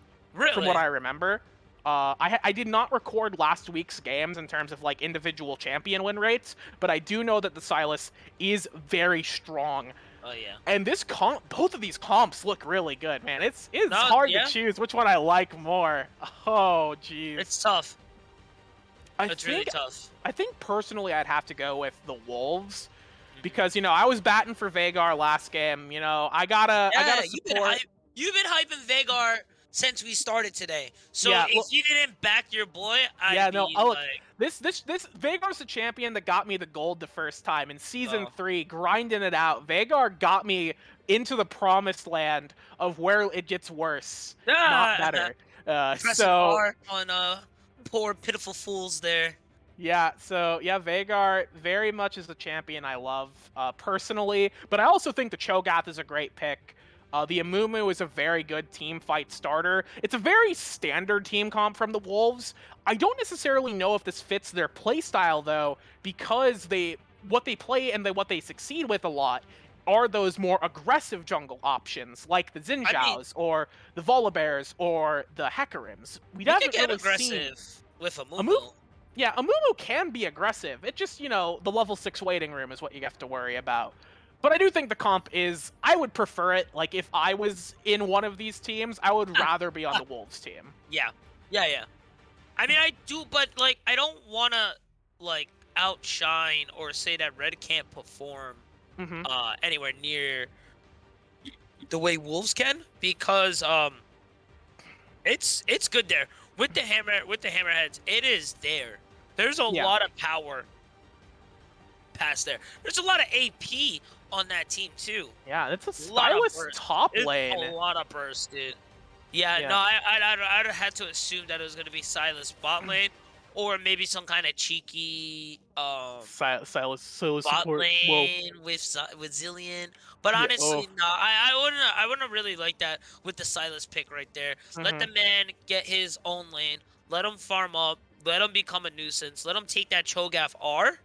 from what I remember. I did not record last week's games in terms of like individual champion win rates, but I do know that the Silas is very strong. Oh yeah. And this both of these comps look really good, man. It's hard to choose which one I like more. Oh, jeez. It's tough. It's really tough. I think personally I'd have to go with the Wolves, because you know I was batting for Veigar last game. You know I gotta support. You've been hyping Veigar since we started today. So Yeah, if you didn't back your boy, this Veigar's the champion that got me the gold the first time in season 3, grinding it out. Veigar got me into the promised land of where it gets worse, not better. So R on poor pitiful fools there. yeah, so yeah, Veigar very much is the champion I love personally, but I also think the Cho'Gath is a great pick. The Amumu is a very good team fight starter. It's a very standard team comp from the Wolves. I don't necessarily know if this fits their playstyle, though, because what they play and what they succeed with a lot are those more aggressive jungle options, like the Xin Zhaos, or the Volibears, or the Hekarims. We haven't get really aggressive seen... with Amumu. Yeah, Amumu can be aggressive. It just, you know, the level 6 waiting room is what you have to worry about. But I do think the comp is, I would prefer it. Like, if I was in one of these teams, I would rather be on the Wolves team. Yeah. I mean, I do, but, like, I don't want to, like, outshine or say that Red can't perform anywhere near the way Wolves can, because it's good there. With the Hammerheads, it is there. There's a lot of power past there. There's a lot of AP on that team too. Yeah, it's a stylish top lane. It's a lot of burst, dude. Yeah. No, I'd had to assume that it was gonna be Silas bot lane, or maybe some kind of cheeky Silas bot support. lane with Zillion. But honestly, no, I wouldn't really like that with the Silas pick right there. Let the man get his own lane. Let him farm up. Let him become a nuisance. Let him take that Cho'Gath R.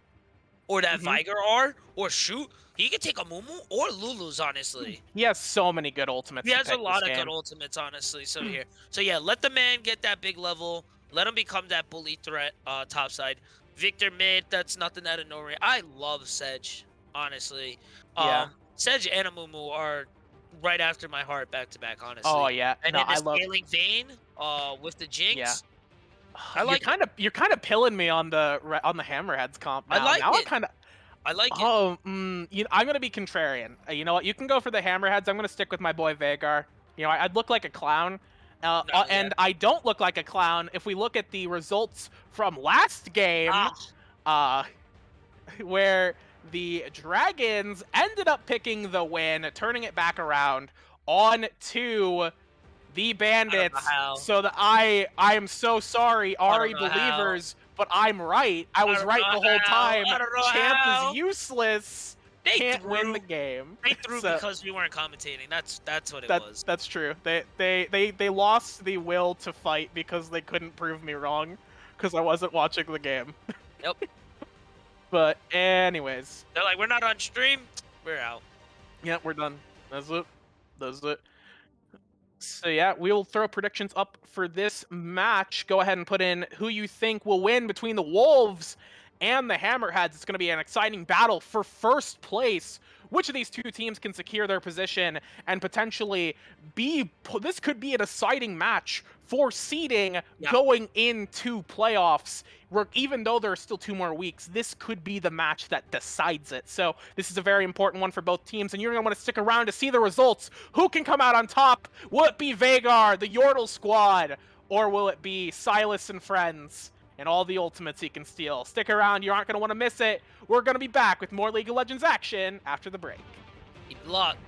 Or that Veigar R, or shoot. He could take a Mumu or Lulu's, honestly. He has so many good ultimates. He has a lot of good ultimates, honestly. So here. So yeah, let the man get that big level. Let him become that bully threat topside. Victor mid, that's nothing out of nowhere. I love Sedge, honestly. Sedge and Amumu are right after my heart back to back, honestly. Oh yeah, And no, then the I love. scaling vein, with the Yeah, Jinx. I you're like it. kind of pilling me on the Hammerheads comp I now. like Now I'm it. kind of. I like it. Oh, I'm gonna be contrarian. You know what? You can go for the Hammerheads. I'm gonna stick with my boy Veigar. You know, I'd look like a clown, No, yeah. and I don't look like a clown if we look at the results from last game, Ah, uh, where the Dragons ended up picking the win, turning it back around on to the I don't know Bandits. how. So that I am so sorry, I don't Ari know how. believers, but I'm right. I I was don't right know the whole how. time. I don't know Champ is how. useless. They Can't win the threw. game. They threw So because we weren't commentating. That's what it that was. that's true. They lost the will to fight because they couldn't prove me wrong because I wasn't watching the game. Yep. But anyways, They're like, we're not on stream. We're out. yeah, we're done. That's it. That's it. So yeah, we'll throw predictions up for this match. Go ahead and put in who you think will win between the Wolves and the Hammerheads. It's going to be an exciting battle for first place. Which of these two teams can secure their position and potentially be... This could be an exciting match for seeding Yeah. going into playoffs. Even though there are still 2 more weeks, this could be the match that decides it. So this is a very important one for both teams, and you're going to want to stick around to see the results. Who can come out on top? Will it be Veigar, the Yordle squad, or will it be Silas and friends and all the ultimates he can steal? Stick around, you aren't going to want to miss it. We're going to be back with more League of Legends action after the break. Keep it locked.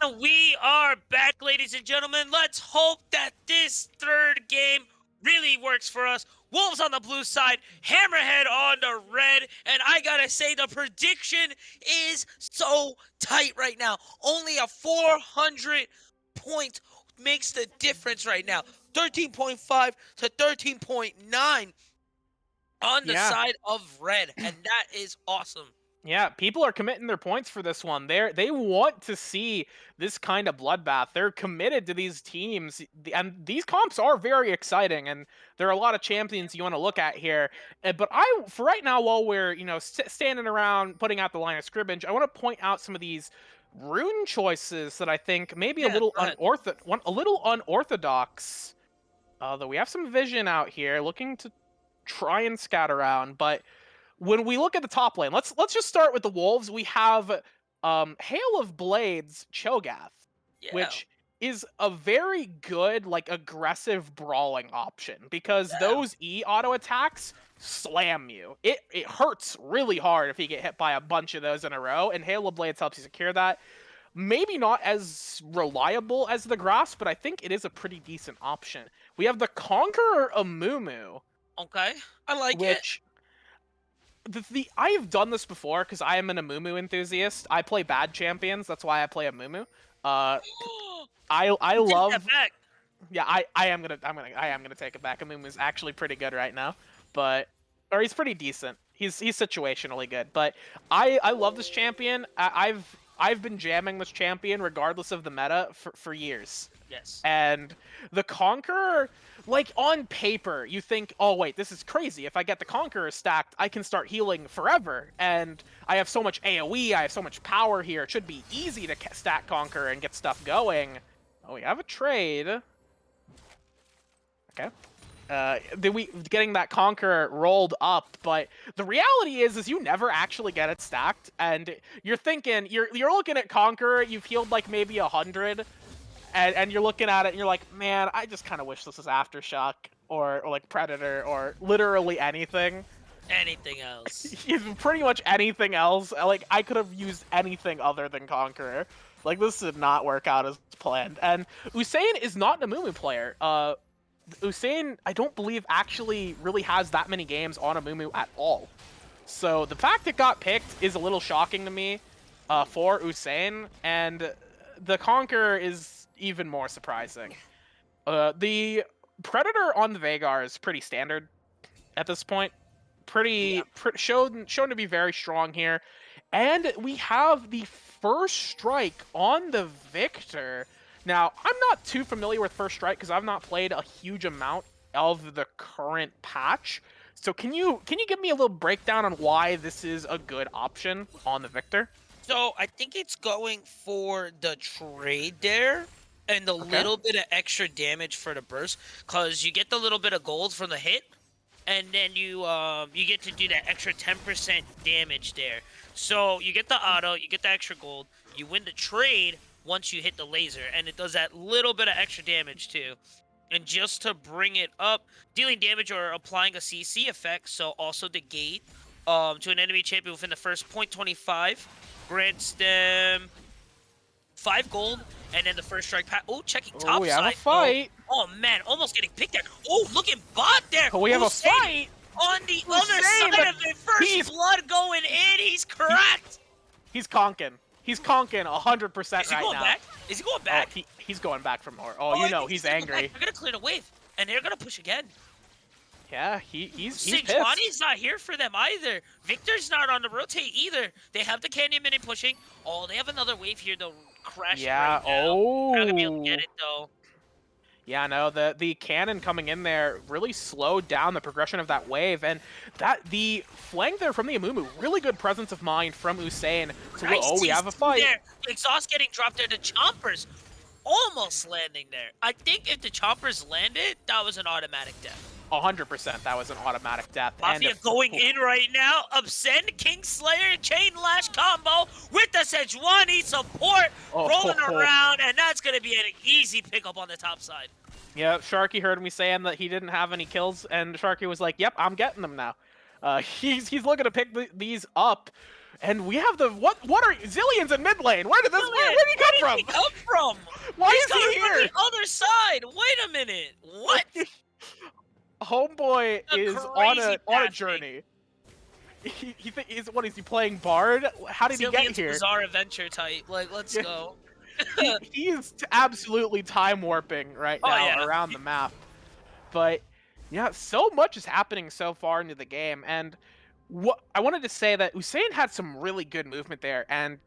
And we are back, ladies and gentlemen. Let's hope that this third game really works for us. Wolves on the blue side, Hammerhead on the red. And I gotta say, the prediction is so tight right now. Only a 400 point makes the difference right now. 13.5 to 13.9 on the side of red. And that is awesome. Yeah, people are committing their points for this one. They want to see this kind of bloodbath. They're committed to these teams, and these comps are very exciting. And there are a lot of champions you want to look at here. But for right now, while we're standing around putting out the line of scrimmage, I want to point out some of these rune choices that I think maybe a little unorthodox. Though we have some vision out here, looking to try and scout around, but. When we look at the top lane, let's just start with the Wolves. We have Hail of Blades Cho'Gath, which is a very good, like, aggressive brawling option because those E auto attacks slam you. It hurts really hard if you get hit by a bunch of those in a row, and Hail of Blades helps you secure that. Maybe not as reliable as the Grasp, but I think it is a pretty decent option. We have the Conqueror Amumu. Okay, I like it. I've done this before because I am an Amumu enthusiast. I play bad champions. That's why I play Amumu. I love. Take that back. Yeah, I am gonna take it back. Amumu's actually pretty good right now, he's pretty decent. He's situationally good, but I love this champion. I've been jamming this champion regardless of the meta for years. Yes. And the Conqueror, like, on paper, you think, oh, wait, this is crazy. If I get the Conqueror stacked, I can start healing forever. And I have so much AoE, I have so much power here. It should be easy to stack Conqueror and get stuff going. Oh, we have a trade. Okay. Getting that Conqueror rolled up, but the reality is you never actually get it stacked. And you're thinking, you're looking at Conqueror, you've healed like maybe 100, and you're looking at it and you're like, man, I just kind of wish this was Aftershock or like Predator or literally anything. Anything else. Pretty much anything else. Like, I could have used anything other than Conqueror. Like, this did not work out as planned. And Usain is not an Amumu player. Usain, I don't believe, actually really has that many games on Amumu at all. So the fact it got picked is a little shocking to me for Usain, and the Conqueror is even more surprising. The Predator on the Veigar is pretty standard at this point. Shown to be very strong here. And we have the first strike on the Victor. Now, I'm not too familiar with First Strike because I've not played a huge amount of the current patch. So can you give me a little breakdown on why this is a good option on the Victor? So I think it's going for the trade there and the little bit of extra damage for the burst, because you get the little bit of gold from the hit, and then you get to do that extra 10% damage there. So you get the auto, you get the extra gold, you win the trade once you hit the laser, and it does that little bit of extra damage too. And just to bring it up, dealing damage or applying a CC effect, so also the gate to an enemy champion within the first 0.25 grants them 5 gold, and then the first strike pack. Oh, checking top side. We have a fight. Oh man, almost getting picked there. Oh, look at bot there. We have a fight. On the other side of it, first blood going in. He's cracked. He's conking. He's conking 100% right now. Is he going back? Is he going back? Oh, he's going back from more. Oh, you know, he's angry. They're gonna clear the wave, and they're gonna push again. Yeah, he's pissed. Sejuani's not here for them either. Victor's not on the rotate either. They have the Canyon Minion pushing. Oh, they have another wave here. They'll crash. Yeah. Right now. Oh. They're not gonna be able to get it though. Yeah, no, the cannon coming in there really slowed down the progression of that wave, and the flank there from the Amumu, really good presence of mind from Usain. So we have a fight. There. Exhaust getting dropped there. The Chompers almost landing there. I think if the Chompers landed, that was an automatic death. 100%, that was an automatic death. Mafia going in right now. Absend, Kingslayer, Chain Lash combo with the Sejuani support rolling around, and that's going to be an easy pickup on the top side. Yeah, Sharky heard me saying that he didn't have any kills, and Sharky was like, yep, I'm getting them now. He's looking to pick these up. And we have the what are Zillion's in mid lane? Where did he come from? Why He's is he coming here? from the other side. Wait a minute. What? Homeboy A is crazy on a passing. journey. Is he playing Bard? How did he get Zillion's here? bizarre adventure type. Like, let's go. He's absolutely time warping right Oh, now yeah. around the map. But yeah, so much is happening so far into the game, and what I wanted to say that Usain had some really good movement there, and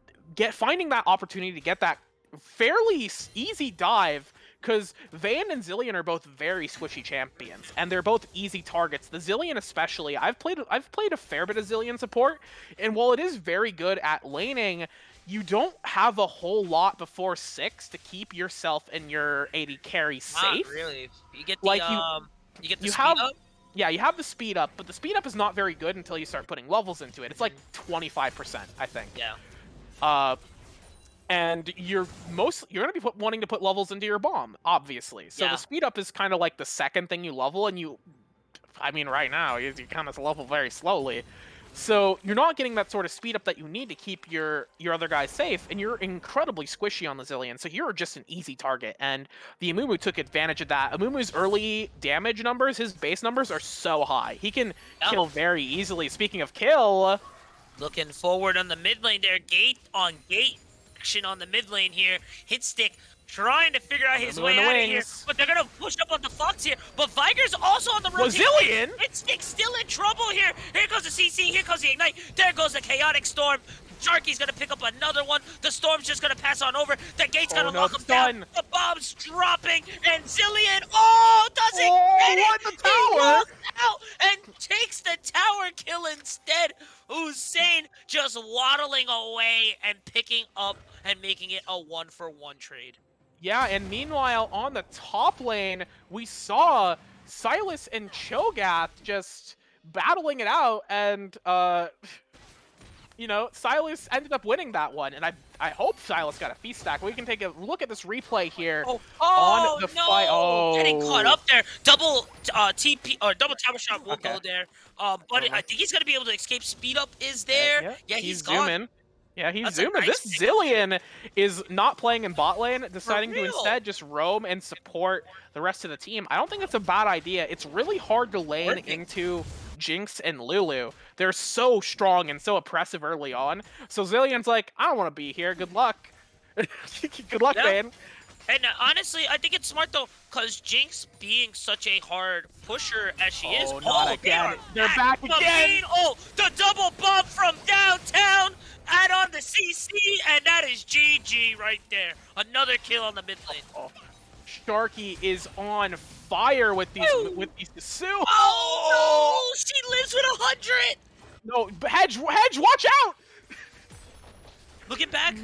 finding that opportunity to get that fairly easy dive, because Vayne and Zilean are both very squishy champions, and they're both easy targets. The Zilean especially, I've played a fair bit of Zilean support, and while it is very good at laning, you don't have a whole lot before 6 to keep yourself and your AD carry safe. Not really. You get the Like, you get the you speed have up. yeah, you have the speed up, but the speed up is not very good until you start putting levels into it. It's like 25%, I think. Yeah. And you're gonna be wanting to put levels into your bomb, obviously. So Yeah. the speed up is kind of like the second thing you level, and I mean, right now you kind of level very slowly. So you're not getting that sort of speed up that you need to keep your other guys safe, and you're incredibly squishy on the Zilean, so you're just an easy target, and the Amumu took advantage of that. Amumu's early damage numbers, his base numbers are so high. He can kill very easily. Speaking of kill... Looking forward on the mid lane there. Gate on gate action on the mid lane here. Hit stick trying to figure out his way out of here. But they're going to push up on the Fox here. But Viger's also on the rotation. Zilean! Hit stick still in trouble here. Here goes the CC. Here goes the Ignite. There goes the Chaotic Storm. Sharky's going to pick up another one. The Storm's just going to pass on over. The Gate's going to lock him down. The bomb's dropping. And Zilean, doesn't get it. The He tower! walks out and takes the tower kill instead. Usain just waddling away and picking up and making it a 1-for-1 trade. Yeah, and meanwhile, on the top lane, we saw Silas and Cho'Gath just battling it out, and, you know, Silas ended up winning that one, and I hope Silas got a feast stack. We can take a look at this replay here on the fight. Oh, getting caught up there. Double TP or double tower shot will go there. But I think he's gonna be able to escape. Speed up is there. Yeah, he's gone. zooming. Yeah, he's That's a zooming. nice This Zilean is not playing in bot lane, deciding to real. instead just roam and support the rest of the team. I don't think it's a bad idea. It's really hard to lane into Jinx and Lulu. They're so strong and so oppressive early on. So Zilean's like, I don't want to be here. Good luck. Good luck, man. And honestly, I think it's smart though, because Jinx being such a hard pusher as she is. Not again. They're back again. The double bump from downtown. Add on the CC, and that is GG right there. Another kill on the mid lane. Sharky is on fire with these Sue. Oh, no! She lives with 100. No, Hedge, watch out! Looking back.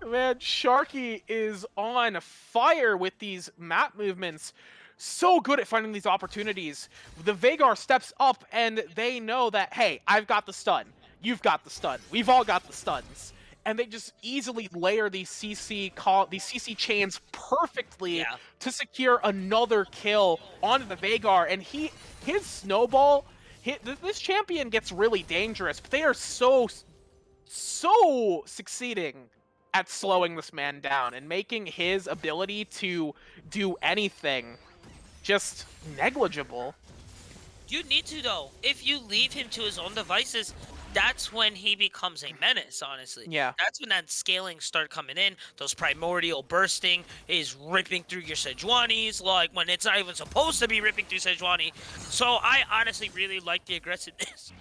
Man, Sharky is on fire with these map movements. So good at finding these opportunities. The Veigar steps up, and they know that, hey, I've got the stun. You've got the stun. We've all got the stuns. And they just easily layer these CC chains perfectly to secure another kill onto the Veigar. And his snowball, this champion gets really dangerous, but they are so succeeding at slowing this man down and making his ability to do anything just negligible. You need to, though. If you leave him to his own devices, that's when he becomes a menace, honestly. Yeah. That's when that scaling start coming in. Those primordial bursting is ripping through your Sejuani's, like when it's not even supposed to be ripping through Sejuani. So I honestly really like the aggressiveness.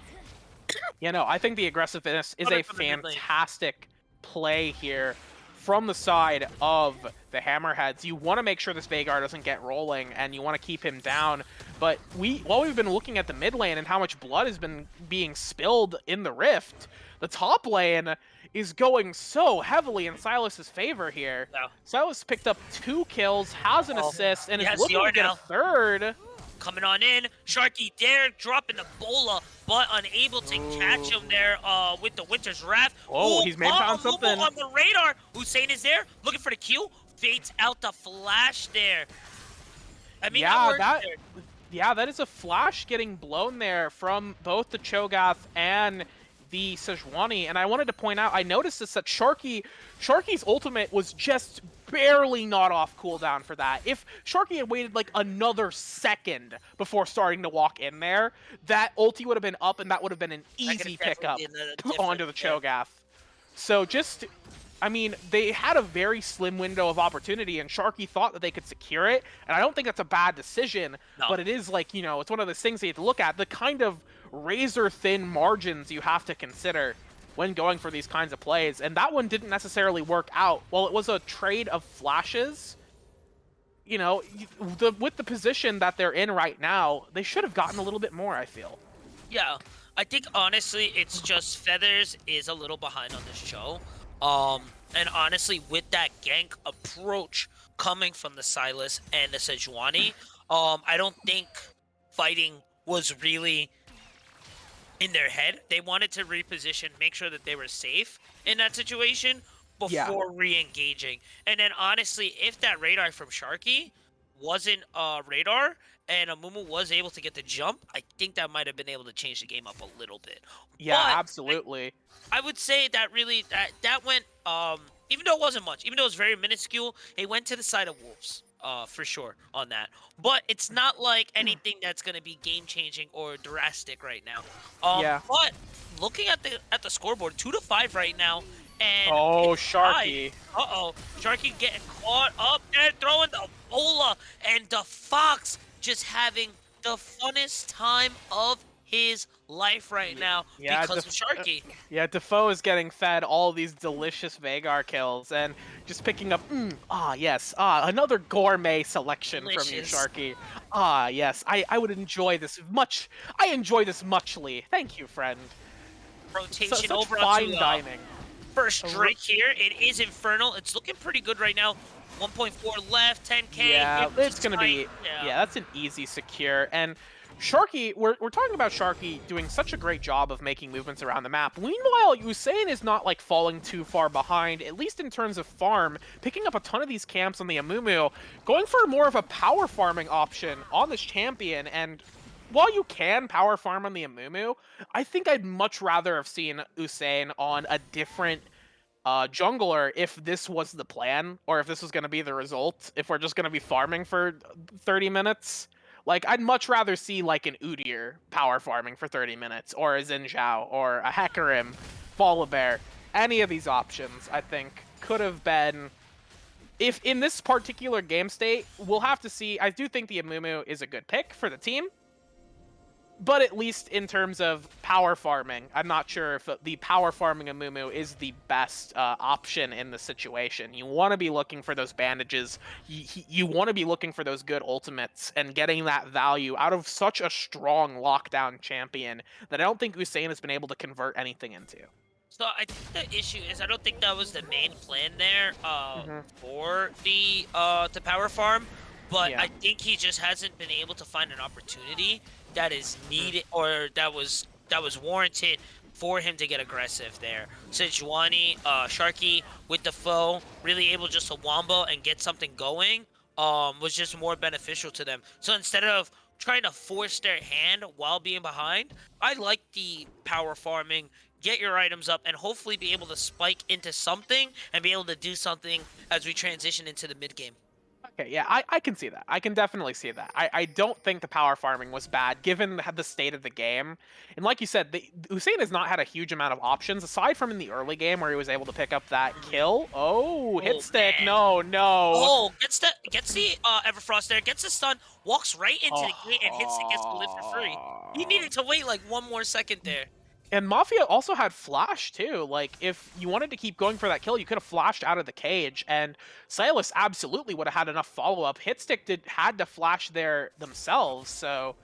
Yeah, no, I think the aggressiveness is a fantastic play here from the side of the Hammerheads. You want to make sure this Veigar doesn't get rolling, and you want to keep him down. But while we've been looking at the mid lane and how much blood has been being spilled in the Rift, the top lane is going so heavily in Silas's favor here. No. Silas picked up 2 kills, has an assist, and is looking to get a third. Coming on in, Sharky there, dropping the bola, but unable to catch him there with the Winter's Wrath. He's maybe found something on the radar. Usain is there, looking for the Q, fates out the flash there. I mean, that is a flash getting blown there from both the Cho'Gath and the Sejuani, and I wanted to point out, I noticed this, that Sharky's ultimate was just barely not off cooldown for that. If Sharky had waited like another second before starting to walk in there, that ulti would have been up, and that would have been an That could've easy definitely pickup been a different- onto the yeah. Cho'Gath. So just, I mean, they had a very slim window of opportunity, and Sharky thought that they could secure it, and I don't think that's a bad decision, No. but it is like, you know, it's one of those things you have to look at, the kind of razor-thin margins you have to consider when going for these kinds of plays, and that one didn't necessarily work out. While it was a trade of flashes, you know, with the position that they're in right now, they should have gotten a little bit more, I feel. Yeah, I think honestly, it's just Feathers is a little behind on this show. And honestly, with that gank approach coming from the Silas and the Sejuani, I don't think fighting was really in their head. They wanted to reposition, make sure that they were safe in that situation before re-engaging. And then honestly, if that radar from Sharky wasn't radar and Amumu was able to get the jump, I think that might have been able to change the game up a little bit. Yeah, But absolutely. I would say that really that went even though it wasn't much, even though it was very minuscule, it went to the side of Wolves. For sure on that. But it's not like anything that's gonna be game changing or drastic right now. Yeah. But looking at the scoreboard, 2-5 right now, and Oh, it's Sharky. tied. Sharky getting caught up and throwing the bola, and the Fox just having the funnest time of his life right now because of Sharky. Yeah, Defoe is getting fed all these delicious Veigar kills and just picking up, another gourmet selection from you, Delicious. Sharky. Ah, yes, I would enjoy this much. I enjoy this muchly. Thank you, friend. Rotation Such over fine onto dining. first Drake here. It is Infernal. It's looking pretty good right now. 1.4 left, 10k. Yeah, it's gonna be. Yeah. Yeah, that's an easy secure. And Sharky, we're talking about Sharky doing such a great job of making movements around the map. Meanwhile, Usain is not like falling too far behind, at least in terms of farm, picking up a ton of these camps on the Amumu, going for more of a power farming option on this champion. And while you can power farm on the Amumu, I think I'd much rather have seen Usain on a different jungler if this was the plan, or if this was going to be the result, if we're just going to be farming for 30 minutes. Like, I'd much rather see, like, an Udyr power farming for 30 minutes, or a Xin Zhao, or a Hecarim, Volibear. Any of these options, I think, could have been... If in this particular game state, we'll have to see. I do think the Amumu is a good pick for the team, but at least in terms of power farming, I'm not sure if the power farming Amumu is the best option in the situation. You want to be looking for those bandages. You want to be looking for those good ultimates and getting that value out of such a strong lockdown champion that I don't think Usain has been able to convert anything into. So I think the issue is I don't think that was the main plan there for the power farm, but Yeah. I think he just hasn't been able to find an opportunity that is needed or that was warranted for him to get aggressive there. Sejuani, Sharky with the foe, really able just to wombo and get something going, was just more beneficial to them. So instead of trying to force their hand while being behind, I like the power farming, get your items up, and hopefully be able to spike into something and be able to do something as we transition into the mid game. Okay, yeah, I can see that. I can definitely see that. I don't think the power farming was bad, given the state of the game. And like you said, Usain has not had a huge amount of options, aside from in the early game where he was able to pick up that kill. Oh, hit stick, man. no. Oh, gets the Everfrost there, gets the stun, walks right into the gate, and hits it, gets the lift for free. He needed to wait like one more second there. And Mafia also had flash too. Like, if you wanted to keep going for that kill, you could have flashed out of the cage, and Silas absolutely would have had enough follow-up. Hitstick had to flash there themselves, so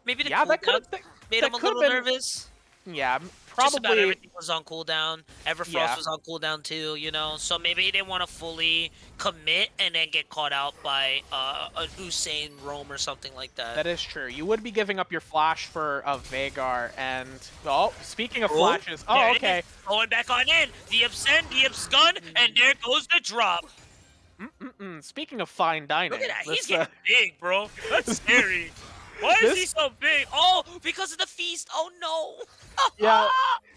Maybe the yeah, that could cooldown made him a little nervous. Yeah, Just about probably. everything was on cooldown. Everfrost Yeah. was on cooldown too, you know? So maybe he didn't want to fully commit and then get caught out by an Usain roam or something like that. That is true. You would be giving up your flash for a Veigar, and speaking of Oh, flashes, there it okay. is. Going back on in. Diep's in, Diep's gun, and there goes the drop. Speaking of fine dining, Look at that. He's this, getting big, bro. That's scary. Why is he This, so big? Oh, because of the feast. Oh no. yeah,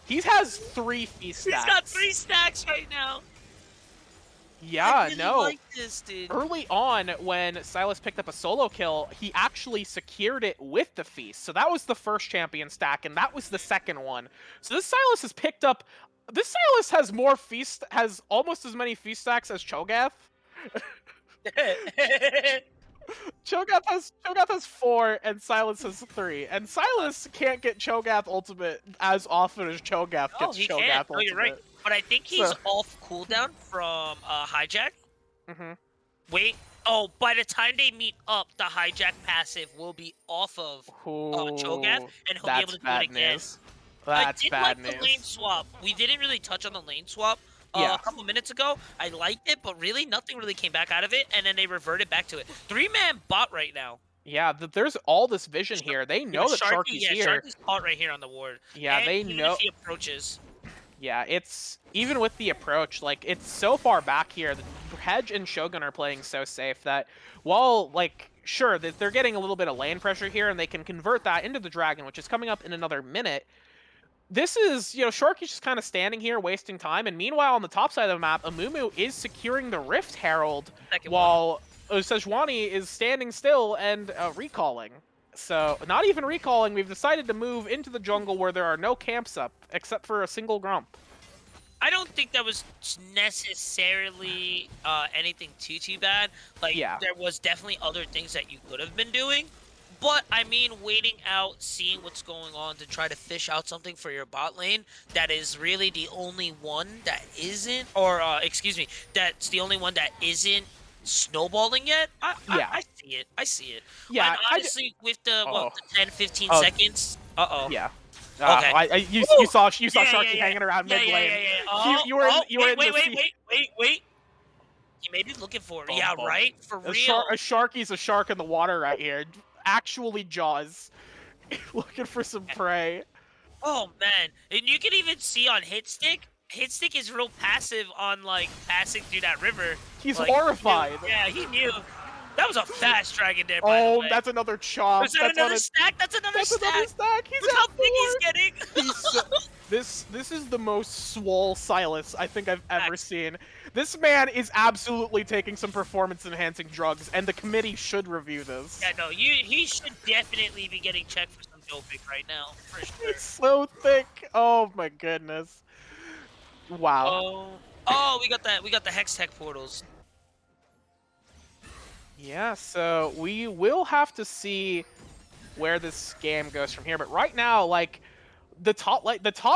he has 3 feast He's stacks. got 3 stacks right now. I Yeah, really no. like this, dude. Early on, when Silas picked up a solo kill, he actually secured it with the feast. So that was the first champion stack, and that was the second one. So this Silas has picked up. This Silas has more feast, has almost as many feast stacks as Cho'Gath. Cho'Gath has 4, and Silas has 3. And Silas can't get Cho'Gath ultimate as often as Cho'Gath Oh, gets he Cho'Gath can. ultimate. No, you're right. But I think he's So- off cooldown from hijack. Mhm. Wait. Oh, by the time they meet up, the hijack passive will be off of Cho'Gath, and he'll be able to do it again. News. That's I did bad like news. the lane swap. We didn't really touch on the lane swap Yeah. a couple minutes ago. I liked it, but really nothing really came back out of it, and then they reverted back to it. 3-man bot right now. Yeah, there's all this vision here. They know that Sharky's here. Sharky's caught right here on the ward. Yeah, and they even know. if he approaches. Yeah, it's even with the approach, like it's so far back here. The Hedge and Shogun are playing so safe that while like sure that they're getting a little bit of lane pressure here, and they can convert that into the dragon, which is coming up in another minute. This is, Sharky's just kind of standing here wasting time, and meanwhile on the top side of the map, Amumu is securing the Rift Herald while Sejuani is standing still and recalling. So, not even recalling, we've decided to move into the jungle where there are no camps up, except for a single Grump. I don't think that was necessarily anything too bad. Like, Yeah. there was definitely other things that you could have been doing. But, I mean, waiting out, seeing what's going on to try to fish out something for your bot lane, that is really the only one that isn't, or, excuse me, that's the only one that isn't snowballing yet. I see it. I see it. Yeah, And honestly, with the, what, the 10, 15 seconds? Uh-oh. Yeah. Okay. You saw Sharky hanging around mid lane. You were in Wait. He may be looking for it. Yeah, right? For real. A Sharky's a shark in the water right here. Actually Jaws. Looking for some prey. Oh, man. And you can even see on Hitstick is real passive on, like, passing through that river. He's like, horrified. He knew. That was a fast dragon there, by the way. That's another chop. Was that another stack? That's another stack. He's Look how big he's getting. This is the most swole Silas I think I've ever seen. This man is absolutely taking some performance-enhancing drugs, and the committee should review this. Yeah, no, he should definitely be getting checked for some doping right now, for sure. He's so thick. Oh my goodness. Wow. Oh, we got the Hex Tech portals. Yeah, so we will have to see where this game goes from here. But right now, like the top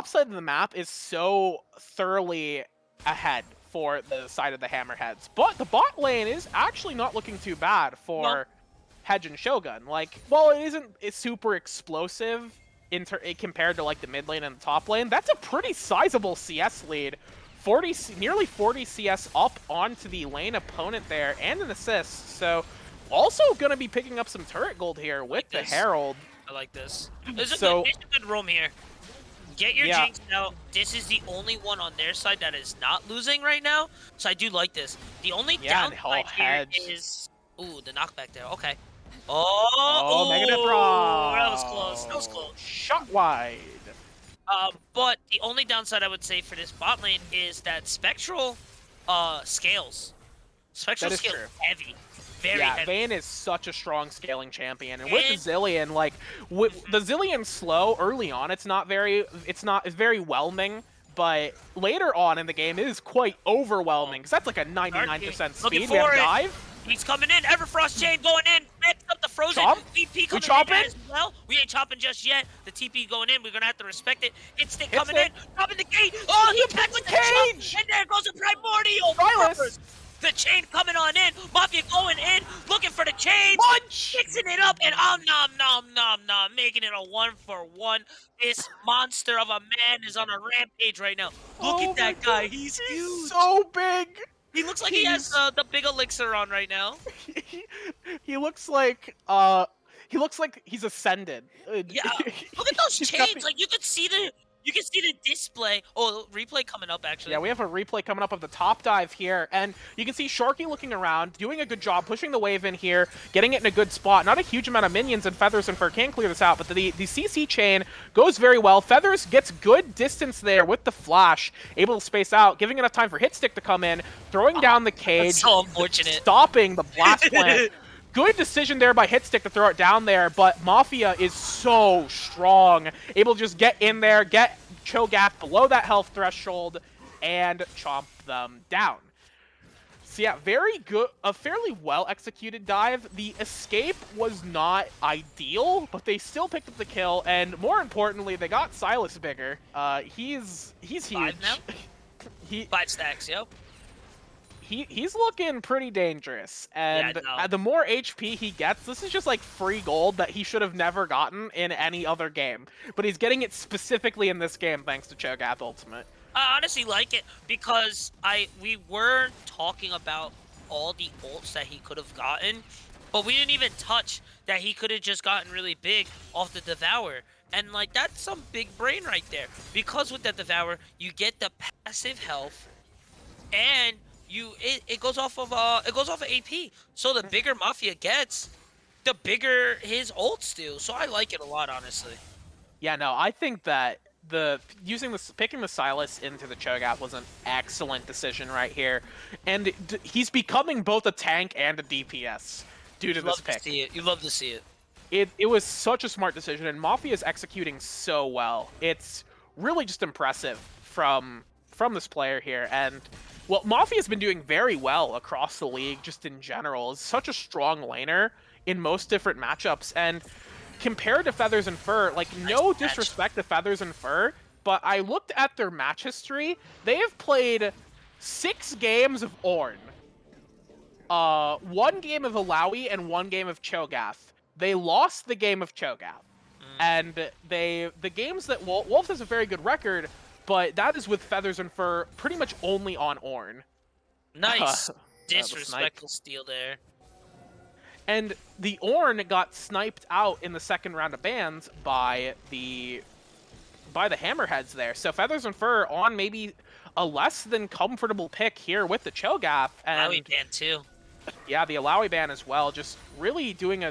side of the map is so thoroughly ahead for the side of the Hammerheads. But the bot lane is actually not looking too bad for Hedge and Shogun. Like, while it's super explosive compared to like the mid lane and the top lane, that's a pretty sizable CS lead. Nearly 40 CS up onto the lane opponent there, and an assist. So, also going to be picking up some turret gold here with the Herald. I like this. There's a good roam here. Get your Jinx out. This is the only one on their side that is not losing right now, so I do like this. The only downside here is... Ooh, the knockback there. Okay. Oh, negative draw. That was close. That was close. Shot wide. But the only downside I would say for this bot lane is that Spectral scales. Spectral scales heavy. Very heavy. Vayne is such a strong scaling champion, and with the Zillion, like the Zillion's slow early on. It's very whelming, but later on in the game it is quite overwhelming because that's like a 99% speed. We have dive. He's coming in. Everfrost chain going in. Mix up the frozen. TP coming in as well. We ain't chopping just yet. The TP going in. We're going to have to respect it. Instinct coming in. Dropping the gate. Oh, he attacked with the cage. And there goes the Primordial. The chain coming on in. Mafia going in. Looking for the chain. Mixing it up. And nom. Making it a 1-for-1. This monster of a man is on a rampage right now. Look at that guy. He's huge. So big. He looks like he has the big elixir on right now. He looks like he's ascended. Yeah, look at those chains. Like you could see You can see the display. Oh, replay coming up actually. Yeah, we have a replay coming up of the top dive here, and you can see Sharky looking around, doing a good job, pushing the wave in here, getting it in a good spot. Not a huge amount of minions, and Feathers and Fur can clear this out, but the CC chain goes very well. Feathers gets good distance there with the flash, able to space out, giving enough time for Hitstick to come in, throwing down the cage, That's so unfortunate. stopping the blast plant. Good decision there by Hitstick to throw it down there, but Mafia is so strong. Able to just get in there, get Cho'Gath below that health threshold, and chomp them down. So yeah, very good, a fairly well-executed dive. The escape was not ideal, but they still picked up the kill, and more importantly, they got Silas bigger. He's huge. 5 now? 5 stacks, yep. He's looking pretty dangerous, and Yeah, no. the more HP he gets, this is just like free gold that he should have never gotten in any other game. But he's getting it specifically in this game thanks to Cho'Gath Ultimate. I honestly like it because we were talking about all the ults that he could have gotten, but we didn't even touch that he could have just gotten really big off the Devour. And like that's some big brain right there. Because with the Devour, you get the passive health and it goes off of AP. So the bigger Mafia gets, the bigger his ults do. So I like it a lot, honestly. Yeah, no, I think that picking the Silas into the Cho'Gath was an excellent decision right here, and he's becoming both a tank and a DPS due to this pick. You love to see it. It was such a smart decision, and Mafia is executing so well. It's really just impressive from this player here, and well, Mafia's been doing very well across the league just in general. It's such a strong laner in most different matchups, and compared to Feathers and Fur, like no disrespect to Feathers and Fur, but I looked at their match history. They have played 6 games of Ornn, 1 game of Alawi, and 1 game of Cho'Gath. They lost the game of Cho'Gath, and the games that Wolves has a very good record, but that is with Feathers and Fur pretty much only on Ornn. Nice disrespectful steal there. And the Ornn got sniped out in the second round of bans by the Hammerheads there. So Feathers and Fur on maybe a less than comfortable pick here with the Cho'Gath. And Alawi ban too. Yeah, the Alawi ban as well. Just really doing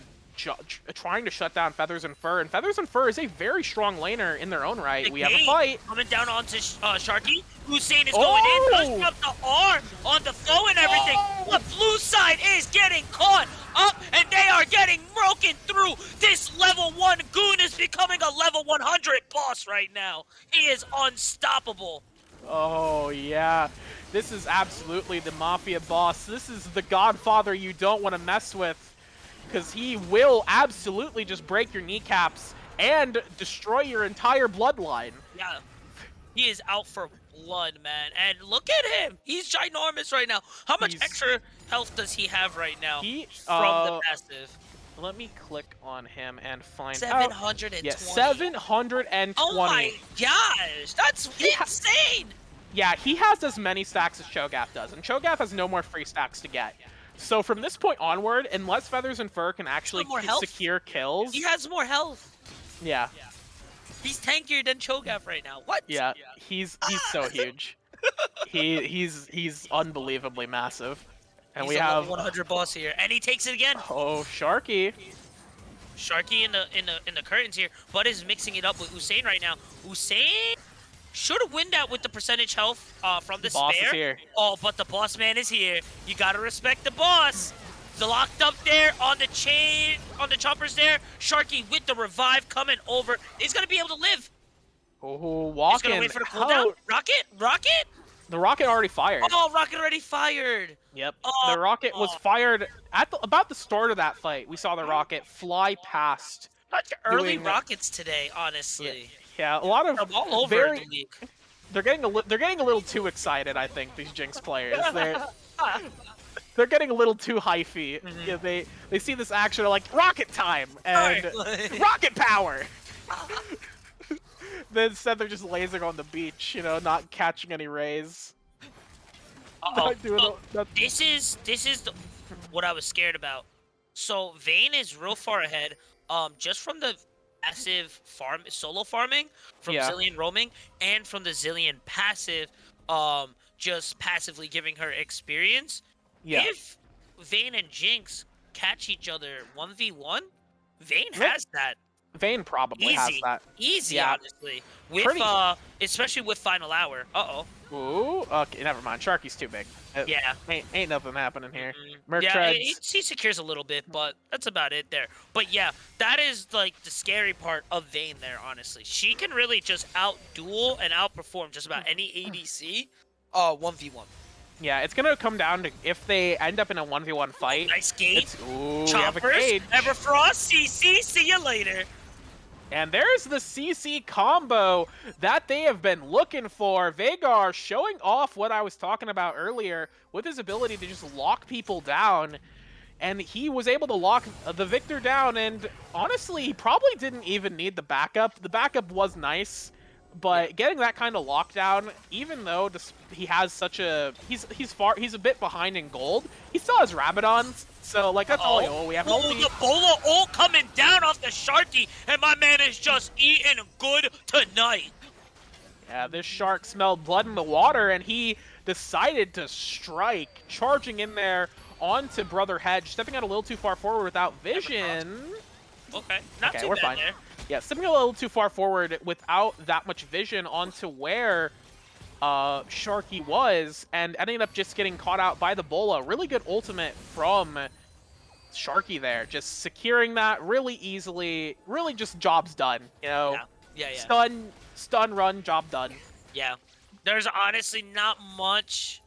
trying to shut down Feathers and Fur. And Feathers and Fur is a very strong laner in their own right. We have a fight. Coming down onto Sharky. Hussein is going in. Touching up the R on the foe and everything. The blue side is getting caught up, and they are getting broken through. This level 1 goon is becoming a level 100 boss right now. He is unstoppable. Oh, yeah. This is absolutely the Mafia boss. This is the Godfather you don't want to mess with, because he will absolutely just break your kneecaps and destroy your entire bloodline. Yeah, he is out for blood, man. And look at him. He's ginormous right now. How much extra health does he have right now from the passive? Let me click on him and find 720. out. Yeah, 720. Oh my gosh, that's insane. Yeah, he has as many stacks as Cho'Gath does, and Cho'Gath has no more free stacks to get. So from this point onward, unless Feathers and Fur can actually secure kills... He has more health. Yeah. He's tankier than Cho'Gath right now. What? Yeah, he's so huge. He's unbelievably massive. And he's we a have 100 boss here, and he takes it again. Oh, Sharky. Sharky in the curtains here, but is mixing it up with Hussein right now. Hussein should have win that with the percentage health from the boss spare. Is here. Oh, but the boss man is here. You gotta respect the boss. The locked up there on the chain, on the choppers there. Sharky with the revive coming over. He's gonna be able to live. Oh, walking. He's gonna wait for the cooldown. Rocket. The rocket already fired. Oh, rocket already fired. Yep. The rocket was fired at about the start of that fight. We saw the rocket fly past. Such early rockets today, honestly. Yeah, a lot of all over the league. They're getting a little too excited. I think these Jinx players. They're getting a little too hyphy. Yeah, they see this action, they're like rocket time and rocket power. Then instead they're just lasering on the beach, you know, not catching any rays. This is what I was scared about. So Vayne is real far ahead, just from the passive solo farming from Yeah. Zillion roaming and from the Zillion passive, just passively giving her experience. Yeah. If Vayne and Jinx catch each other 1v1, Vayne Yep. has that. Vayne probably has Easy, that. easy, Yeah. honestly. With Pretty- especially with Final Hour. Ooh, okay, never mind. Sharky's too big. Yeah. Ain't nothing happening here. Mhm. Merc Yeah, treads. he secures a little bit, but that's about it there. But yeah, that is like the scary part of Vayne there, honestly. She can really just out-duel and outperform just about any ADC 1v1. Yeah, it's gonna come down to if they end up in a 1v1 fight. Nice game. Ooh, we have a Choppers, cage. Everfrost, CC, see you later. And there's the CC combo that they have been looking for. Veigar showing off what I was talking about earlier with his ability to just lock people down. And he was able to lock the Victor down, and honestly, he probably didn't even need the backup. The backup was nice, but getting that kind of lockdown, even though he has such a he's a bit behind in gold, he still has Rabadons, so like that's all he owes. We have Oh, the Bola ult coming down off the Sharky, and my man is just eating good tonight. Yeah, this shark smelled blood in the water, and he decided to strike, charging in there onto Brother Hedge, stepping out a little too far forward without vision. Okay, not too we're bad fine. there. Yeah, stepping a little too far forward without that much vision onto where Sharky was, and ending up just getting caught out by the Bola. Really good ultimate from Sharky there, just securing that really easily. Really just job's done, you know? Yeah. Stun, run, job done. Yeah. There's honestly not much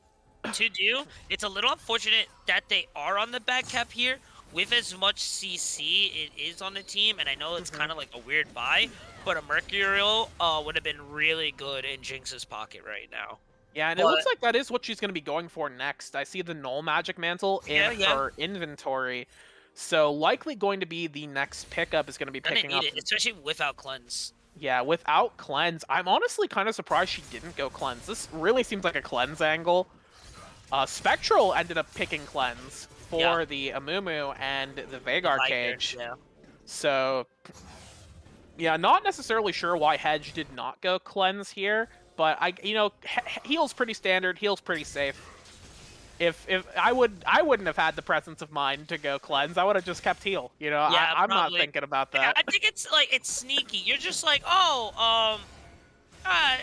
to do. It's a little unfortunate that they are on the back cap here. With as much CC it is on the team, and I know it's kind of like a weird buy, but a Mercurial would have been really good in Jinx's pocket right now. Yeah, and it looks like that is what she's going to be going for next. I see the Null Magic Mantle in her inventory. So likely going to be the next pickup is going to be picking up. Especially without Cleanse. Yeah, without Cleanse. I'm honestly kind of surprised she didn't go Cleanse. This really seems like a Cleanse angle. Spectral ended up picking Cleanse for the Amumu and the Veigar cage. Yeah. So, yeah, not necessarily sure why Hedge did not go Cleanse here, but heal's pretty standard, heal's pretty safe. If I wouldn't have had the presence of mind to go Cleanse, I would have just kept heal. You know, Yeah, I'm not thinking about that. I think it's sneaky. You're just like,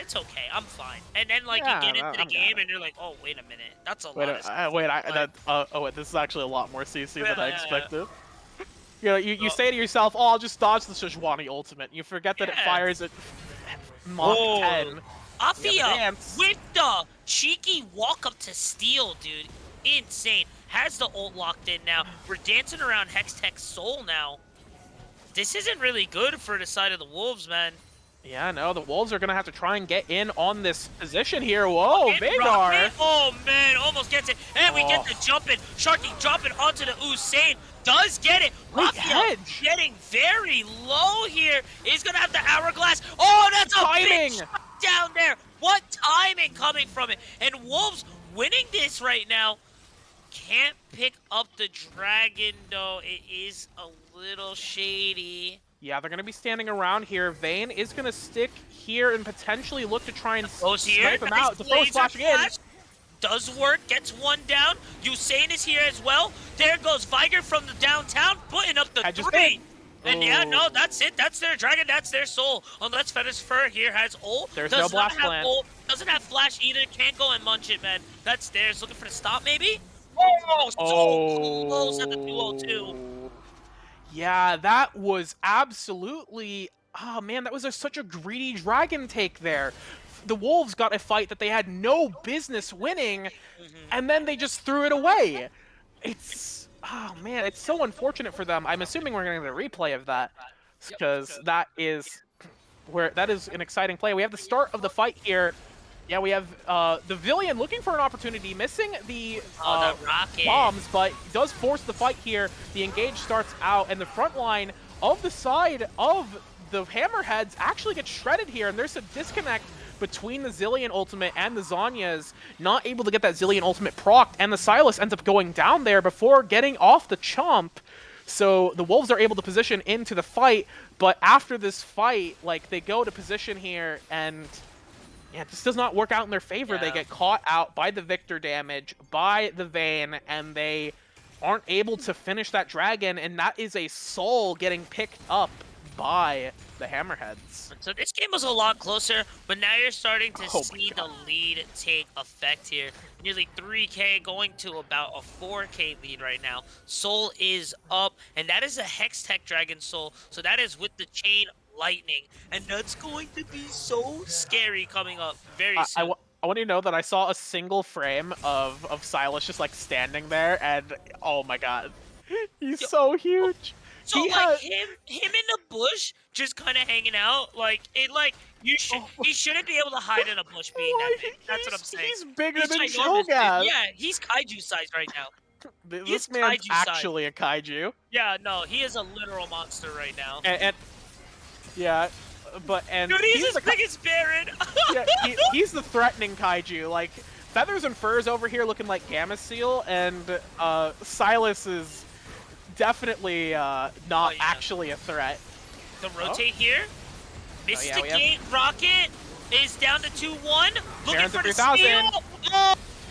it's okay, I'm fine. And then you get into the game and you're like, oh, wait a minute, that's a lot. This is actually a lot more CC than I expected. You know, you say to yourself, oh, I'll just dodge the Sejuani ultimate. You forget that it fires at Mach 10. Afia with the cheeky walk up to steal, dude. Insane. Has the ult locked in now. We're dancing around Hextech Soul now. This isn't really good for the side of the Wolves, man. Yeah, no, the Wolves are going to have to try and get in on this position here. Whoa, Veigar. Oh, man, almost gets it. And we get the jump in. Sharky dropping onto the Usain. Does get it. Hedge getting very low here. He's going to have the Hourglass. Oh, that's a big shot down there. What timing coming from it. And Wolves winning this right now. Can't pick up the Dragon, though. It is a little shady. Yeah, they're going to be standing around here. Vayne is going to stick here and potentially look to try and snipe him out. The force flashing in. Does work, gets one down. Usain is here as well. There goes Viger from the downtown, putting up the 3. And yeah, no, that's it. That's their Dragon, that's their soul. Unless Fetish Fur here has ult. There's no blast plan. Doesn't have flash either. Can't go and munch it, man. That's theirs. Looking for the stop, maybe? Oh, so close at the 202. Yeah, that was absolutely... Oh, man, that was such a greedy Dragon take there. The Wolves got a fight that they had no business winning, and then they just threw it away. It's... Oh, man, it's so unfortunate for them. I'm assuming we're going to get a replay of that, because that is an exciting play. We have the start of the fight here. Yeah, we have the Villian looking for an opportunity, missing the bombs, but does force the fight here. The engage starts out, and the front line of the side of the Hammerheads actually gets shredded here, and there's a disconnect between the Zillion ultimate and the Zhonya's, not able to get that Zillion ultimate procced, and the Sylas ends up going down there before getting off the chomp. So the Wolves are able to position into the fight, but after this fight, like, they go to position here, and yeah, this does not work out in their favor. They get caught out by the Victor damage, by the Vayne, and they aren't able to finish that dragon, and that is a soul getting picked up by the Hammerheads. So this game was a lot closer, but now you're starting to Oh my see the God. lead take effect here. Nearly 3K going to about a 4K lead right now. Soul is up, and that is a Hex Tech Dragon Soul. So that is with the Chain Lightning, and that's going to be so scary coming up very soon. I want you to know that I saw a single frame of Silas just like standing there, and oh my god, he's so huge. So He like has- him in the bush, just kind of hanging out, like he shouldn't be able to hide in a bush being that big. That's what I'm saying. He's bigger He's than ginormous, dude. Cho'Gath. Yeah, he's kaiju sized right now. This he's man's kaiju size. actually a kaiju. Yeah, no, he is a literal monster right now. And yeah, Dude, he's as big as Baron. yeah, he's the threatening kaiju. Like, Feathers and Furs over here looking like Gamma Seal, and Silas is definitely not actually a threat. The rotate here. Mysticate Rocket is down to 2-1. Looking for the steal.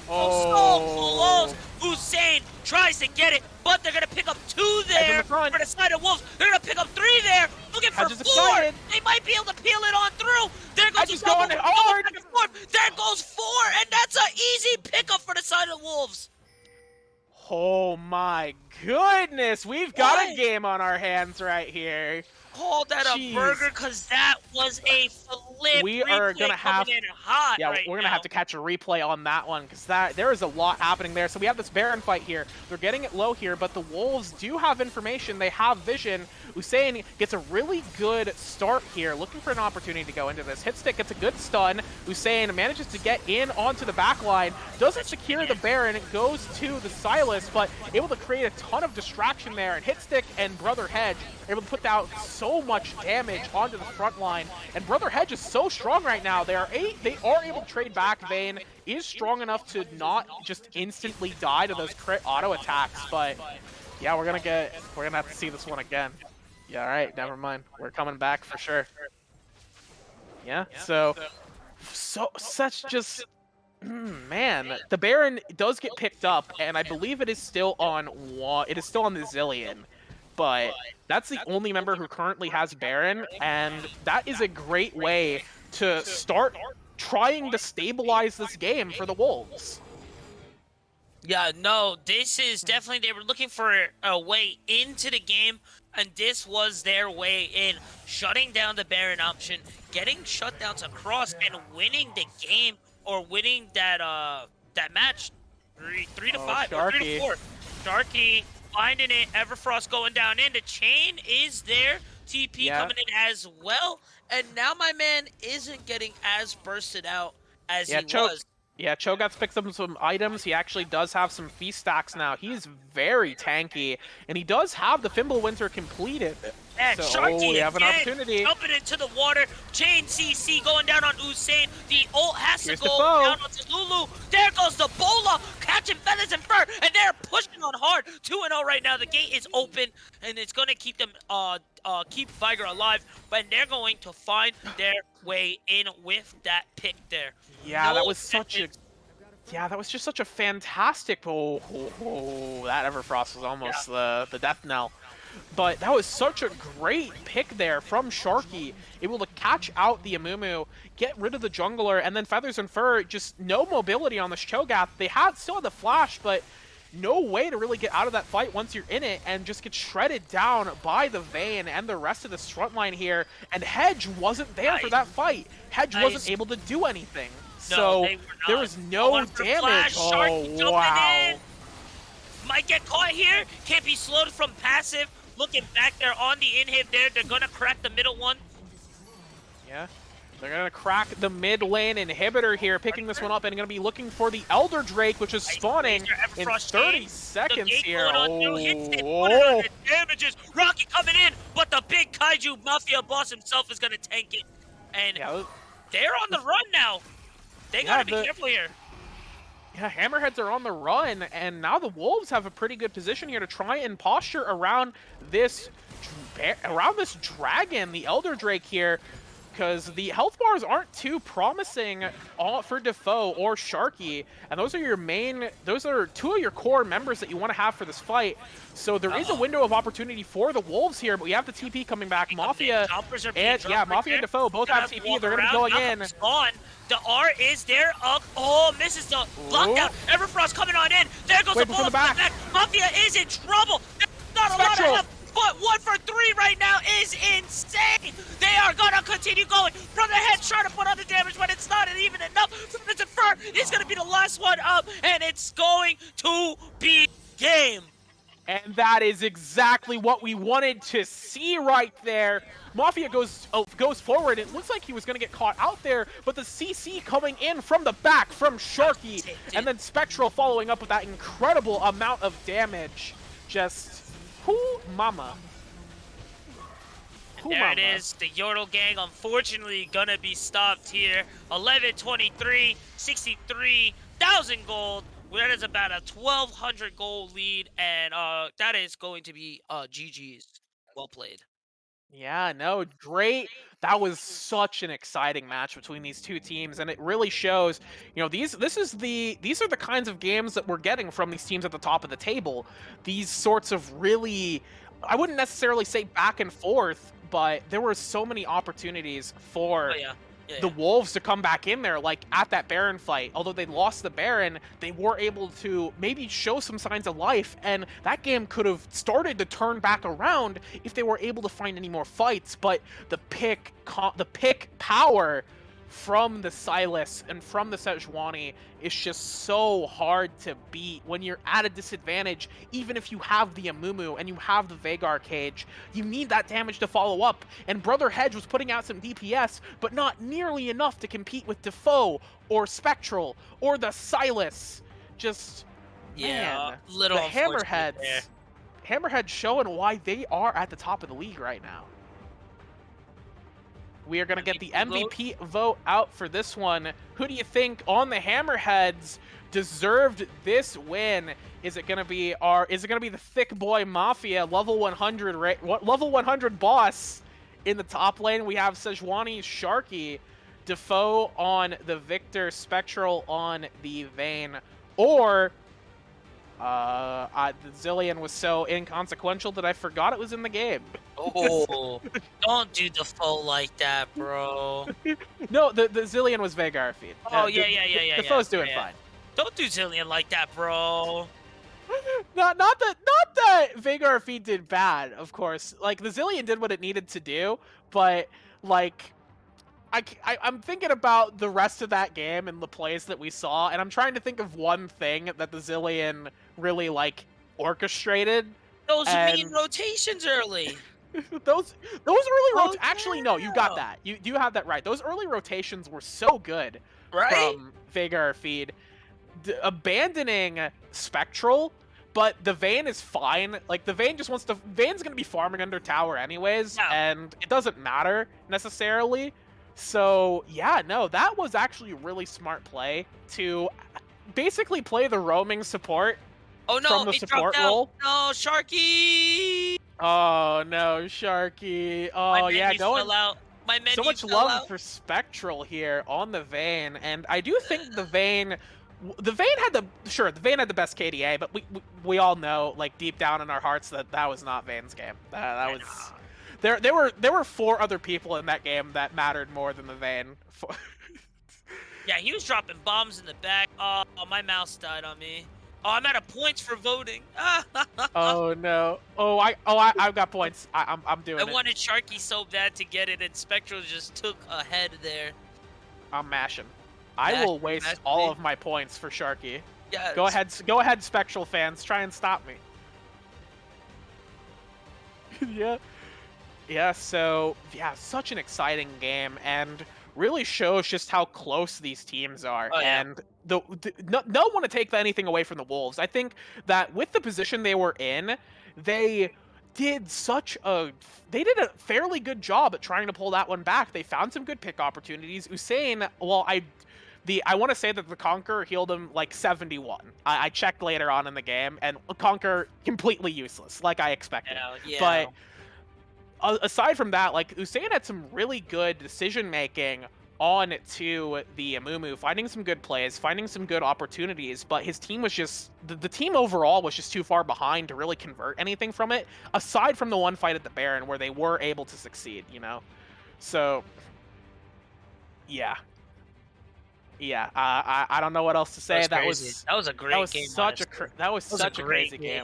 Oh, so close. Hussein tries to get it, but they're going to pick up 2 there for the side of Wolves. They're going to pick up 3 there. Looking for 4. Excited. They might be able to peel it on through. There goes just the double, going hard. back and forth. There goes 4, and that's an easy pickup for the side of Wolves. Oh my goodness, we've got a game on our hands right here. Call that a burger, because that was a flip. We are gonna have, hot yeah, we're gonna have to catch a replay on that one, because there is a lot happening there. So we have this Baron fight here. They're getting it low here, but the Wolves do have information. They have vision. Hussein gets a really good start here, looking for an opportunity to go into this. Hitstick gets a good stun. Hussein manages to get in onto the back line, doesn't secure the Baron, goes to the Silas, but able to create a ton of distraction there. And Hitstick and Brother Hedge are able to put out so much damage onto the front line. And Brother Hedge is so strong right now. They are able to trade back. Vayne is strong enough to not just instantly die to those crit auto attacks, but yeah, we're gonna have to see this one again. Yeah, all right, never mind. We're coming back for sure. Yeah, such just man, the Baron does get picked up, and I believe it is still on the Zillion, but that's the only member who currently has Baron, and that is a great way to start trying to stabilize this game for the Wolves. Yeah, no, this is definitely, they were looking for a way into the game, and this was their way in, shutting down the Baron option, getting shutdowns across, and winning the game, or winning that match 3 to 5, or 3 to 4. Sharky finding it, Everfrost going down in, the chain is there, TP coming in as well, and now my man isn't getting as bursted out as he was. Yeah, Cho'Gath's picked up some items. He actually does have some feast stacks now. He's very tanky, and he does have the Fimbulwinter completed. And so, Sharky we have an again, opportunity. Jumping into the water. Chain CC going down on Hussein. The ult has Here's to go the bow. down onto Lulu. There goes the Bola, catching Feathers and Fur, and they're pushing on hard. 2-0 right now. The gate is open, and it's going to keep them, keep Viger alive, but they're going to find their way in with that pick there. Yeah, that was such a... Yeah, that was just such a fantastic... Oh, that Everfrost was almost the death knell. But that was such a great pick there from Sharky, able to catch out the Amumu, get rid of the jungler, and then Feathers and Fur, just no mobility on this Cho'Gath. They still had the flash, but no way to really get out of that fight once you're in it, and just get shredded down by the Vayne and the rest of this front line here. And Hedge wasn't there for that fight. Hedge wasn't able to do anything. So there was no damage. Oh, wow. Might get caught here. Can't be slowed from passive. Looking back there on the inhib there. They're going to crack the middle one. Yeah. They're going to crack the mid lane inhibitor here, picking this one up, and going to be looking for the Elder Drake, which is spawning in 30 seconds here. Oh, damages. Rocky coming in, but the big Kaiju Mafia boss himself is going to tank it. And they're on the run now. They got to be careful here. Yeah, Hammerheads are on the run, and now the Wolves have a pretty good position here to try and posture around this dragon, the Elder Drake here, because the health bars aren't too promising for Defoe or Sharky, and those are two of your core members that you want to have for this fight. So there is a window of opportunity for the Wolves here, but we have the TP coming back. Mafia and Mafia and Defoe both have TP. They're going to be going in. Gone. The R is there. Oh, misses the lockdown. Everfrost coming on in. There goes the bullet back. Mafia is in trouble. There's not a lot of health. But 1 for 3 right now is insane. They are gonna continue going. Brother Head's trying to put on the damage, but it's not even enough. It's a fur. It's gonna be the last one up, and it's going to be game. And that is exactly what we wanted to see right there. Mafia goes forward. It looks like he was going to get caught out there, but the CC coming in from the back from Sharky, and then Spectral following up with that incredible amount of damage. Just, whoo mama. There it is, the Yordle gang, unfortunately, gonna be stopped here. 11-23, 63,000 gold. That is about a 1,200 gold lead, and that is going to be GG's. Well played. Yeah, no, great. That was such an exciting match between these two teams, and it really shows, you know, these are the kinds of games that we're getting from these teams at the top of the table. These sorts of really, I wouldn't necessarily say back and forth, but there were so many opportunities for the Wolves to come back in there, like at that Baron fight. Although they lost the Baron, they were able to maybe show some signs of life, and that game could have started to turn back around if they were able to find any more fights. But the pick power from the Sylas and from the Sejuani is just so hard to beat when you're at a disadvantage. Even if you have the Amumu and you have the Veigar cage, you need that damage to follow up. And Brother Hedge was putting out some DPS, but not nearly enough to compete with Defoe or Spectral or the Sylas. Just, man, little the Hammerheads showing why they are at the top of the league right now. We are going to get the MVP vote out for this one. Who do you think on the Hammerheads deserved this win? Is it going to be the thick boy Mafia level 100 boss in the top lane? We have Sejuani, Sharky, Defoe on the Victor, Spectral on the Vayne, or the Zilean was so inconsequential that I forgot it was in the game. Oh, don't do Defoe like that, bro. No, the Zilean was Veigar feed. Oh, yeah. Defoe's doing fine. Don't do Zilean like that, bro. Not that Veigar feed did bad, of course. Like, the Zilean did what it needed to do, but, like, I'm thinking about the rest of that game and the plays that we saw, and I'm trying to think of one thing that the Zilean really, like, orchestrated. Those mean rotations early. those early rotations. Actually, no, you got that. You have that right. Those early rotations were so good from Veigar feed. Abandoning Spectral, but the Vayne is fine. Like, the Vayne just wants to... Vayne's going to be farming under tower anyways, and it doesn't matter necessarily. So, yeah, no, that was actually a really smart play to basically play the roaming support from the support role. No, Sharky! Oh, no, Sharky. Oh, yeah, going... So much love for Spectral here on the Vayne, and I do think the Vayne had the best KDA, but we all know, like, deep down in our hearts that was not Vayne's game. That was... There were 4 other people in that game that mattered more than the Vayne. Yeah, he was dropping bombs in the back. Oh, my mouse died on me. Oh, I'm out of points for voting. Oh no. I've got points. I'm doing it. I wanted Sharky so bad to get it, and Spectral just took a head there. I'm mashing. I will waste all of my points for Sharky. Yes. Go ahead, Spectral fans. Try and stop me. Yeah, so, yeah, such an exciting game, and really shows just how close these teams are. And don't want to take anything away from the Wolves. I think that with the position they were in, they did a fairly good job at trying to pull that one back. They found some good pick opportunities. Usain, well, I want to say that the Conqueror healed him like 71. I checked later on in the game, and Conqueror completely useless, like I expected. Yeah. But aside from that, like Usain had some really good decision making on to the Amumu, finding some good plays, finding some good opportunities, but his team was just the team overall was just too far behind to really convert anything from it, aside from the one fight at the Baron where they were able to succeed, you know. So yeah. Yeah, I don't know what else to say. That was a great game. That was such a crazy game.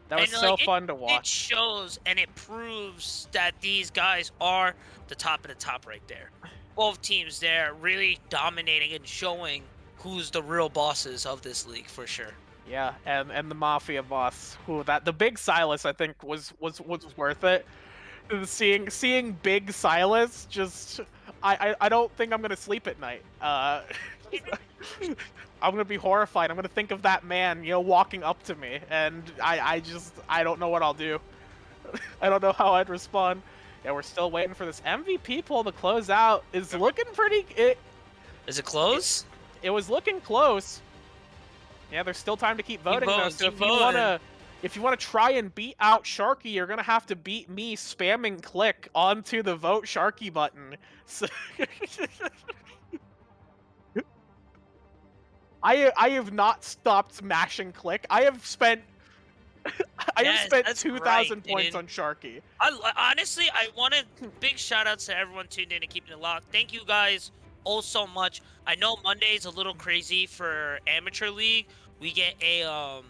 That was And, so like, fun to It watch. shows and it proves that these guys are the top of the top right there. Both teams there really dominating and showing who's the real bosses of this league for sure. Yeah, and the Mafia boss, who the big Silas I think was worth it. Seeing big Silas, just I don't think I'm gonna sleep at night. I'm gonna be horrified. I'm gonna think of that man, you know, walking up to me, and I don't know what I'll do. I don't know how I'd respond. Yeah, we're still waiting for this MVP poll to close out. Is looking pretty. Is it close? It was looking close. Yeah, there's still time to keep voting though. So if you wanna try and beat out Sharky, you're gonna have to beat me spamming click onto the vote Sharky button. So I have not stopped smashing click. I have spent Yes, spent that's 2,000 right, points dude. on Sharky. Honestly, I wanted big shout outs to everyone tuned in and keeping it locked. Thank you guys all so much. I know Monday is a little crazy for amateur league. We get a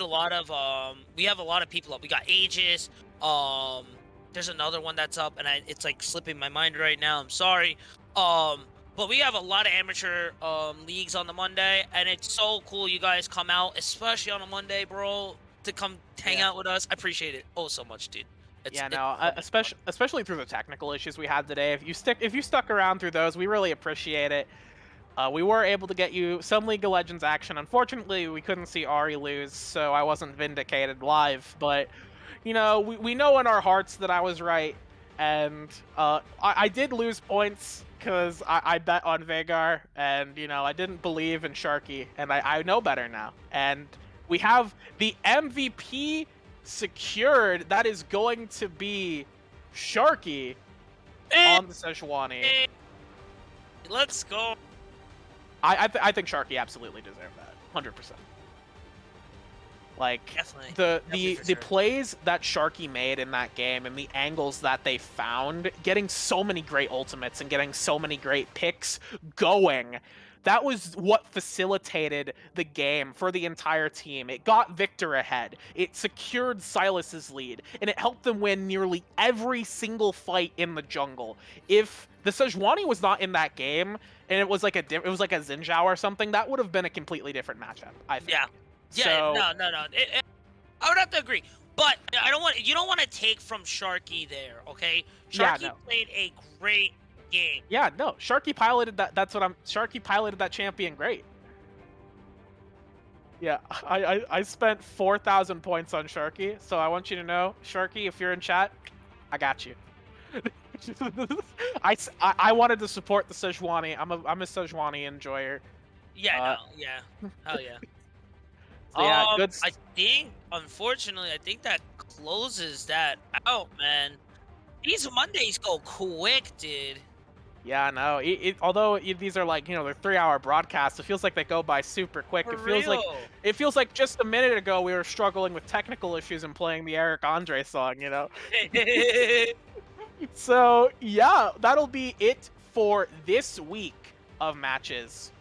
lot of we have a lot of people up. We got Aegis. There's another one that's up, and it's like slipping my mind right now. I'm sorry. But we have a lot of amateur leagues on the Monday, and it's so cool you guys come out, especially on a Monday, bro, to come hang out with us. I appreciate it so much, dude. Especially through the technical issues we had today. If you stuck around through those, we really appreciate it. We were able to get you some League of Legends action. Unfortunately, we couldn't see Ari lose, so I wasn't vindicated live. But, you know, we know in our hearts that I was right. And I did lose points because I bet on Veigar. And, you know, I didn't believe in Sharky. And I know better now. And we have the MVP secured. That is going to be Sharky on the Sejuani. Let's go. I think Sharky absolutely deserved that, 100%. Like Definitely the plays that Sharky made in that game and the angles that they found, getting so many great ultimates and getting so many great picks going, that was what facilitated the game for the entire team. It got Victor ahead. It secured Silas's lead, and it helped them win nearly every single fight in the jungle. If the Sejuani was not in that game, and it was like a Xinjiao or something, that would have been a completely different matchup, I think. Yeah. So, no. I would have to agree, but you don't want to take from Sharky there, okay? Sharky played a great game. Yeah, no, Sharky piloted that. Sharky piloted that champion great. Yeah, I spent 4,000 points on Sharky, so I want you to know, Sharky, if you're in chat, I got you. I wanted to support the Sejuani. I'm a Sejuani enjoyer. Hell yeah. So yeah, good. Unfortunately, I think that closes that out, man. These Mondays go quick, dude. Yeah, no. Although these are like, you know, they're 3-hour broadcasts, it feels like they go by super quick. It feels like just a minute ago we were struggling with technical issues and playing the Eric Andre song, you know. So yeah, that'll be it for this week of matches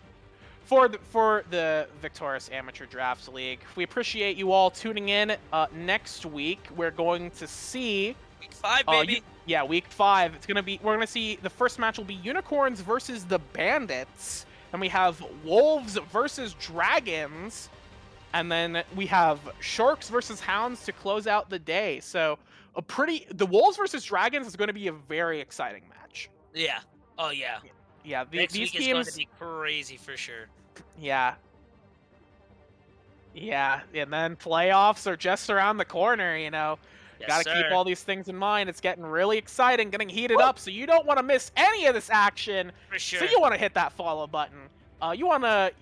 for the Victoris Amateur Drafts League. We appreciate you all tuning in. Next week we're going to see Week 5, baby. Week 5. We're gonna see the first match will be Unicorns versus the Bandits, and we have Wolves versus Dragons, and then we have Sharks versus Hounds to close out the day. So the Wolves versus Dragons is going to be a very exciting match. Yeah. Oh yeah. Yeah. Next these week teams is going to be crazy for sure. Yeah. Yeah, and then playoffs are just around the corner, you know. Yes, Got to keep sir. all these things in mind. It's getting really exciting, getting heated up, so you don't want to miss any of this action. For So sure. you want to hit that follow button. You want to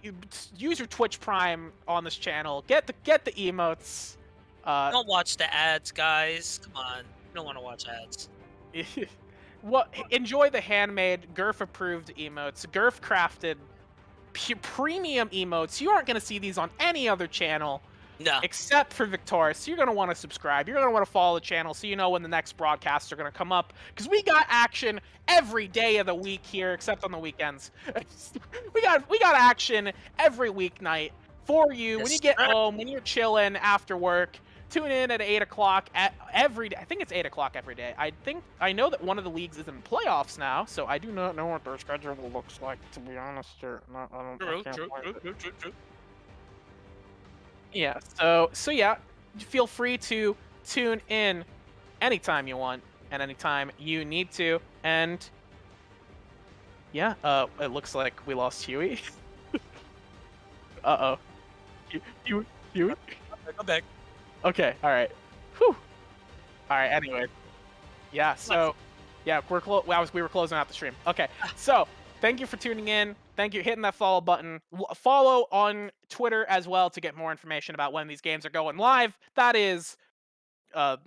use your Twitch Prime on this channel. Get the emotes. Don't watch the ads, guys. Come on. You don't want to watch ads. Enjoy the handmade Gurf approved emotes, Gurf crafted premium emotes. You aren't going to see these on any other channel No. except for Victoris. You're going to want to subscribe. You're going to want to follow the channel so you know when the next broadcasts are going to come up, because we got action every day of the week here except on the weekends. we got action every weeknight for you when you Yes, get sir. home, when you're chilling after work. Tune in at 8 o'clock every day. I think it's 8 o'clock every day. I know that one of the leagues is in playoffs now, so I do not know what their schedule looks like, to be honest. Or not, I can't find it. Yeah, so yeah, feel free to tune in anytime you want and anytime you need to. And yeah, it looks like we lost Huey. Uh-oh. Huey? Come back. Okay, all right. Whew. All right, anyway. Yeah, so yeah, we were closing out the stream. Okay. So, thank you for tuning in. Thank you hitting that follow button. Follow on Twitter as well to get more information about when these games are going live. That is the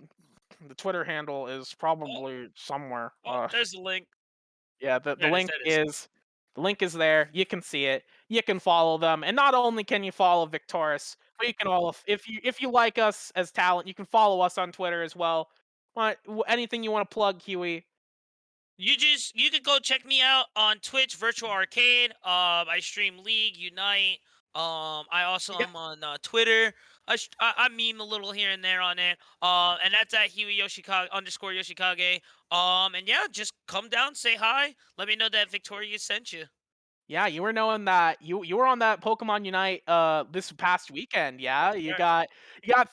Twitter handle is probably somewhere. There's the link. Yeah, the There it is. link There it is. is there. You can see it. You can follow them, and not only can you follow Victoris, but you can all if you like us as talent, you can follow us on Twitter as well. Anything you want to plug, Huey? You could go check me out on Twitch, Virtual Arcade. I stream League, Unite. I also Yeah. am on Twitter. I meme a little here and there on it. And that's at Huey Yoshikage _Yoshikage. And yeah, just come down, say hi. Let me know that Victoria sent you. Yeah, you were knowing that you were on that Pokemon Unite this past weekend. Yeah, you Sure. got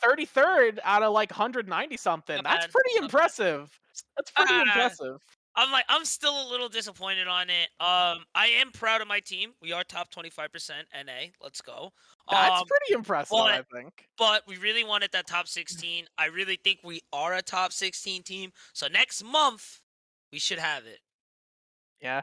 33rd out of like 190 something. Not That's bad. pretty Not bad. impressive. That's pretty Ah, impressive. I'm still a little disappointed on it. I am proud of my team. We are top 25% NA. Let's go. That's pretty impressive, But I think. but we really wanted that top 16. I really think we are a top 16 team. So next month we should have it. Yeah.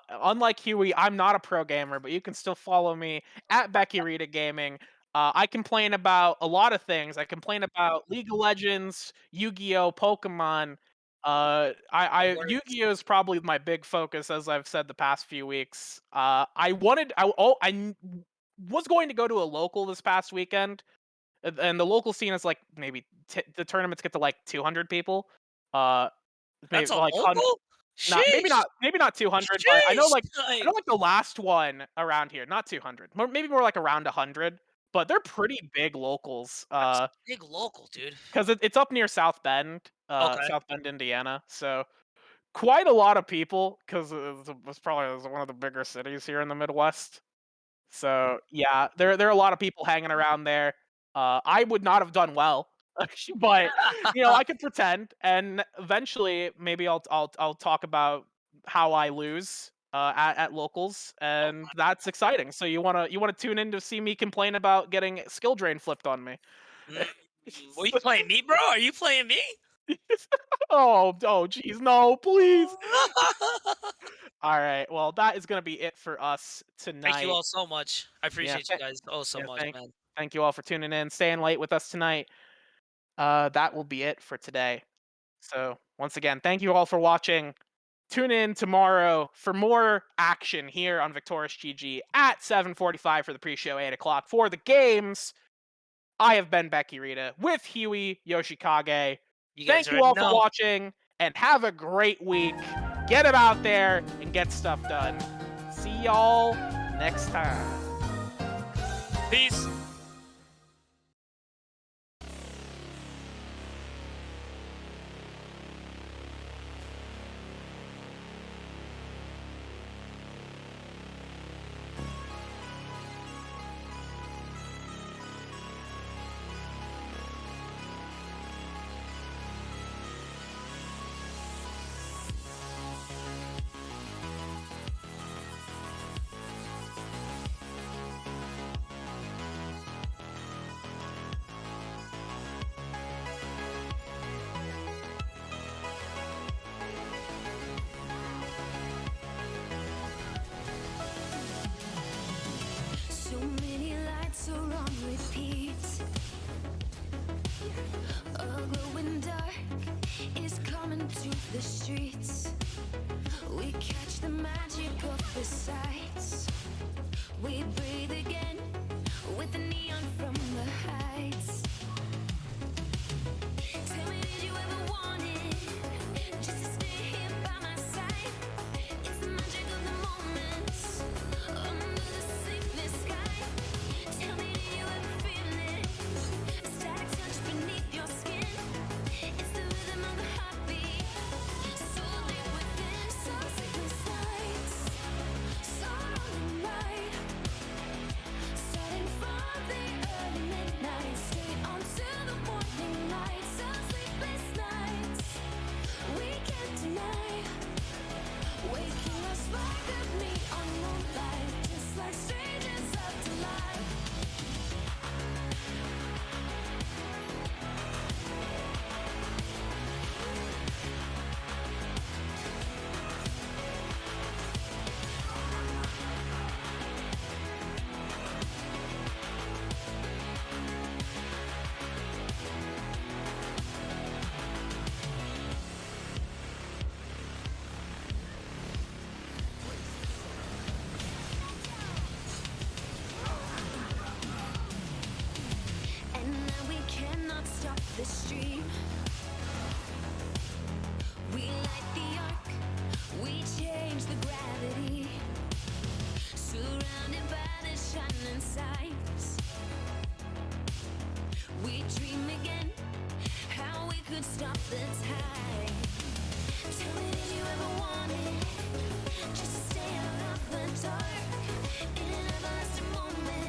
Unlike Huey, I'm not a pro gamer, but you can still follow me at Becky Rita Gaming. I complain about a lot of things. I complain about League of Legends, Yu-Gi-Oh, Pokemon. Yu-Gi-Oh is probably my big focus, as I've said the past few weeks. Was going to go to a local this past weekend, and the local scene is like maybe the tournaments get to like 200 people. That's Maybe a like local? not Sheesh. maybe not 200, but Sheesh. I know like the last one around here, not 200. Maybe more like around 100, but they're pretty big locals. That's a big local, dude. Cuz it's up near Okay. South Bend, Indiana. So quite a lot of people cuz it's probably one of the bigger cities here in the Midwest. So, yeah, there are a lot of people hanging around there. I would not have done well, but I could pretend, and eventually maybe I'll talk about how I lose at locals, Oh, and that's exciting. So you wanna tune in to see me complain about getting skill drain flipped on me. mm, what, you playing me, bro? Are you playing me? Geez, no, please. All right, well, that is gonna be it for us Thank you tonight. all so much. I Yeah, appreciate you guys so yeah, much, man. thank you all for tuning in, staying late with us tonight. That will be it for today. So once again, thank you all for watching. Tune in tomorrow for more action here on Victoris GG at 7:45 for the pre-show, 8 o'clock for the games. I have been Becky Rita with Huey Yoshikage. You guys Thank you already all for know. watching and have a great week. Get it out there and get stuff done. See y'all next time. Peace. from the heights. Tell me, did you ever want it? Just to stay here by my side. It's the magic of the moments under the sleepless sky. Tell me, did you ever feel it? A static touch beneath your skin. It's the rhythm of the heartbeat. So deep within, so sleepless nights. So long night. Starting from the early midnight, straight on to the morning light. So sleepless nights, we can't deny. Waking us like a neon moonlight, just like strangers up to life. And now we cannot stop the stream. We light the arc, we change the gravity. Surrounded by the shining sights. We dream again how we could stop the tide. Tell me, did you ever want it? Just to stay out of the dark in an everlasting moment.